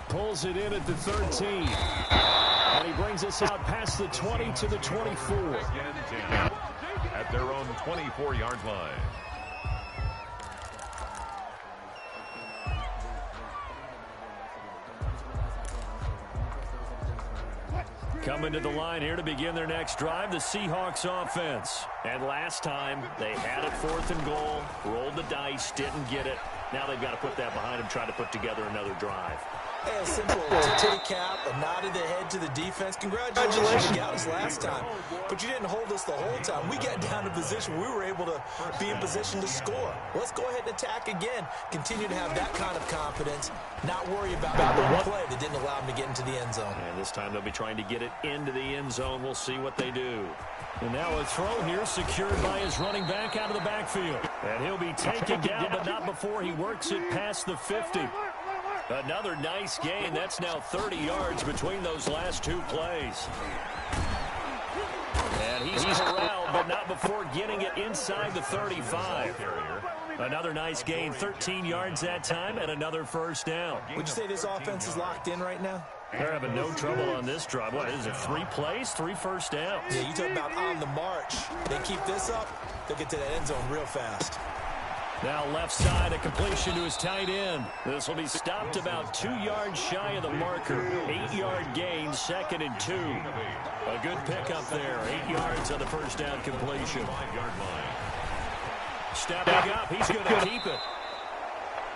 Pulls it in at the 13. And he brings us out past the 20 to the 24. At their own 24-yard line. Coming to the line here to begin their next drive, the Seahawks offense. And last time, they had it 4th and goal, rolled the dice, didn't get it. Now they've got to put that behind them, try to put together another drive. Hey, a simple tip cap, a nod of the head to the defense. Congratulations, you got us last time. But you didn't hold us the whole time. We got down to position. We were able to be in position to score. Let's go ahead and attack again. Continue to have that kind of confidence. Not worry about the one play that didn't allow them to get into the end zone. And this time they'll be trying to get it into the end zone. We'll see what they do. And now a throw here secured by his running back out of the backfield. And he'll be taken down, but not before he works it past the 50. Another nice gain. That's now 30 yards between those last 2 plays. And he's corralled, but not before getting it inside the 35. Another nice gain, 13 yards that time, and another 1st down. Would you say this offense is locked in right now? They're having no trouble on this drive. What is it, 3 plays, 3 1st downs? Yeah, you talk about on the march. They keep this up, they'll get to that end zone real fast. Now left side, a completion to his tight end. This will be stopped about 2 yards shy of the marker. 8-yard gain, 2nd and 2. A good pickup there, 8 yards on the 1st down completion. Stepping up, he's going to keep it.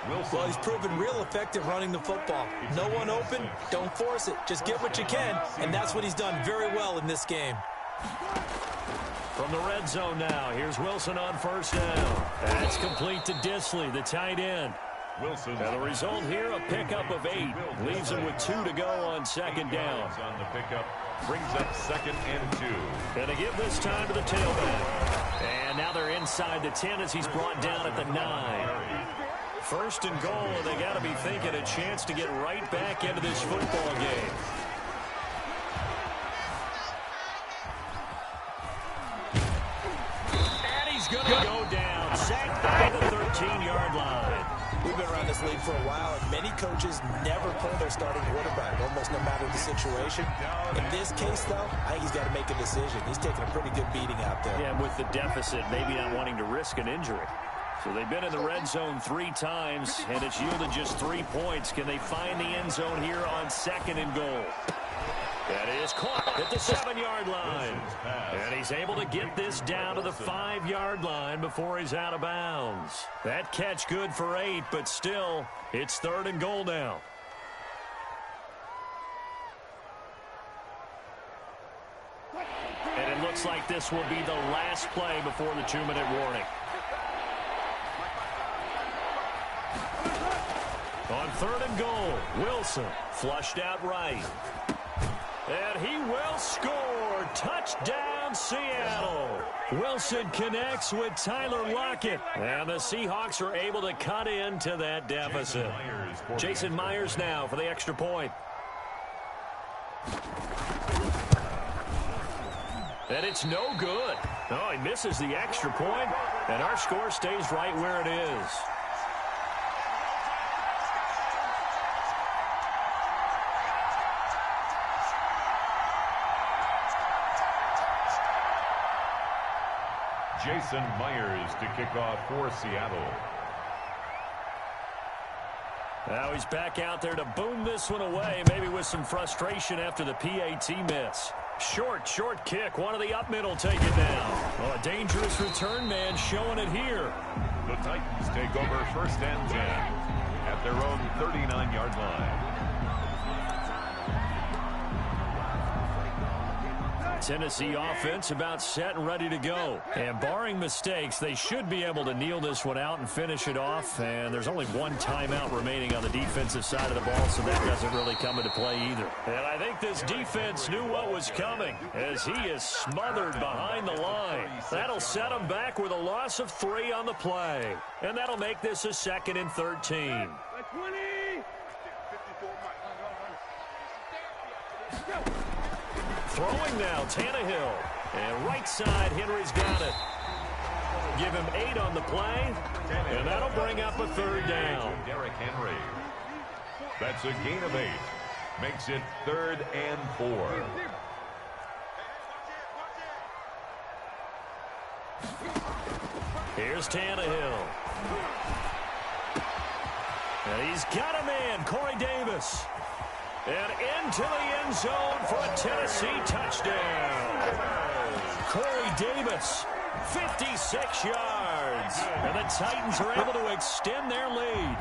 Well, he's proven real effective running the football. No one open, don't force it. Just get what you can, and that's what he's done very well in this game. From the red zone now, here's Wilson on 1st down. That's complete to Disley, the tight end. Wilson. And the result here, a pickup of 8. Leaves him with 2 to go on second down. On the pickup, brings up 2nd and 2. And to give this time to the tailback. And now they're inside the 10 as he's brought down at the 9. 1st and goal, and they got to be thinking a chance to get right back into this football game. And he's going to go down, sacked by the 13-yard line. We've been around this league for a while, and many coaches never pull their starting quarterback, almost no matter the situation. In this case, though, I think he's got to make a decision. He's taking a pretty good beating out there. Yeah, with the deficit, maybe not wanting to risk an injury. So they've been in the red zone 3 times, and it's yielded just 3 points. Can they find the end zone here on 2nd and goal? That is caught at the 7-yard line. And he's able to get this down to the 5-yard line before he's out of bounds. That catch good for 8, but still, it's 3rd and goal now. And it looks like this will be the last play before the 2-minute warning. On 3rd and goal, Wilson flushed out right. And he will score. Touchdown, Seattle. Wilson connects with Tyler Lockett. And the Seahawks are able to cut into that deficit. Jason Myers now for the extra point. And it's no good. Oh, he misses the extra point, and our score stays right where it is. Jason Myers to kick off for Seattle. Now he's back out there to boom this one away, maybe with some frustration after the PAT miss. Short kick. One of the up middle take it down. Oh, a dangerous return man showing it here. The Titans take over 1st and 10 at their own 39-yard line. Tennessee offense about set and ready to go. And barring mistakes, they should be able to kneel this one out and finish it off. And there's only 1 timeout remaining on the defensive side of the ball, so that doesn't really come into play either. And I think this defense knew what was coming as he is smothered behind the line. That'll set him back with a loss of 3 on the play. And that'll make this a 2nd and 13. Throwing now, Tannehill. And right side, Henry's got it. Give him 8 on the play, and that'll bring up a 3rd down. Derrick Henry. That's a gain of 8. Makes it 3rd and 4. Here's Tannehill. And he's got a man, Corey Davis. And into the end zone for a Tennessee touchdown. Corey Davis, 56 yards. And the Titans are able to extend their lead.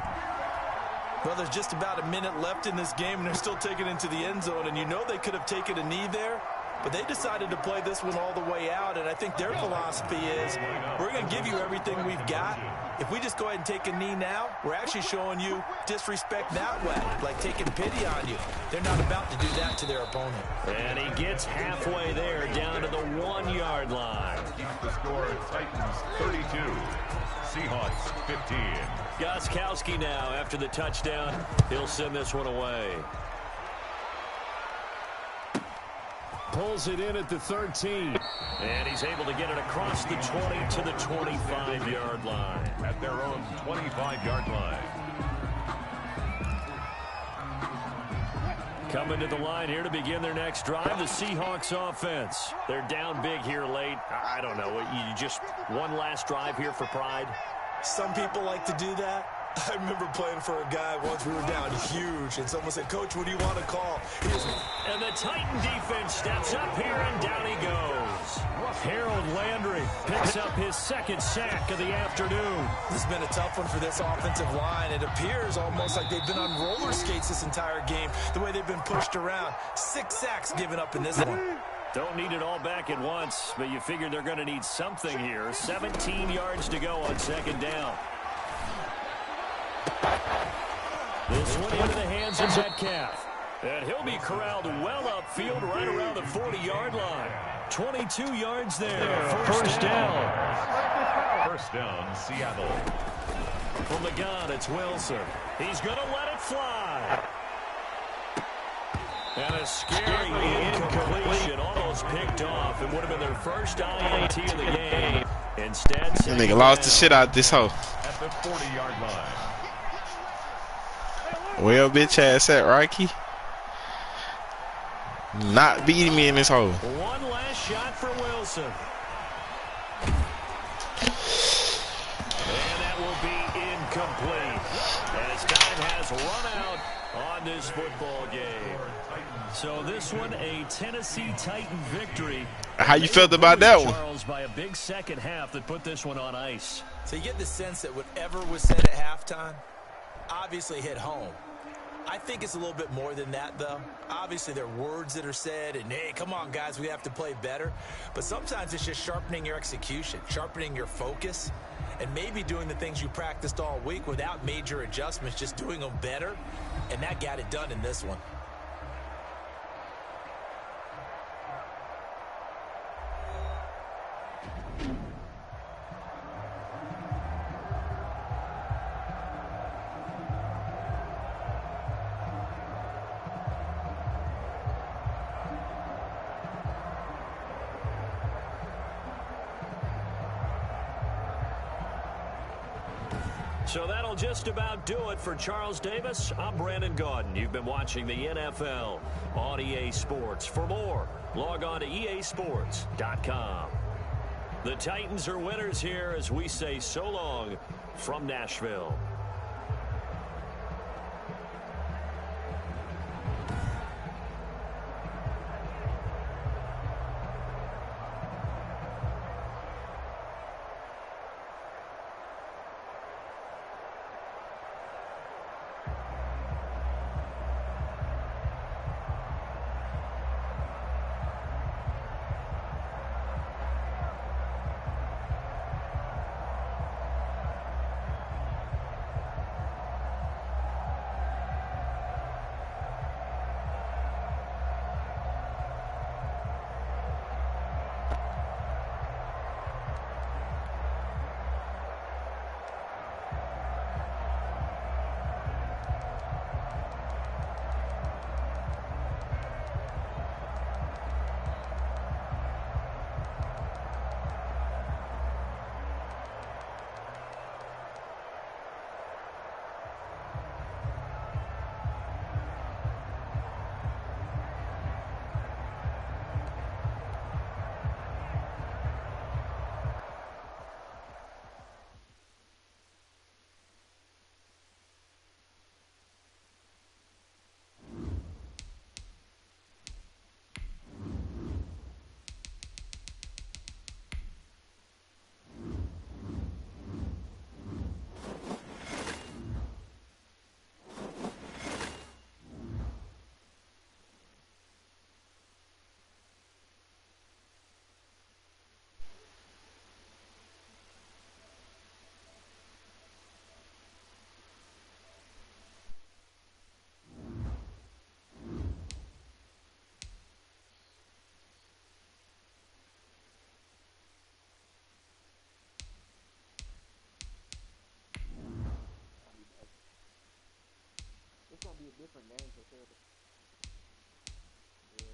Well, there's just about a minute left in this game, and they're still taking it into the end zone. And you know they could have taken a knee there, but they decided to play this one all the way out. And I think their philosophy is, we're going to give you everything we've got. If we just go ahead and take a knee now, we're actually showing you disrespect that way, like taking pity on you. They're not about to do that to their opponent. And he gets halfway there, down to the 1-yard line. Keeps the score, Titans 32, Seahawks 15. Gostkowski now, after the touchdown, he'll send this one away. Pulls it in at the 13. And he's able to get it across the 20 to the 25-yard line. At their own 25-yard line. Coming to the line here to begin their next drive, the Seahawks offense. They're down big here late. I don't know. You just one last drive here for pride? Some people like to do that. I remember playing for a guy once. We were down huge, and someone said, "Coach, what do you want to call?" And the Titan defense steps up here, and down he goes. Harold Landry picks up his 2nd sack of the afternoon. This has been a tough one for this offensive line. It appears almost like they've been on roller skates this entire game, the way they've been pushed around. 6 sacks given up in this one. Don't need it all back at once, but you figure they're going to need something here. 17 yards to go on 2nd down. This one into the hands of Metcalf. And he'll be corralled well upfield right around the 40-yard line. 22 yards there. First down. First down, Seattle. From the gun, it's Wilson. He's going to let it fly. And a scary incompletion, almost picked off. It would have been their first INT of the game. Instead, that nigga lost the shit out of this hoe. At the 40-yard line. Well, bitch ass at Rocky. Not beating me in this hole. One last shot for Wilson. And that will be incomplete. As time has run out on this football game. So this one, a Tennessee Titan victory. How you felt about that one? Charles, by a big second half that put this one on ice. So you get the sense that whatever was said at halftime obviously hit home. I think it's a little bit more than that, though. Obviously, there are words that are said, and, hey, come on, guys, we have to play better. But sometimes it's just sharpening your execution, sharpening your focus, and maybe doing the things you practiced all week without major adjustments, just doing them better, and that got it done in this one. So that'll just about do it for Charles Davis. I'm Brandon Gaudin. You've been watching the NFL on EA Sports. For more, log on to easports.com. The Titans are winners here as we say so long from Nashville. Different name for sure. Yeah.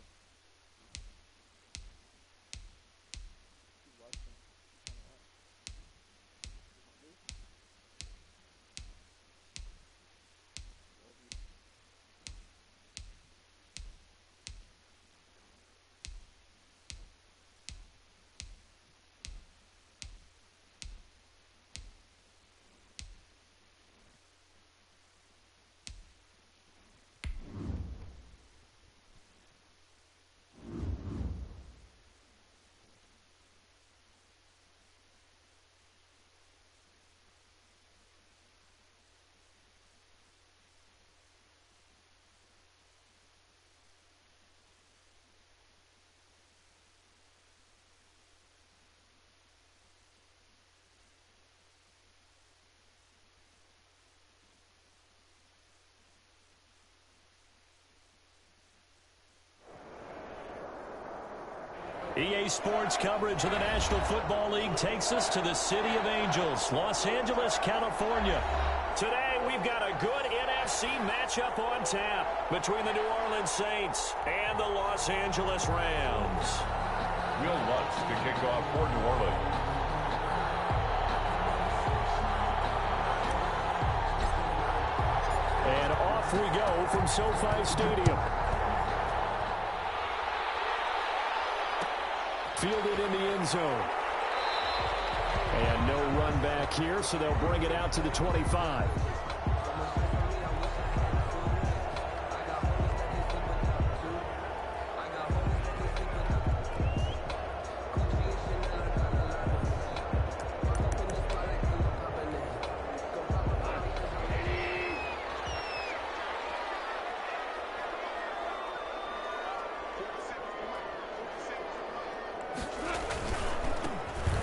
EA Sports coverage of the National Football League takes us to the City of Angels, Los Angeles, California. Today, we've got a good NFC matchup on tap between the New Orleans Saints and the Los Angeles Rams. Will Lutz to kick off for New Orleans. And off we go from SoFi Stadium. Fielded in the end zone. And no run back here, so they'll bring it out to the 25.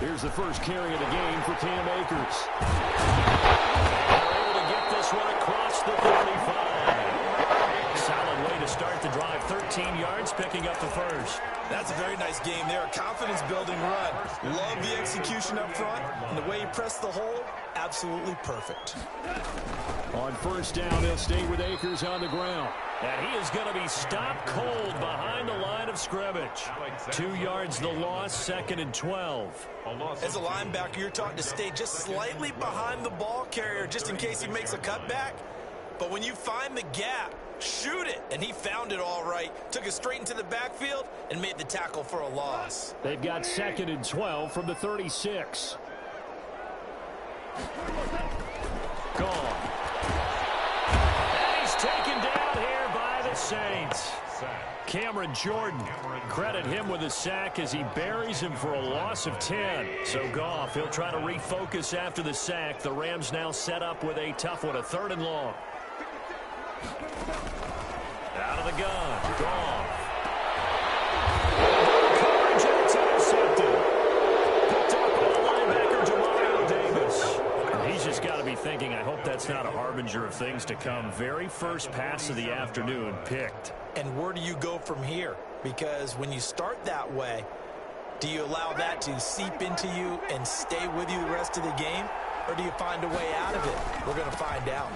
Here's the first carry of the game for Cam Akers. They're able to get this one across the 35. Solid way to start the drive. 13 yards, picking up the first. That's a very nice game there. A confidence-building run. Love the execution up front. And the way he pressed the hole, absolutely perfect. On first down, they'll stay with Akers on the ground. And he is going to be stopped cold behind the line of scrimmage. 2 yards the loss, 2nd and 12. As a linebacker, you're taught to stay just slightly behind the ball carrier just in case he makes a cutback. But when you find the gap, shoot it. And he found it all right. Took it straight into the backfield and made the tackle for a loss. They've got 2nd and 12 from the 36. Gone. And he's taken down here by the Saints. Cameron Jordan, credit him with a sack as he buries him for a loss of 10. So Goff, he'll try to refocus after the sack. The Rams now set up with a tough one, a 3rd and long. Out of the gun, Goff. Coverage, and it's intercepted. Picked up by the linebacker, Demario Davis. He's just got to be thinking, I hope that's not a harbinger of things to come. Very first pass of the afternoon picked. And where do you go from here? Because when you start that way, do you allow that to seep into you and stay with you the rest of the game? Or do you find a way out of it? We're going to find out.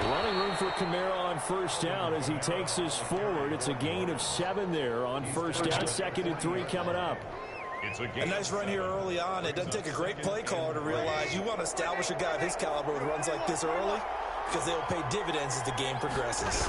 Running room for Kamara on first down as he takes this forward. It's a gain of 7 there on first down. 2nd and 3 coming up. A nice run here early on. It doesn't take a great play caller to realize you want to establish a guy of his caliber with runs like this early because they'll pay dividends as the game progresses.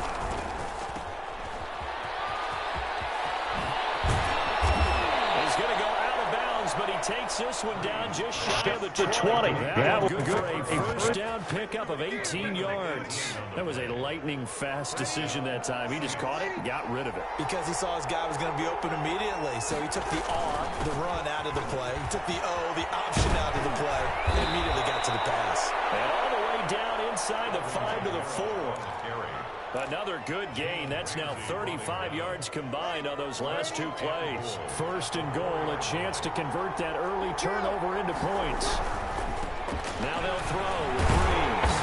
He's going to go out of bounds, but he takes this one down just shy of the 20. That was good for a first down pickup of 18 yards. That was a lightning-fast decision that time. He just caught it and got rid of it. Because he saw his guy was going to be open immediately, so he took the R, the run, out of the play. He took the O, the option, out of the play, and immediately got to the pass. And all the way down inside the 5 to the 4. Another good gain. That's now 35 yards combined on those last 2 plays. First and goal, a chance to convert that early turnover into points. Now they'll throw with Breeze.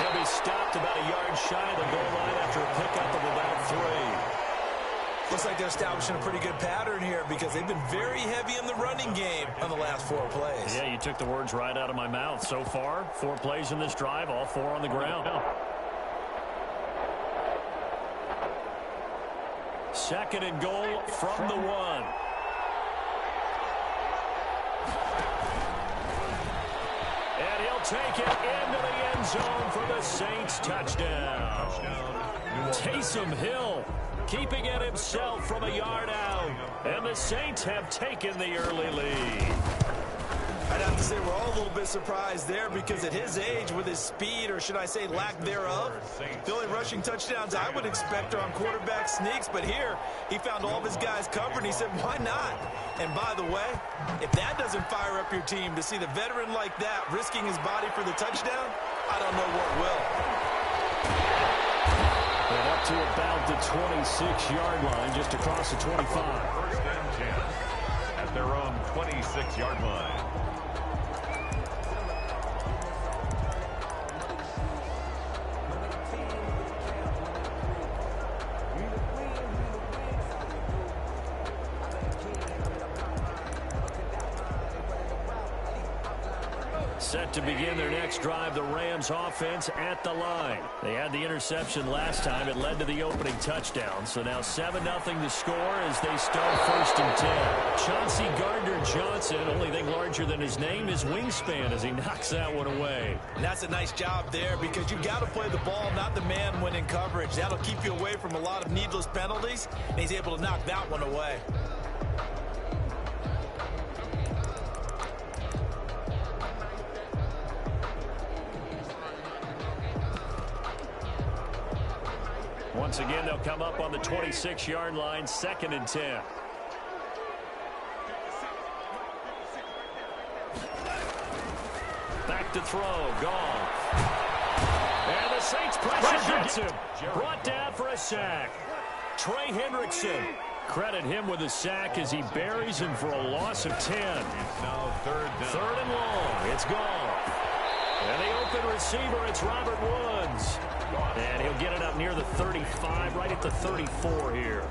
He'll be stopped about a yard shy of the goal line after a pickup of about 3. Looks like they're establishing a pretty good pattern here because they've been very heavy in the running game on the last 4 plays. Yeah, you took the words right out of my mouth. So far, 4 plays in this drive, all 4 on the ground. 2nd and goal from the 1. And he'll take it into the end zone for the Saints touchdown. Taysom Hill keeping it himself from a yard out. And the Saints have taken the early lead. I'd have to say we're all a little bit surprised there because at his age, with his speed, or should I say lack thereof, the only rushing touchdowns I would expect are on quarterback sneaks. But here, he found all of his guys covered, and he said, why not? And by the way, if that doesn't fire up your team to see the veteran like that risking his body for the touchdown, I don't know what will. And up to about the 26-yard line, just across the 25. First and 10 at their own 26-yard line. Set to begin their next drive, the Rams offense at the line. They had the interception last time. It led to the opening touchdown. So now 7-0 to score as they start 1st and 10. Chauncey Gardner-Johnson, only thing larger than his name is wingspan as he knocks that one away. And that's a nice job there because you've got to play the ball, not the man when in coverage. That'll keep you away from a lot of needless penalties, and he's able to knock that one away. Once again, they'll come up on the 26-yard line, 2nd and 10. Back to throw, Goff. And the Saints pressure gets him. Brought down for a sack. Trey Hendrickson. Credit him with a sack as he buries him for a loss of 10. Now 3rd down. 3rd and long. It's Goff. And the open receiver, it's Robert Woods. And he'll get it up near the 35, right at the 34 here.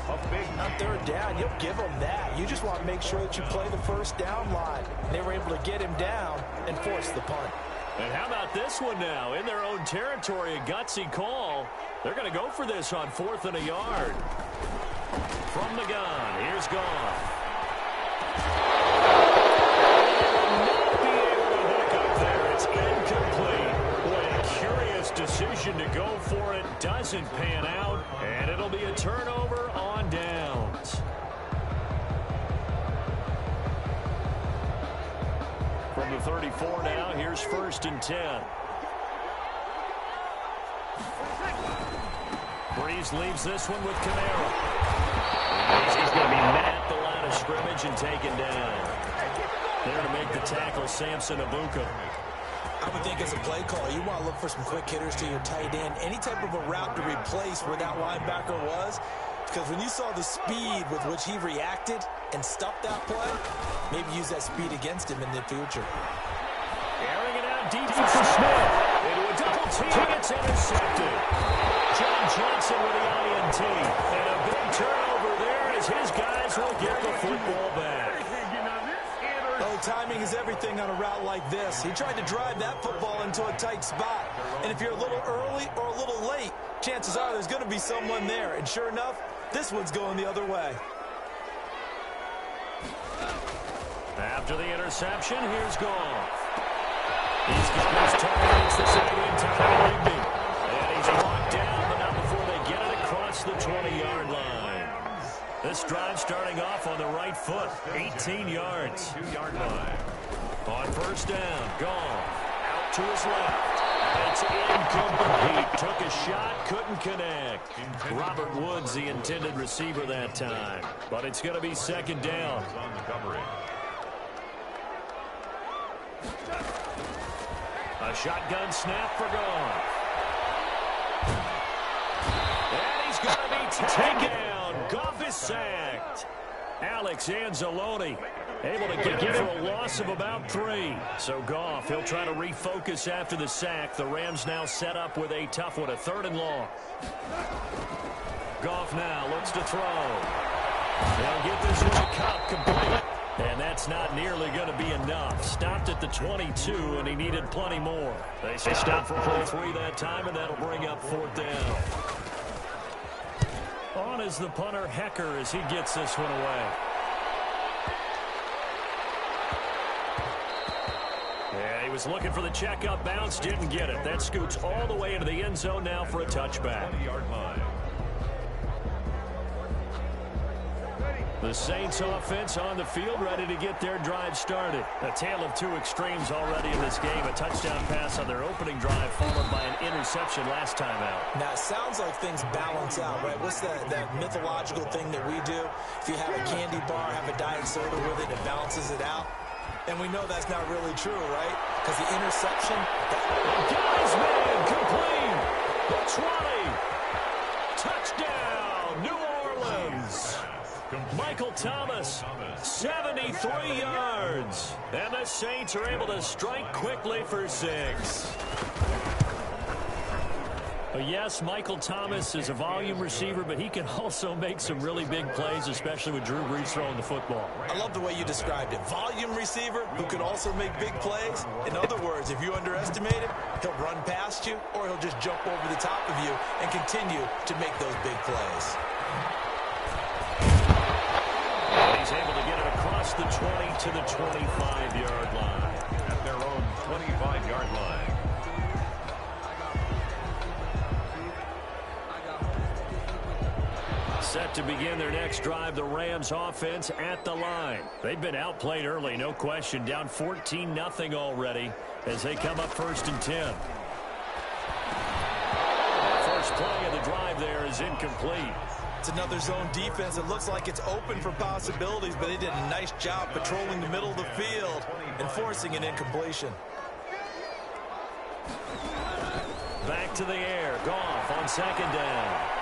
A big on 3rd down, you'll give them that. You just want to make sure that you play the 1st down line. And they were able to get him down and force the punt. And how about this one now? In their own territory, a gutsy call. They're going to go for this on 4th and a yard. From the gun, here's Goff. Decision to go for it doesn't pan out, and it'll be a turnover on downs. From the 34 now, here's 1st and 10. Breeze leaves this one with Kamara. He's going to be met at the line of scrimmage and taken down. There to make the tackle, Samson Abuka. I would think as a play call, you want to look for some quick hitters to your tight end. Any type of a route to replace where that linebacker was. Because when you saw the speed with which he reacted and stuffed that play, maybe use that speed against him in the future. Airing it out deep for Smith. Into a double team. It's intercepted. John Johnson with the INT. And a big turnover there as his guys will get the football back. Oh, timing is everything on a route like this. He tried to drive that football into a tight spot. And if you're a little early or a little late, chances are there's going to be someone there. And sure enough, this one's going the other way. After the interception, here's Goff. He's got his targets the second time Rigby. And he's locked down, but not before they get it across the 20-yard line. This drive starting off on the right foot, 18 yards. 2-yard line. On 1st down, Goff out to his left. And it's incomplete. Took a shot, couldn't connect. Robert Woods, the intended receiver that time. But it's going to be 2nd down. On the covering. A shotgun snap for Goff. And he's going to be taken down. Goff is sacked. Alex Anzalone able to get him for a loss of about 3. So Goff, he'll try to refocus after the sack. The Rams now set up with a tough one, a 3rd and long. Goff now looks to throw. They'll get this one to Cup complete. And that's not nearly going to be enough. Stopped at the 22, and he needed plenty more. They stopped for all 3 that time, and that'll bring up 4th down. On is the punter, Hecker, as he gets this one away. Yeah, he was looking for the checkup bounce, didn't get it. That scoots all the way into the end zone now for a touchback. 20-yard line. The Saints offense on the field, ready to get their drive started. A tale of 2 extremes already in this game. A touchdown pass on their opening drive, followed by an interception last time out. Now, it sounds like things balance out, right? What's that mythological thing that we do? If you have a candy bar, have a diet soda with it, it balances it out. And we know that's not really true, right? Because the interception... Guys, man, complete. The 20. Touchdown, New Orleans. Michael Thomas, 73 yards. And the Saints are able to strike quickly for 6. Yes, Michael Thomas is a volume receiver, but he can also make some really big plays, especially with Drew Brees throwing the football. I love the way you described it. Volume receiver who can also make big plays. In other words, if you underestimate him, he'll run past you or he'll just jump over the top of you and continue to make those big plays. He's able to get it across the 20 to the 25-yard line. At their own 25-yard line. Set to begin their next drive, the Rams offense at the line. They've been outplayed early, no question. Down 14-0 already as they come up 1st and 10. First play of the drive there is incomplete. It's another zone defense. It looks like it's open for possibilities, but they did a nice job patrolling the middle of the field and forcing an incompletion. Back to the air. Goff on 2nd down.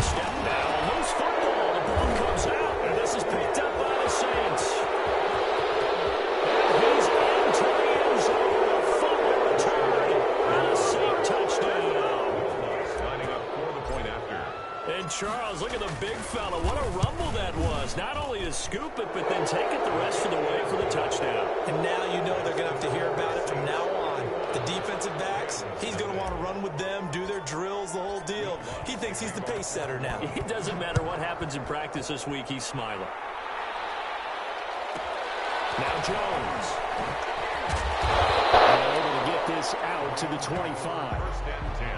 Step down, loose football. The ball comes out, and this is picked up by the Saints. And he's into the end zone. A fumble return and a Saint touchdown. Lining up for the point after. And Charles, look at the big fella. What a rumble that was. Not only to scoop it, but then take it the rest of the way for the touchdown. And now you know they're going to have to hear about it from now on. The defensive backs, he's going to want to run with them, do their drills, the whole deal. He thinks he's the pace setter now. It doesn't matter what happens in practice this week, he's smiling. Now Jones. They're able to get this out to the 25. 1st and 10.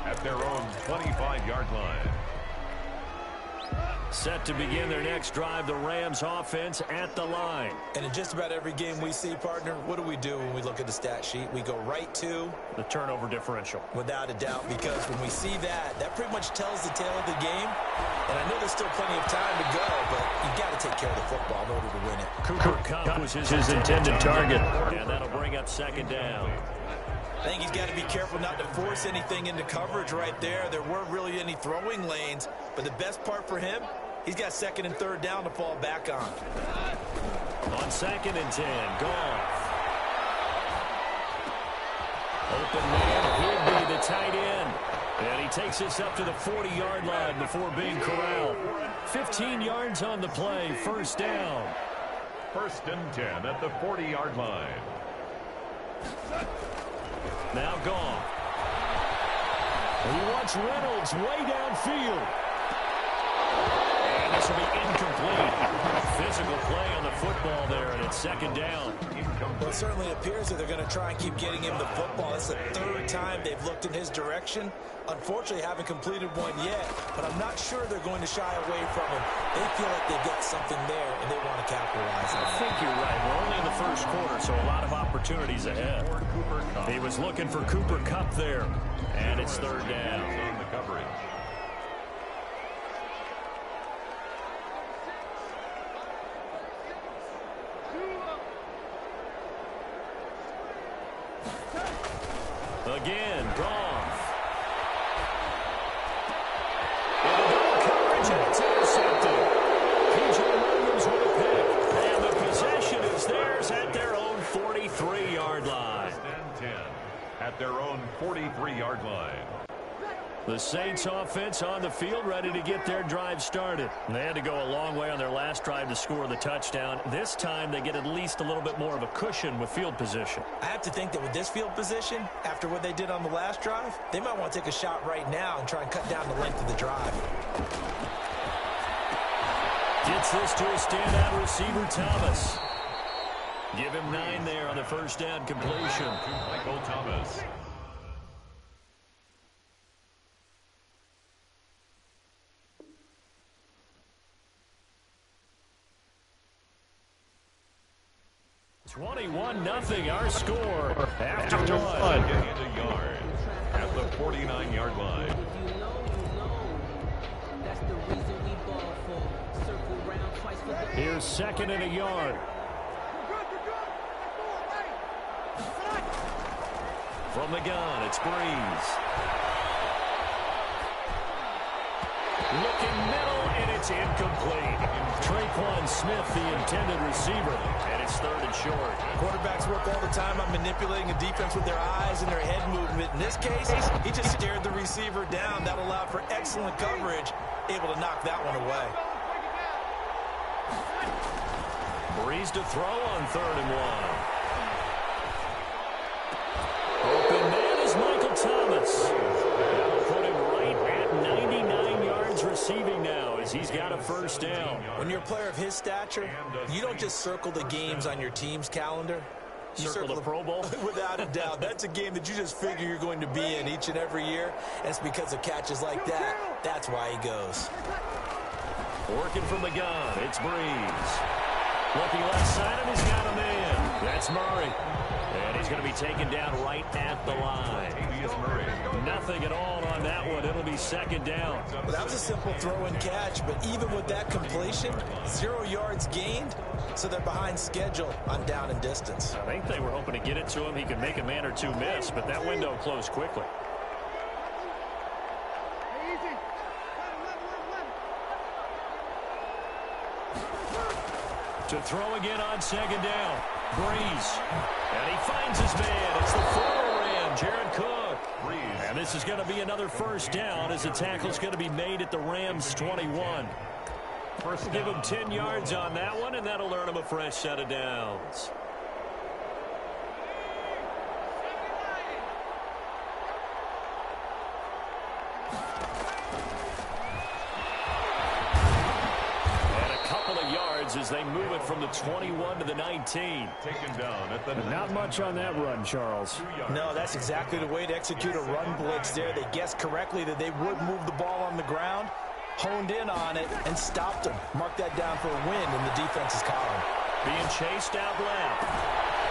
At their own 25-yard line. Set to begin their next drive, the Rams offense at the line. And in just about every game we see, partner, what do we do when we look at the stat sheet? We go right to The turnover differential. without a doubt, because when we see that, that pretty much tells the tale of the game. And I know there's still plenty of time to go, but you've got to take care of the football in order to win it. Cooper Kupp was his intended target. And that'll bring up 2nd down. I think he's got to be careful not to force anything into coverage right there. There weren't really any throwing lanes, but the best part for him, he's got 2nd and 3rd down to fall back on. On 2nd and 10, Goff. Open man, Higby, the tight end. And he takes us up to the 40-yard line before being corralled. 15 yards on the play, 1st down. 1st and 10 at the 40-yard line. Now Goff. He wants Reynolds way downfield. And this will be incomplete. Physical play on the football there, and it's 2nd down. Well, it certainly appears that they're going to try and keep getting him the football. It's the 3rd time they've looked in his direction. Unfortunately, haven't completed one yet, but I'm not sure they're going to shy away from him. They feel like they've got something there, and they want to capitalize on it. I think you're right. We're only in the 1st quarter, so a lot of opportunities ahead. He was looking for Cooper Kupp there, and it's 3rd down. On the coverage. Again, Goff. Into double coverage, and it's intercepted. P.J. Williams with a pick. And the possession is theirs at their own 43-yard line. 1st and 10 at their own 43-yard line. The Saints offense on the field, ready to get their drive started. They had to go a long way on their last drive to score the touchdown. This time they get at least a little bit more of a cushion with field position. I have to think that with this field position, after what they did on the last drive, they might want to take a shot right now and try and cut down the length of the drive. Gets this to a standout receiver, Thomas. Give him 9 there on the 1st down completion. To Michael Thomas. Nothing. Our score after one. Gain a yard at the 49-yard line. Here's 2nd and a yard. From the gun, it's Breeze. Looking middle, and it's incomplete. Traquan Smith, the intended receiver, and it's 3rd and short. Quarterbacks work all the time on manipulating a defense with their eyes and their head movement. In this case, he just stared the receiver down. That allowed for excellent coverage, able to knock that one away. Breeze to throw on 3rd and 1. Open man is Michael Thomas. That'll put him right at 99 yards receiving now as he's got a 1st down. When you're a player of his stature, you don't just circle the games on your team's calendar. You circle the Pro Bowl? Without a doubt. That's a game that you just figure you're going to be in each and every year. And it's because of catches like that. That's why he goes. Working from the gun, it's Breeze. Looking left side, and he's got a man. That's Murray. And he's going to be taken down right at the line. Nothing at all on that one. It'll be 2nd down. Well, that was a simple throw and catch, but even with that completion, 0 yards gained, so they're behind schedule on down and distance. I think they were hoping to get it to him. He could make a man or two miss, but that window closed quickly. To throw again on 2nd down. Breeze. And he finds his man. It's the former Ram, Jared Cook. And this is going to be another 1st down as the tackle's going to be made at the Rams' 21. Give him 10 yards on that one, and that'll earn him a fresh set of downs. As they move it from the 21 to the 19. Taken down at the Not much on that run, Charles. No, that's exactly the way to execute a run blitz there. They guessed correctly that they would move the ball on the ground, honed in on it, and stopped them. Mark that down for a win in the defense's column. Being chased out left.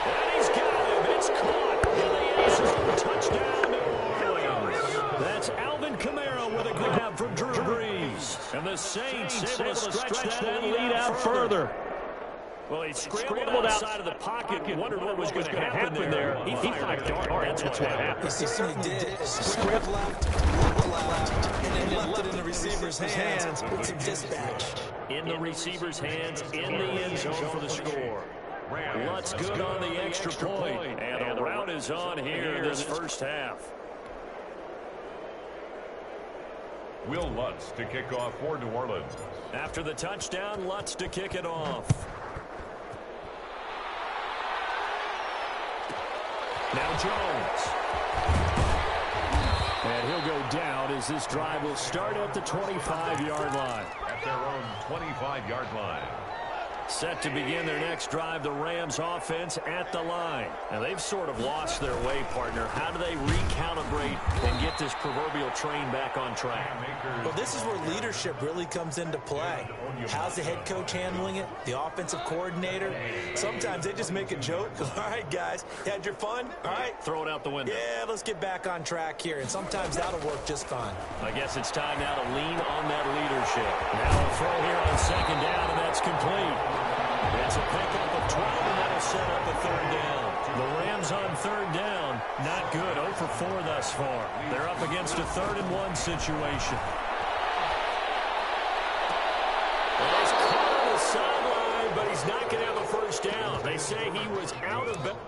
And he's got him. It's caught. And the Aces touchdown New Orleans. That's Alvin Kamara with a grab from Drew Brees. And the Saints able to stretch that lead out further. Well, he scrambled outside of the pocket and wondered what was going to happen there. He fired hard. That's what happened. He certainly did. Scrambled left, and then left it in the receiver's hands with some dispatch. In the receiver's hands, in the end zone for the score. Lutz good on the extra point. And the route is on here in this 1st half. Will Lutz to kick off for New Orleans. After the touchdown, Lutz to kick it off. Now Jones. And he'll go down as this drive will start at the 25-yard line. At their own 25-yard line. Set to begin their next drive, the Rams offense at the line. Now, they've sort of lost their way, partner. How do they recalibrate and get this proverbial train back on track? Well, this is where leadership really comes into play. How's the head coach handling it? The offensive coordinator? Sometimes they just make a joke. All right, guys, you had your fun? All right. Throw it out the window. Yeah, let's get back on track here. And sometimes that'll work just fine. I guess it's time now to lean on that leadership. Now a throw here on 2nd down, and that's complete. It's a pickup of 12, and that'll set up a 3rd down. The Rams on 3rd down, not good. 0 for 4 thus far. They're up against a 3rd and 1 situation. Well, he's caught on the sideline, but he's not going to have a 1st down. They say he was out of bounds.